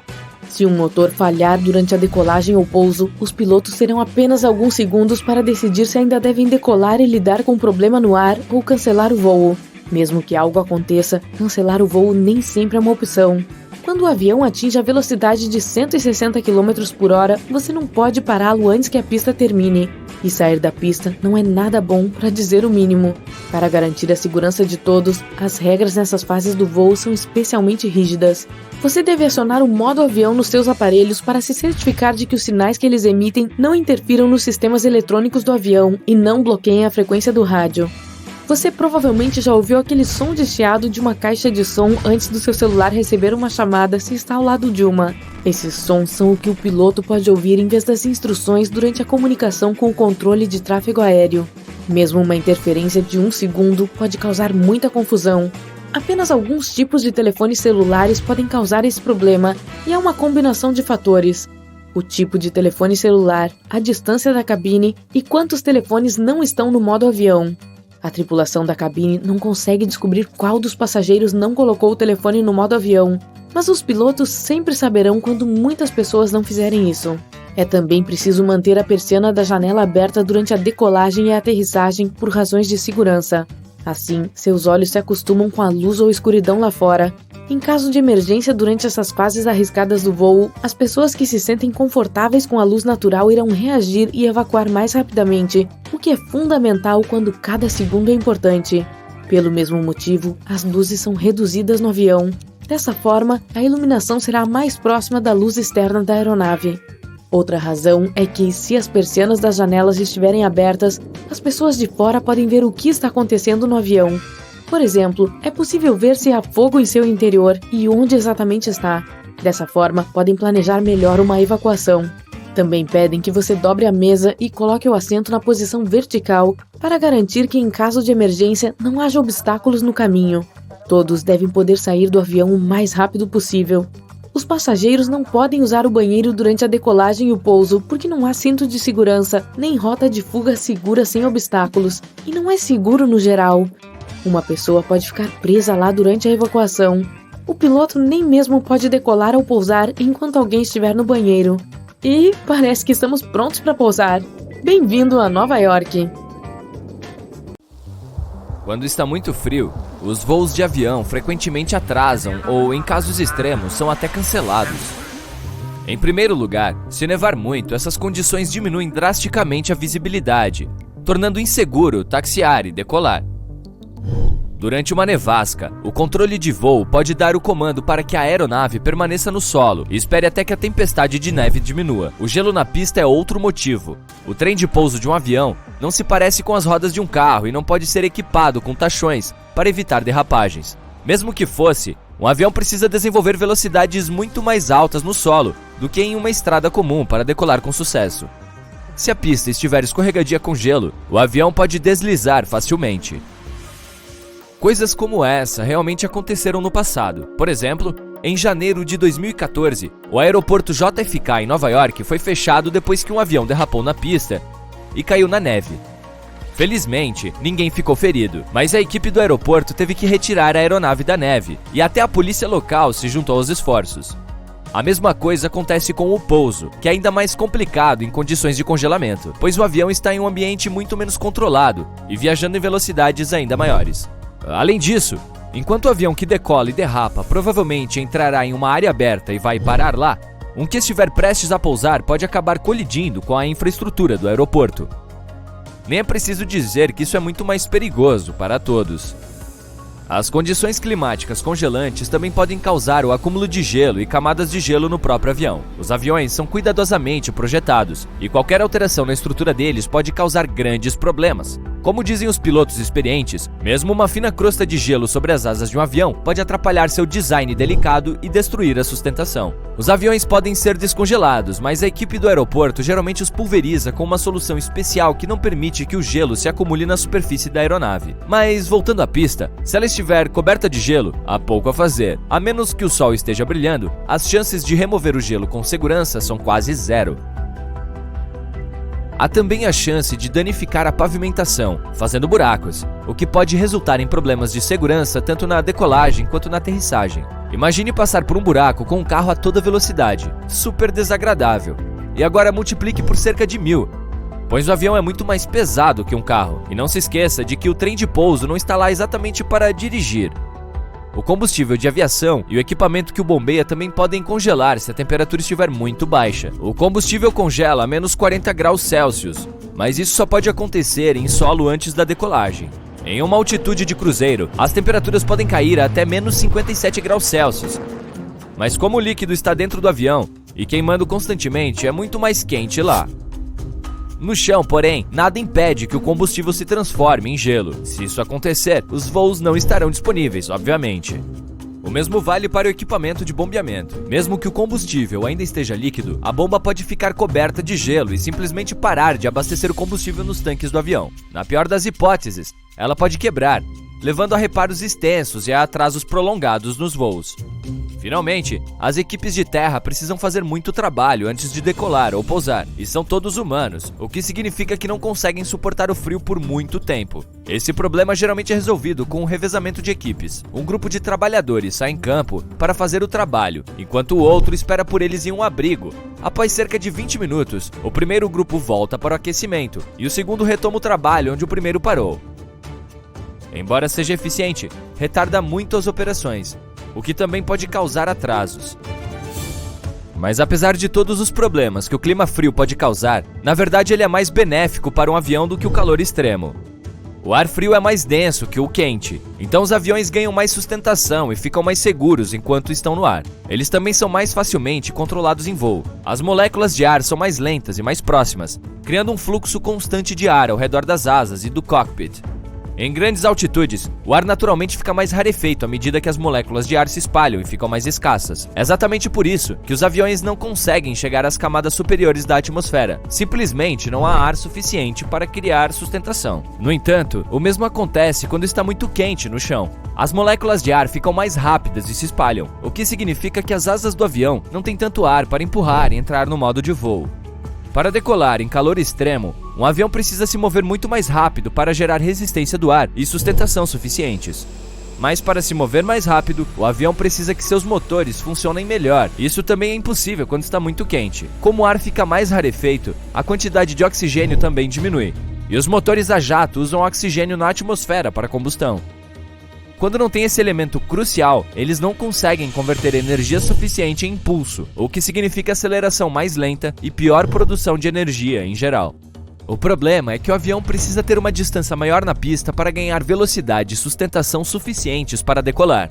Se um motor falhar durante a decolagem ou pouso, os pilotos terão apenas alguns segundos para decidir se ainda devem decolar e lidar com o problema no ar ou cancelar o voo. Mesmo que algo aconteça, cancelar o voo nem sempre é uma opção. Quando o avião atinge a velocidade de 160 km por hora, você não pode pará-lo antes que a pista termine. E sair da pista não é nada bom, para dizer o mínimo. Para garantir a segurança de todos, as regras nessas fases do voo são especialmente rígidas. Você deve acionar o modo avião nos seus aparelhos para se certificar de que os sinais que eles emitem não interfiram nos sistemas eletrônicos do avião e não bloqueiem a frequência do rádio. Você provavelmente já ouviu aquele som de chiado de uma caixa de som antes do seu celular receber uma chamada se está ao lado de uma. Esses sons são o que o piloto pode ouvir em vez das instruções durante a comunicação com o controle de tráfego aéreo. Mesmo uma interferência de 1 segundo pode causar muita confusão. Apenas alguns tipos de telefones celulares podem causar esse problema, e é uma combinação de fatores: o tipo de telefone celular, a distância da cabine e quantos telefones não estão no modo avião. A tripulação da cabine não consegue descobrir qual dos passageiros não colocou o telefone no modo avião, mas os pilotos sempre saberão quando muitas pessoas não fizerem isso. É também preciso manter a persiana da janela aberta durante a decolagem e a aterrissagem por razões de segurança. Assim, seus olhos se acostumam com a luz ou escuridão lá fora. Em caso de emergência durante essas fases arriscadas do voo, as pessoas que se sentem confortáveis com a luz natural irão reagir e evacuar mais rapidamente, o que é fundamental quando cada segundo é importante. Pelo mesmo motivo, as luzes são reduzidas no avião. Dessa forma, a iluminação será mais próxima da luz externa da aeronave. Outra razão é que, se as persianas das janelas estiverem abertas, as pessoas de fora podem ver o que está acontecendo no avião. Por exemplo, é possível ver se há fogo em seu interior e onde exatamente está. Dessa forma, podem planejar melhor uma evacuação. Também pedem que você dobre a mesa e coloque o assento na posição vertical para garantir que, em caso de emergência, não haja obstáculos no caminho. Todos devem poder sair do avião o mais rápido possível. Os passageiros não podem usar o banheiro durante a decolagem e o pouso porque não há cinto de segurança nem rota de fuga segura sem obstáculos, e não é seguro no geral. Uma pessoa pode ficar presa lá durante a evacuação. O piloto nem mesmo pode decolar ou pousar enquanto alguém estiver no banheiro. E parece que estamos prontos para pousar. Bem-vindo a Nova York! Quando está muito frio, os voos de avião frequentemente atrasam ou, em casos extremos, são até cancelados. Em primeiro lugar, se nevar muito, essas condições diminuem drasticamente a visibilidade, tornando inseguro taxiar e decolar. Durante uma nevasca, o controle de voo pode dar o comando para que a aeronave permaneça no solo e espere até que a tempestade de neve diminua. O gelo na pista é outro motivo. O trem de pouso de um avião não se parece com as rodas de um carro e não pode ser equipado com tachões para evitar derrapagens. Mesmo que fosse, um avião precisa desenvolver velocidades muito mais altas no solo do que em uma estrada comum para decolar com sucesso. Se a pista estiver escorregadia com gelo, o avião pode deslizar facilmente. Coisas como essa realmente aconteceram no passado. Por exemplo, em janeiro de 2014, o aeroporto JFK em Nova York foi fechado depois que um avião derrapou na pista e caiu na neve. Felizmente, ninguém ficou ferido, mas a equipe do aeroporto teve que retirar a aeronave da neve e até a polícia local se juntou aos esforços. A mesma coisa acontece com o pouso, que é ainda mais complicado em condições de congelamento, pois o avião está em um ambiente muito menos controlado e viajando em velocidades ainda maiores. Além disso, enquanto o avião que decola e derrapa provavelmente entrará em uma área aberta e vai parar lá, um que estiver prestes a pousar pode acabar colidindo com a infraestrutura do aeroporto. Nem é preciso dizer que isso é muito mais perigoso para todos. As condições climáticas congelantes também podem causar o acúmulo de gelo e camadas de gelo no próprio avião. Os aviões são cuidadosamente projetados e qualquer alteração na estrutura deles pode causar grandes problemas. Como dizem os pilotos experientes, mesmo uma fina crosta de gelo sobre as asas de um avião pode atrapalhar seu design delicado e destruir a sustentação. Os aviões podem ser descongelados, mas a equipe do aeroporto geralmente os pulveriza com uma solução especial que não permite que o gelo se acumule na superfície da aeronave. Mas voltando à pista, se ela estiver coberta de gelo, há pouco a fazer. A menos que o sol esteja brilhando, as chances de remover o gelo com segurança são quase zero. Há também a chance de danificar a pavimentação, fazendo buracos, o que pode resultar em problemas de segurança tanto na decolagem quanto na aterrissagem. Imagine passar por um buraco com um carro a toda velocidade, super desagradável. E agora multiplique por cerca de 1000, pois o avião é muito mais pesado que um carro. E não se esqueça de que o trem de pouso não está lá exatamente para dirigir. O combustível de aviação e o equipamento que o bombeia também podem congelar se a temperatura estiver muito baixa. O combustível congela a menos 40 graus Celsius, mas isso só pode acontecer em solo antes da decolagem. Em uma altitude de cruzeiro, as temperaturas podem cair a até menos 57 graus Celsius. Mas como o líquido está dentro do avião e queimando constantemente, é muito mais quente lá. No chão, porém, nada impede que o combustível se transforme em gelo. Se isso acontecer, os voos não estarão disponíveis, obviamente. O mesmo vale para o equipamento de bombeamento. Mesmo que o combustível ainda esteja líquido, a bomba pode ficar coberta de gelo e simplesmente parar de abastecer o combustível nos tanques do avião. Na pior das hipóteses, ela pode quebrar, levando a reparos extensos e a atrasos prolongados nos voos. Finalmente, as equipes de terra precisam fazer muito trabalho antes de decolar ou pousar, e são todos humanos, o que significa que não conseguem suportar o frio por muito tempo. Esse problema geralmente é resolvido com o revezamento de equipes. Um grupo de trabalhadores sai em campo para fazer o trabalho, enquanto o outro espera por eles em um abrigo. Após cerca de 20 minutos, o primeiro grupo volta para o aquecimento, e o segundo retoma o trabalho onde o primeiro parou. Embora seja eficiente, retarda muito as operações, o que também pode causar atrasos. Mas apesar de todos os problemas que o clima frio pode causar, na verdade ele é mais benéfico para um avião do que o calor extremo. O ar frio é mais denso que o quente, então os aviões ganham mais sustentação e ficam mais seguros enquanto estão no ar. Eles também são mais facilmente controlados em voo. As moléculas de ar são mais lentas e mais próximas, criando um fluxo constante de ar ao redor das asas e do cockpit. Em grandes altitudes, o ar naturalmente fica mais rarefeito à medida que as moléculas de ar se espalham e ficam mais escassas. É exatamente por isso que os aviões não conseguem chegar às camadas superiores da atmosfera. Simplesmente não há ar suficiente para criar sustentação. No entanto, o mesmo acontece quando está muito quente no chão. As moléculas de ar ficam mais rápidas e se espalham, o que significa que as asas do avião não têm tanto ar para empurrar e entrar no modo de voo. Para decolar em calor extremo, um avião precisa se mover muito mais rápido para gerar resistência do ar e sustentação suficientes. Mas para se mover mais rápido, o avião precisa que seus motores funcionem melhor. Isso também é impossível quando está muito quente. Como o ar fica mais rarefeito, a quantidade de oxigênio também diminui. E os motores a jato usam oxigênio na atmosfera para combustão. Quando não tem esse elemento crucial, eles não conseguem converter energia suficiente em impulso, o que significa aceleração mais lenta e pior produção de energia em geral. O problema é que o avião precisa ter uma distância maior na pista para ganhar velocidade e sustentação suficientes para decolar.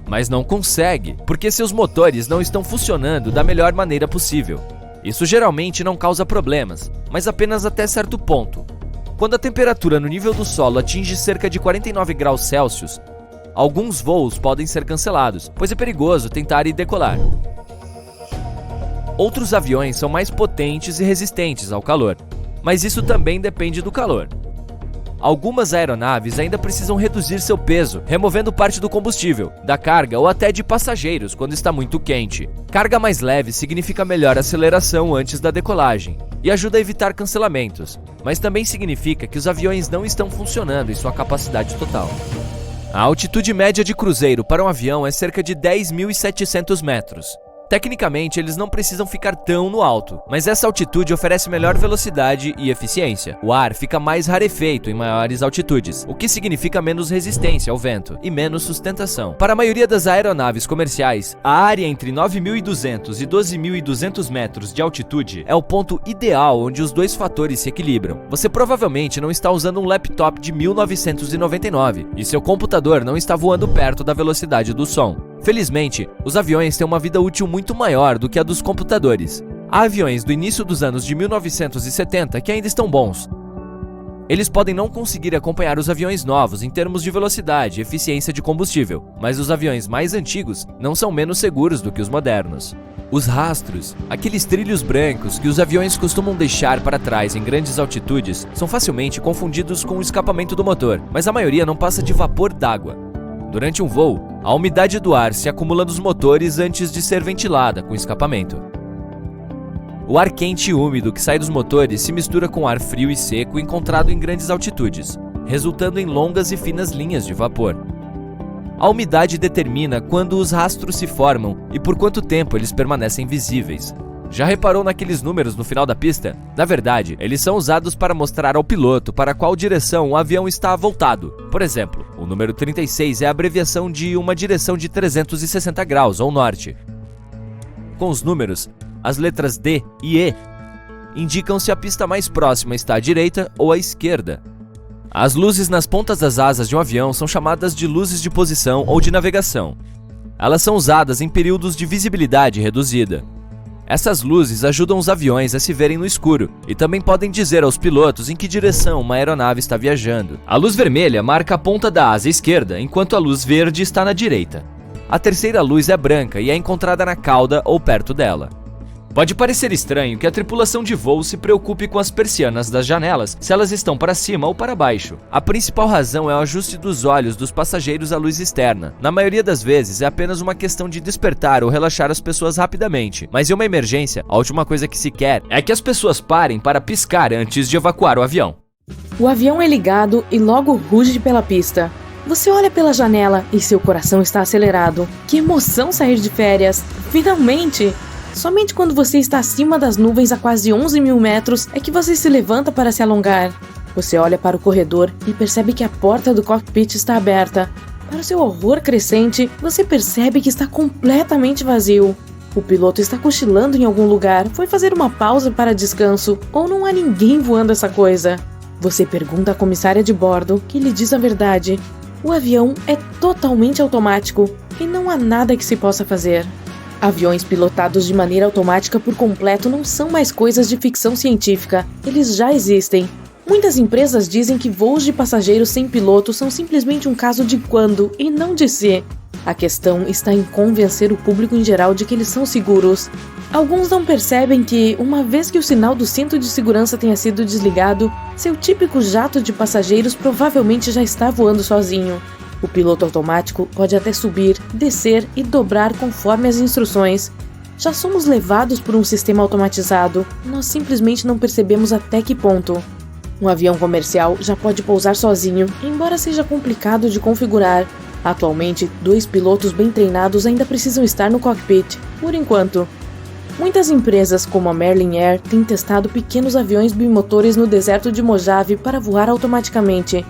Mas não consegue, porque seus motores não estão funcionando da melhor maneira possível. Isso geralmente não causa problemas, mas apenas até certo ponto. Quando a temperatura no nível do solo atinge cerca de 49 graus Celsius, alguns voos podem ser cancelados, pois é perigoso tentar ir decolar. Outros aviões são mais potentes e resistentes ao calor, mas isso também depende do calor. Algumas aeronaves ainda precisam reduzir seu peso, removendo parte do combustível, da carga ou até de passageiros quando está muito quente. Carga mais leve significa melhor aceleração antes da decolagem e ajuda a evitar cancelamentos, mas também significa que os aviões não estão funcionando em sua capacidade total. A altitude média de cruzeiro para um avião é cerca de 10.700 metros. Tecnicamente, eles não precisam ficar tão no alto, mas essa altitude oferece melhor velocidade e eficiência. O ar fica mais rarefeito em maiores altitudes, o que significa menos resistência ao vento e menos sustentação. Para a maioria das aeronaves comerciais, a área entre 9.200 e 12.200 metros de altitude é o ponto ideal onde os dois fatores se equilibram. Você provavelmente não está usando um laptop de 1999 e seu computador não está voando perto da velocidade do som. Felizmente, os aviões têm uma vida útil muito maior do que a dos computadores. Há aviões do início dos anos de 1970 que ainda estão bons. Eles podem não conseguir acompanhar os aviões novos em termos de velocidade e eficiência de combustível, mas os aviões mais antigos não são menos seguros do que os modernos. Os rastros, aqueles trilhos brancos que os aviões costumam deixar para trás em grandes altitudes, são facilmente confundidos com o escapamento do motor, mas a maioria não passa de vapor d'água. Durante um voo, a umidade do ar se acumula nos motores antes de ser ventilada com o escapamento. O ar quente e úmido que sai dos motores se mistura com ar frio e seco encontrado em grandes altitudes, resultando em longas e finas linhas de vapor. A umidade determina quando os rastros se formam e por quanto tempo eles permanecem visíveis. Já reparou naqueles números no final da pista? Na verdade, eles são usados para mostrar ao piloto para qual direção o avião está voltado. Por exemplo, O número 36 é a abreviação de uma direção de 360 graus, ou norte. Com os números, as letras D e E indicam se a pista mais próxima está à direita ou à esquerda. As luzes nas pontas das asas de um avião são chamadas de luzes de posição ou de navegação. Elas são usadas em períodos de visibilidade reduzida. Essas luzes ajudam os aviões a se verem no escuro e também podem dizer aos pilotos em que direção uma aeronave está viajando. A luz vermelha marca a ponta da asa esquerda, enquanto a luz verde está na direita. A terceira luz é branca e é encontrada na cauda ou perto dela. Pode parecer estranho que a tripulação de voo se preocupe com as persianas das janelas, se elas estão para cima ou para baixo. A principal razão é o ajuste dos olhos dos passageiros à luz externa. Na maioria das vezes é apenas uma questão de despertar ou relaxar as pessoas rapidamente, mas em uma emergência, a última coisa que se quer é que as pessoas parem para piscar antes de evacuar o avião. O avião é ligado e logo ruge pela pista. Você olha pela janela e seu coração está acelerado. Que emoção sair de férias! Finalmente! Somente quando você está acima das nuvens a quase 11 mil metros é que você se levanta para se alongar. Você olha para o corredor e percebe que a porta do cockpit está aberta. Para seu horror crescente, você percebe que está completamente vazio. O piloto está cochilando em algum lugar, foi fazer uma pausa para descanso, ou não há ninguém voando essa coisa. Você pergunta à comissária de bordo, que lhe diz a verdade. O avião é totalmente automático e não há nada que se possa fazer. Aviões pilotados de maneira automática por completo não são mais coisas de ficção científica, eles já existem. Muitas empresas dizem que voos de passageiros sem piloto são simplesmente um caso de quando e não de se. A questão está em convencer o público em geral de que eles são seguros. Alguns não percebem que, uma vez que o sinal do cinto de segurança tenha sido desligado, seu típico jato de passageiros provavelmente já está voando sozinho. O piloto automático pode até subir, descer e dobrar conforme as instruções. Já somos levados por um sistema automatizado, nós simplesmente não percebemos até que ponto. Um avião comercial já pode pousar sozinho, embora seja complicado de configurar. Atualmente, 2 pilotos bem treinados ainda precisam estar no cockpit, por enquanto. Muitas empresas, como a Merlin Air, têm testado pequenos aviões bimotores no deserto de Mojave para voar automaticamente.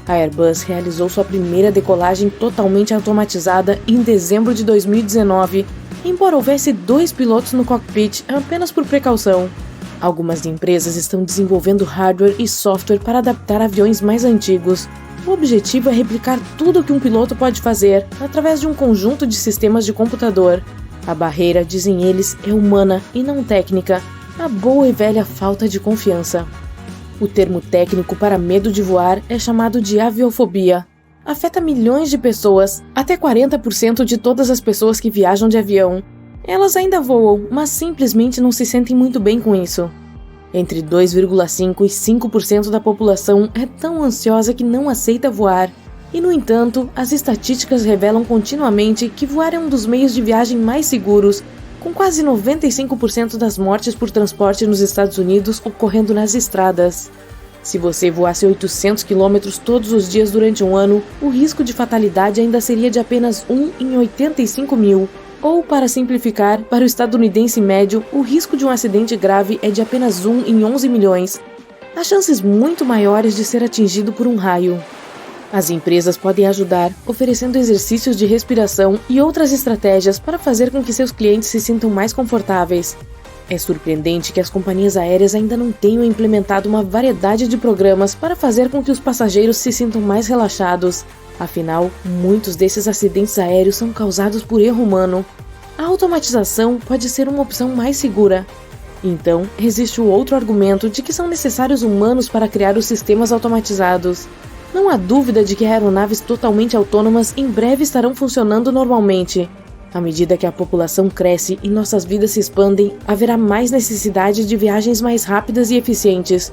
A Airbus realizou sua primeira decolagem totalmente automatizada em dezembro de 2019, embora houvesse 2 pilotos no cockpit apenas por precaução. Algumas empresas estão desenvolvendo hardware e software para adaptar aviões mais antigos. O objetivo é replicar tudo o que um piloto pode fazer através de um conjunto de sistemas de computador. A barreira, dizem eles, é humana e não técnica, a boa e velha falta de confiança. O termo técnico para medo de voar é chamado de aviofobia. Afeta milhões de pessoas, até 40% de todas as pessoas que viajam de avião. Elas ainda voam, mas simplesmente não se sentem muito bem com isso. Entre 2,5% e 5% da população é tão ansiosa que não aceita voar. E, no entanto, as estatísticas revelam continuamente que voar é um dos meios de viagem mais seguros, com quase 95% das mortes por transporte nos Estados Unidos ocorrendo nas estradas. Se você voasse 800 km todos os dias durante um ano, o risco de fatalidade ainda seria de apenas 1 em 85 mil. Ou, para simplificar, para o estadunidense médio, o risco de um acidente grave é de apenas 1 em 11 milhões. Há chances muito maiores de ser atingido por um raio. As empresas podem ajudar, oferecendo exercícios de respiração e outras estratégias para fazer com que seus clientes se sintam mais confortáveis. É surpreendente que as companhias aéreas ainda não tenham implementado uma variedade de programas para fazer com que os passageiros se sintam mais relaxados. Afinal, muitos desses acidentes aéreos são causados por erro humano. A automatização pode ser uma opção mais segura. Então, existe o outro argumento de que são necessários humanos para criar os sistemas automatizados. Não há dúvida de que aeronaves totalmente autônomas em breve estarão funcionando normalmente. À medida que a população cresce e nossas vidas se expandem, haverá mais necessidade de viagens mais rápidas e eficientes.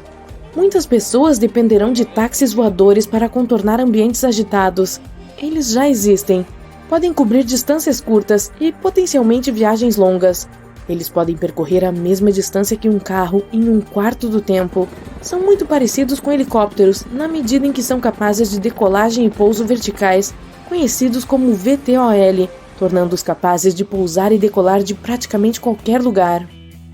Muitas pessoas dependerão de táxis voadores para contornar ambientes agitados. Eles já existem. Podem cobrir distâncias curtas e potencialmente viagens longas. Eles podem percorrer a mesma distância que um carro em um quarto do tempo. São muito parecidos com helicópteros, na medida em que são capazes de decolagem e pouso verticais, conhecidos como VTOL, tornando-os capazes de pousar e decolar de praticamente qualquer lugar.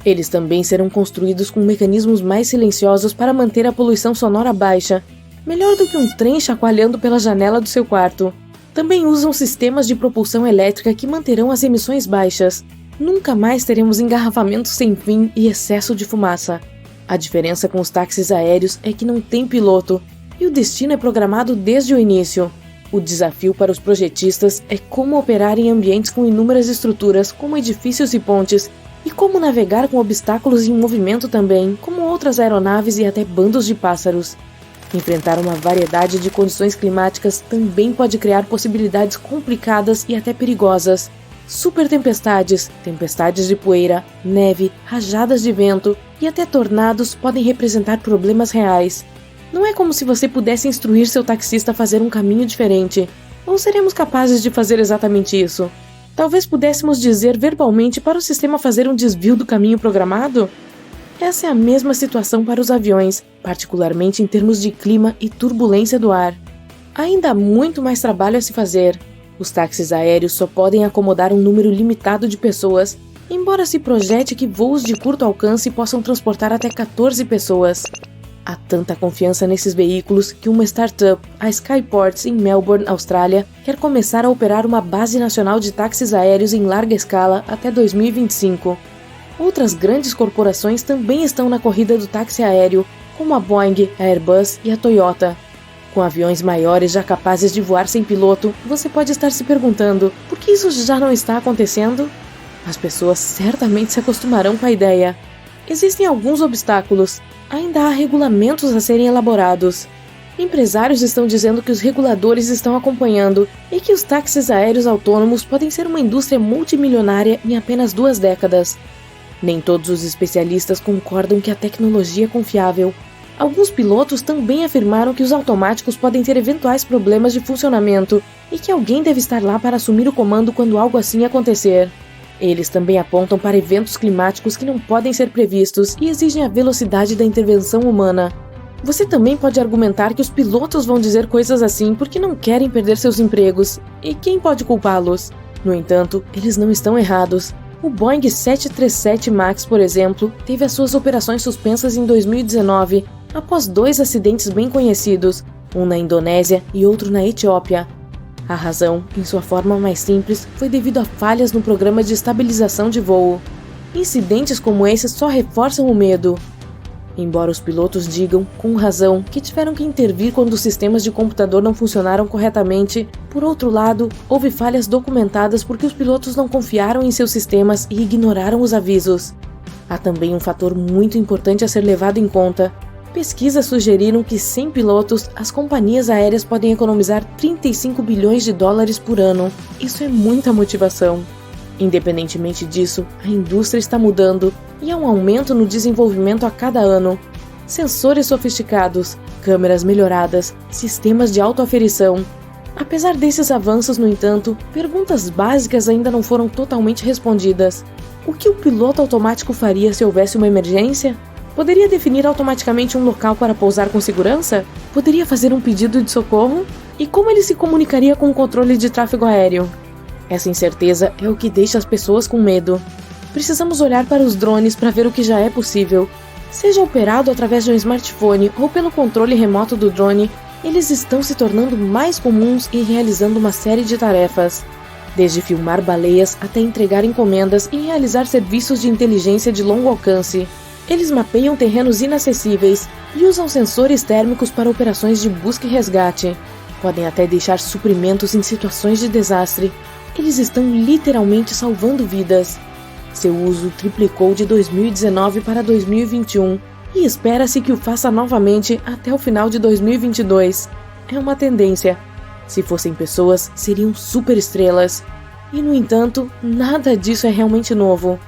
Eles também serão construídos com mecanismos mais silenciosos para manter a poluição sonora baixa. melhor do que um trem chacoalhando pela janela do seu quarto. Também usam sistemas de propulsão elétrica que manterão as emissões baixas. Nunca mais teremos engarrafamentos sem fim e excesso de fumaça. A diferença com os táxis aéreos é que não tem piloto, e o destino é programado desde o início. O desafio para os projetistas é como operar em ambientes com inúmeras estruturas, como edifícios e pontes, e como navegar com obstáculos em movimento também, como outras aeronaves e até bandos de pássaros. Enfrentar uma variedade de condições climáticas também pode criar possibilidades complicadas e até perigosas. Super tempestades, tempestades de poeira, neve, rajadas de vento e até tornados podem representar problemas reais. Não é como se você pudesse instruir seu taxista a fazer um caminho diferente. Ou seremos capazes de fazer exatamente isso? Talvez pudéssemos dizer verbalmente para o sistema fazer um desvio do caminho programado? Essa é a mesma situação para os aviões, particularmente em termos de clima e turbulência do ar. Ainda há muito mais trabalho a se fazer. Os táxis aéreos só podem acomodar um número limitado de pessoas, embora se projete que voos de curto alcance possam transportar até 14 pessoas. Há tanta confiança nesses veículos que uma startup, a Skyports em Melbourne, Austrália, quer começar a operar uma base nacional de táxis aéreos em larga escala até 2025. Outras grandes corporações também estão na corrida do táxi aéreo, como a Boeing, a Airbus e a Toyota. Com aviões maiores já capazes de voar sem piloto, você pode estar se perguntando por que isso já não está acontecendo? As pessoas certamente se acostumarão com a ideia. Existem alguns obstáculos. Ainda há regulamentos a serem elaborados. Empresários estão dizendo que os reguladores estão acompanhando e que os táxis aéreos autônomos podem ser uma indústria multimilionária em apenas 2 décadas. Nem todos os especialistas concordam que a tecnologia é confiável. Alguns pilotos também afirmaram que os automáticos podem ter eventuais problemas de funcionamento e que alguém deve estar lá para assumir o comando quando algo assim acontecer. Eles também apontam para eventos climáticos que não podem ser previstos e exigem a velocidade da intervenção humana. Você também pode argumentar que os pilotos vão dizer coisas assim porque não querem perder seus empregos, e quem pode culpá-los? No entanto, eles não estão errados. O Boeing 737 MAX, por exemplo, teve as suas operações suspensas em 2019, após 2 acidentes bem conhecidos, um na Indonésia e outro na Etiópia. A razão, em sua forma mais simples, foi devido a falhas no programa de estabilização de voo. Incidentes como esses só reforçam o medo. Embora os pilotos digam, com razão, que tiveram que intervir quando os sistemas de computador não funcionaram corretamente, por outro lado, houve falhas documentadas porque os pilotos não confiaram em seus sistemas e ignoraram os avisos. Há também um fator muito importante a ser levado em conta. Pesquisas sugeriram que, sem pilotos, as companhias aéreas podem economizar 35 bilhões de dólares por ano. Isso é muita motivação. Independentemente disso, a indústria está mudando e há um aumento no desenvolvimento a cada ano. Sensores sofisticados, câmeras melhoradas, sistemas de autoaferição. Apesar desses avanços, no entanto, perguntas básicas ainda não foram totalmente respondidas. O que o piloto automático faria se houvesse uma emergência? Poderia definir automaticamente um local para pousar com segurança? Poderia fazer um pedido de socorro? E como ele se comunicaria com o controle de tráfego aéreo? Essa incerteza é o que deixa as pessoas com medo. Precisamos olhar para os drones para ver o que já é possível. Seja operado através de um smartphone ou pelo controle remoto do drone, eles estão se tornando mais comuns e realizando uma série de tarefas. Desde filmar baleias até entregar encomendas e realizar serviços de inteligência de longo alcance. Eles mapeiam terrenos inacessíveis e usam sensores térmicos para operações de busca e resgate. Podem até deixar suprimentos em situações de desastre. Eles estão literalmente salvando vidas. Seu uso triplicou de 2019 para 2021 e espera-se que o faça novamente até o final de 2022. É uma tendência. Se fossem pessoas, seriam superestrelas. E, no entanto, nada disso é realmente novo.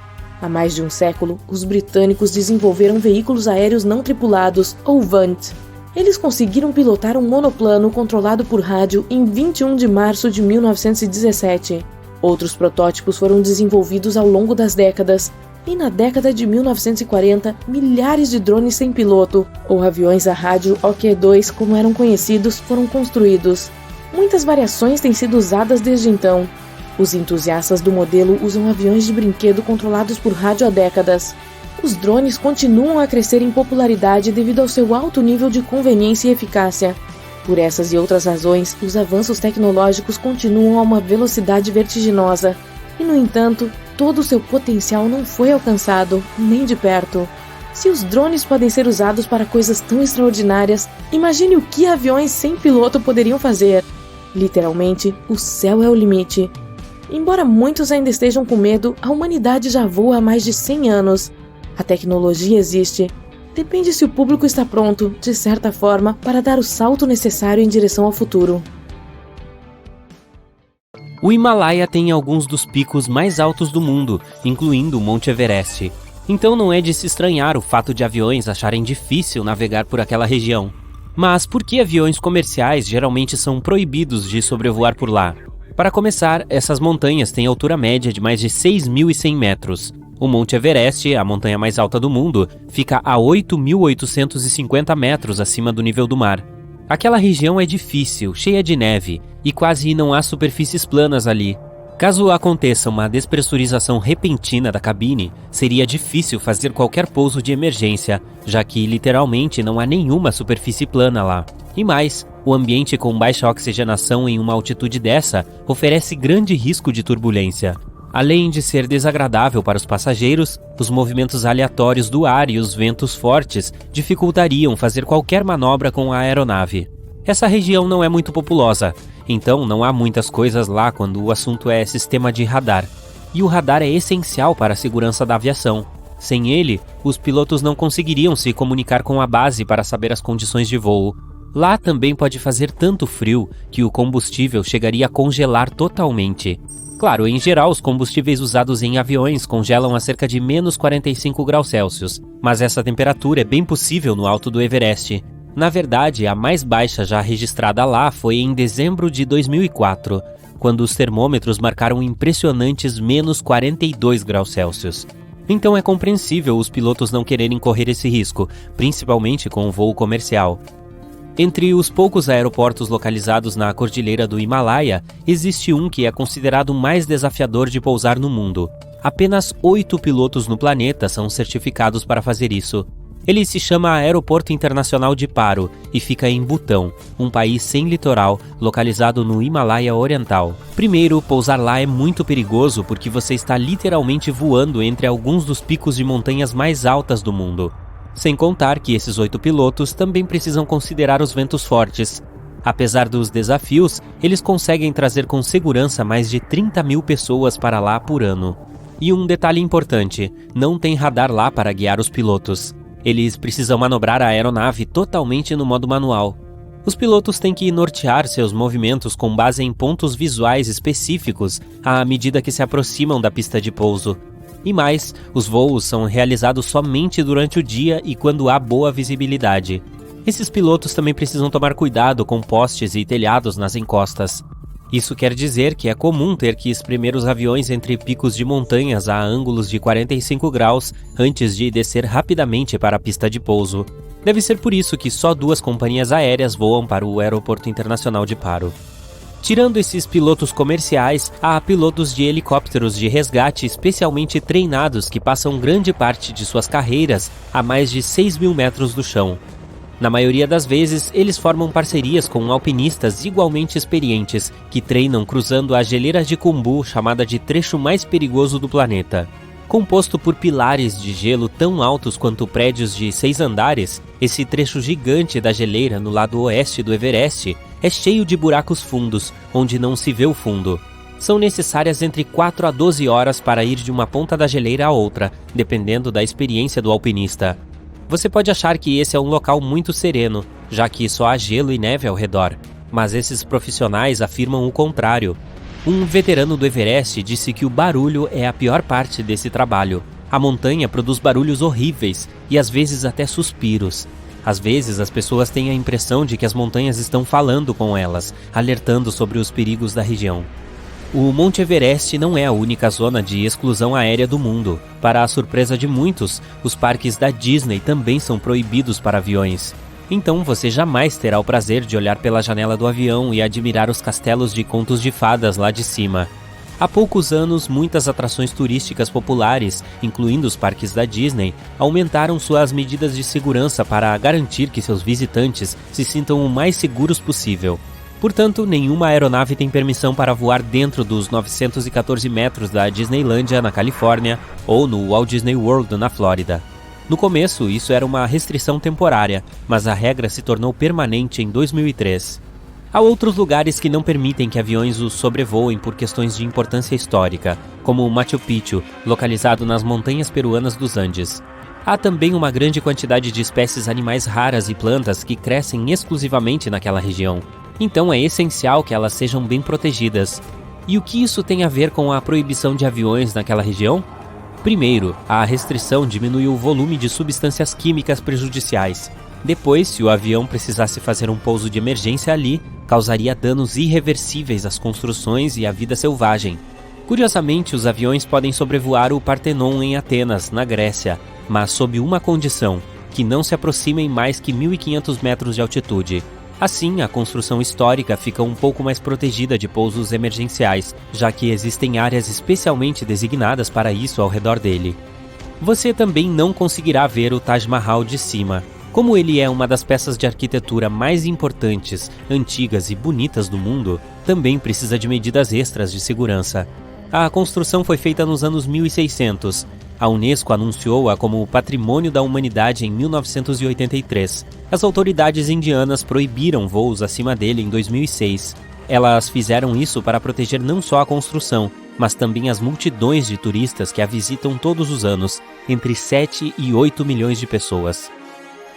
Há mais de um século, os britânicos desenvolveram veículos aéreos não tripulados, ou VANT. Eles conseguiram pilotar um monoplano controlado por rádio em 21 de março de 1917. Outros protótipos foram desenvolvidos ao longo das décadas, e na década de 1940, milhares de drones sem piloto, ou aviões a rádio OQ-2 como eram conhecidos, foram construídos. Muitas variações têm sido usadas desde então. Os entusiastas do modelo usam aviões de brinquedo controlados por rádio há décadas. Os drones continuam a crescer em popularidade devido ao seu alto nível de conveniência e eficácia. Por essas e outras razões, os avanços tecnológicos continuam a uma velocidade vertiginosa. E, no entanto, todo o seu potencial não foi alcançado, nem de perto. Se os drones podem ser usados para coisas tão extraordinárias, imagine o que aviões sem piloto poderiam fazer. Literalmente, o céu é o limite. Embora muitos ainda estejam com medo, a humanidade já voa há mais de 100 anos. A tecnologia existe. Depende se o público está pronto, de certa forma, para dar o salto necessário em direção ao futuro. O Himalaia tem alguns dos picos mais altos do mundo, incluindo o Monte Everest. Então não é de se estranhar o fato de aviões acharem difícil navegar por aquela região. Mas por que aviões comerciais geralmente são proibidos de sobrevoar por lá? Para começar, essas montanhas têm altura média de mais de 6.100 metros. O Monte Everest, a montanha mais alta do mundo, fica a 8.850 metros acima do nível do mar. Aquela região é difícil, cheia de neve, e quase não há superfícies planas ali. Caso aconteça uma despressurização repentina da cabine, seria difícil fazer qualquer pouso de emergência, já que literalmente não há nenhuma superfície plana lá. E mais, o ambiente com baixa oxigenação em uma altitude dessa oferece grande risco de turbulência. Além de ser desagradável para os passageiros, os movimentos aleatórios do ar e os ventos fortes dificultariam fazer qualquer manobra com a aeronave. Essa região não é muito populosa, então não há muitas coisas lá quando o assunto é sistema de radar. E o radar é essencial para a segurança da aviação. Sem ele, os pilotos não conseguiriam se comunicar com a base para saber as condições de voo. Lá também pode fazer tanto frio que o combustível chegaria a congelar totalmente. Claro, em geral, os combustíveis usados em aviões congelam a cerca de menos 45 graus Celsius, mas essa temperatura é bem possível no alto do Everest. Na verdade, a mais baixa já registrada lá foi em dezembro de 2004, quando os termômetros marcaram impressionantes menos 42 graus Celsius. Então é compreensível os pilotos não quererem correr esse risco, principalmente com o voo comercial. Entre os poucos aeroportos localizados na Cordilheira do Himalaia, existe um que é considerado o mais desafiador de pousar no mundo. Apenas 8 pilotos no planeta são certificados para fazer isso. Ele se chama Aeroporto Internacional de Paro e fica em Butão, um país sem litoral, localizado no Himalaia Oriental. Primeiro, pousar lá é muito perigoso porque você está literalmente voando entre alguns dos picos de montanhas mais altas do mundo. Sem contar que esses 8 pilotos também precisam considerar os ventos fortes. Apesar dos desafios, eles conseguem trazer com segurança mais de 30 mil pessoas para lá por ano. E um detalhe importante, não tem radar lá para guiar os pilotos. Eles precisam manobrar a aeronave totalmente no modo manual. Os pilotos têm que nortear seus movimentos com base em pontos visuais específicos à medida que se aproximam da pista de pouso. E mais, os voos são realizados somente durante o dia e quando há boa visibilidade. Esses pilotos também precisam tomar cuidado com postes e telhados nas encostas. Isso quer dizer que é comum ter que espremer os aviões entre picos de montanhas a ângulos de 45 graus antes de descer rapidamente para a pista de pouso. Deve ser por isso que só 2 companhias aéreas voam para o Aeroporto Internacional de Paro. Tirando esses pilotos comerciais, há pilotos de helicópteros de resgate especialmente treinados que passam grande parte de suas carreiras a mais de 6.000 metros do chão. Na maioria das vezes, eles formam parcerias com alpinistas igualmente experientes, que treinam cruzando a geleira de Khumbu, chamada de trecho mais perigoso do planeta. Composto por pilares de gelo tão altos quanto prédios de 6 andares, esse trecho gigante da geleira no lado oeste do Everest é cheio de buracos fundos, onde não se vê o fundo. São necessárias entre 4 a 12 horas para ir de uma ponta da geleira a outra, dependendo da experiência do alpinista. Você pode achar que esse é um local muito sereno, já que só há gelo e neve ao redor, mas esses profissionais afirmam o contrário. Um veterano do Everest disse que o barulho é a pior parte desse trabalho. A montanha produz barulhos horríveis e às vezes até suspiros. Às vezes as pessoas têm a impressão de que as montanhas estão falando com elas, alertando sobre os perigos da região. O Monte Everest não é a única zona de exclusão aérea do mundo. Para a surpresa de muitos, os parques da Disney também são proibidos para aviões. Então você jamais terá o prazer de olhar pela janela do avião e admirar os castelos de contos de fadas lá de cima. Há poucos anos, muitas atrações turísticas populares, incluindo os parques da Disney, aumentaram suas medidas de segurança para garantir que seus visitantes se sintam o mais seguros possível. Portanto, nenhuma aeronave tem permissão para voar dentro dos 914 metros da Disneylândia, na Califórnia, ou no Walt Disney World, na Flórida. No começo, isso era uma restrição temporária, mas a regra se tornou permanente em 2003. Há outros lugares que não permitem que aviões os sobrevoem por questões de importância histórica, como Machu Picchu, localizado nas montanhas peruanas dos Andes. Há também uma grande quantidade de espécies animais raras e plantas que crescem exclusivamente naquela região. Então é essencial que elas sejam bem protegidas. E o que isso tem a ver com a proibição de aviões naquela região? Primeiro, a restrição diminui o volume de substâncias químicas prejudiciais. Depois, se o avião precisasse fazer um pouso de emergência ali, causaria danos irreversíveis às construções e à vida selvagem. Curiosamente, os aviões podem sobrevoar o Partenon em Atenas, na Grécia, mas sob uma condição, que não se aproximem mais que 1.500 metros de altitude. Assim, a construção histórica fica um pouco mais protegida de pousos emergenciais, já que existem áreas especialmente designadas para isso ao redor dele. Você também não conseguirá ver o Taj Mahal de cima. Como ele é uma das peças de arquitetura mais importantes, antigas e bonitas do mundo, também precisa de medidas extras de segurança. A construção foi feita nos anos 1600. A Unesco anunciou-a como Patrimônio da Humanidade em 1983. As autoridades indianas proibiram voos acima dele em 2006. Elas fizeram isso para proteger não só a construção, mas também as multidões de turistas que a visitam todos os anos, entre 7 e 8 milhões de pessoas.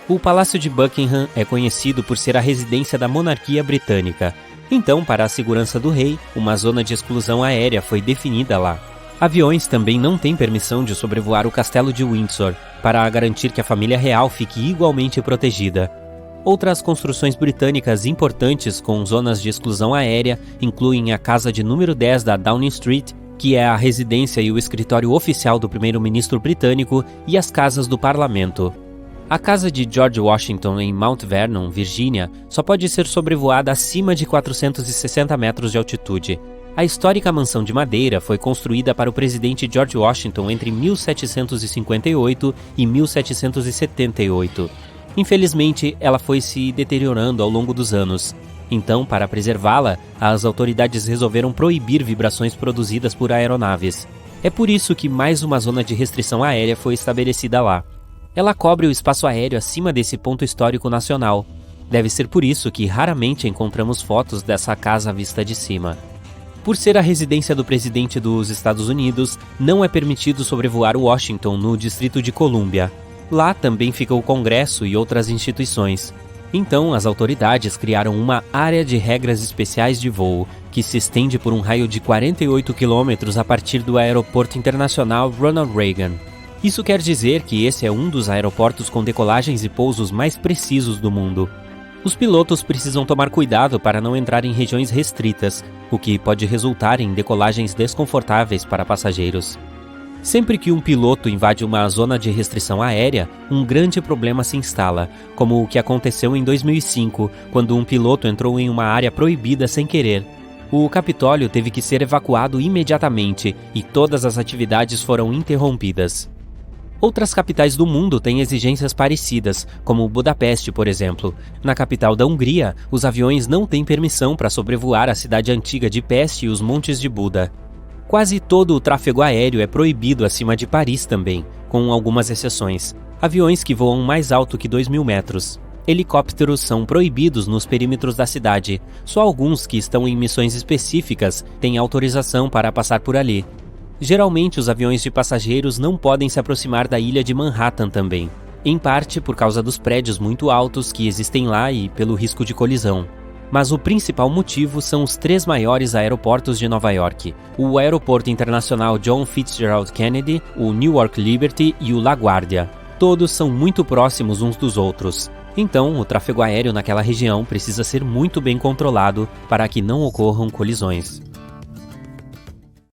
O Palácio de Buckingham é conhecido por ser a residência da monarquia britânica. Então, para a segurança do rei, uma zona de exclusão aérea foi definida lá. Aviões também não têm permissão de sobrevoar o Castelo de Windsor, para garantir que a família real fique igualmente protegida. Outras construções britânicas importantes com zonas de exclusão aérea incluem a casa de número 10 da Downing Street, que é a residência e o escritório oficial do primeiro-ministro britânico, e as casas do parlamento. A casa de George Washington em Mount Vernon, Virgínia, só pode ser sobrevoada acima de 460 metros de altitude. A histórica mansão de madeira foi construída para o presidente George Washington entre 1758 e 1778. Infelizmente, ela foi se deteriorando ao longo dos anos. Então, para preservá-la, as autoridades resolveram proibir vibrações produzidas por aeronaves. É por isso que mais uma zona de restrição aérea foi estabelecida lá. Ela cobre o espaço aéreo acima desse ponto histórico nacional. Deve ser por isso que raramente encontramos fotos dessa casa vista de cima. Por ser a residência do presidente dos Estados Unidos, não é permitido sobrevoar Washington no Distrito de Colômbia. Lá também fica o Congresso e outras instituições. Então, as autoridades criaram uma área de regras especiais de voo, que se estende por um raio de 48 quilômetros a partir do Aeroporto Internacional Ronald Reagan. Isso quer dizer que esse é um dos aeroportos com decolagens e pousos mais precisos do mundo. Os pilotos precisam tomar cuidado para não entrar em regiões restritas, o que pode resultar em decolagens desconfortáveis para passageiros. Sempre que um piloto invade uma zona de restrição aérea, um grande problema se instala, como o que aconteceu em 2005, quando um piloto entrou em uma área proibida sem querer. O Capitólio teve que ser evacuado imediatamente e todas as atividades foram interrompidas. Outras capitais do mundo têm exigências parecidas, como Budapeste, por exemplo. Na capital da Hungria, os aviões não têm permissão para sobrevoar a cidade antiga de Peste e os Montes de Buda. Quase todo o tráfego aéreo é proibido acima de Paris também, com algumas exceções. Aviões que voam mais alto que 2.000 metros. Helicópteros são proibidos nos perímetros da cidade. Só alguns que estão em missões específicas têm autorização para passar por ali. Geralmente, os aviões de passageiros não podem se aproximar da ilha de Manhattan também, em parte por causa dos prédios muito altos que existem lá e pelo risco de colisão. Mas o principal motivo são os 3 maiores aeroportos de Nova York: o Aeroporto Internacional John Fitzgerald Kennedy, o Newark Liberty e o LaGuardia. Todos são muito próximos uns dos outros. Então, o tráfego aéreo naquela região precisa ser muito bem controlado para que não ocorram colisões.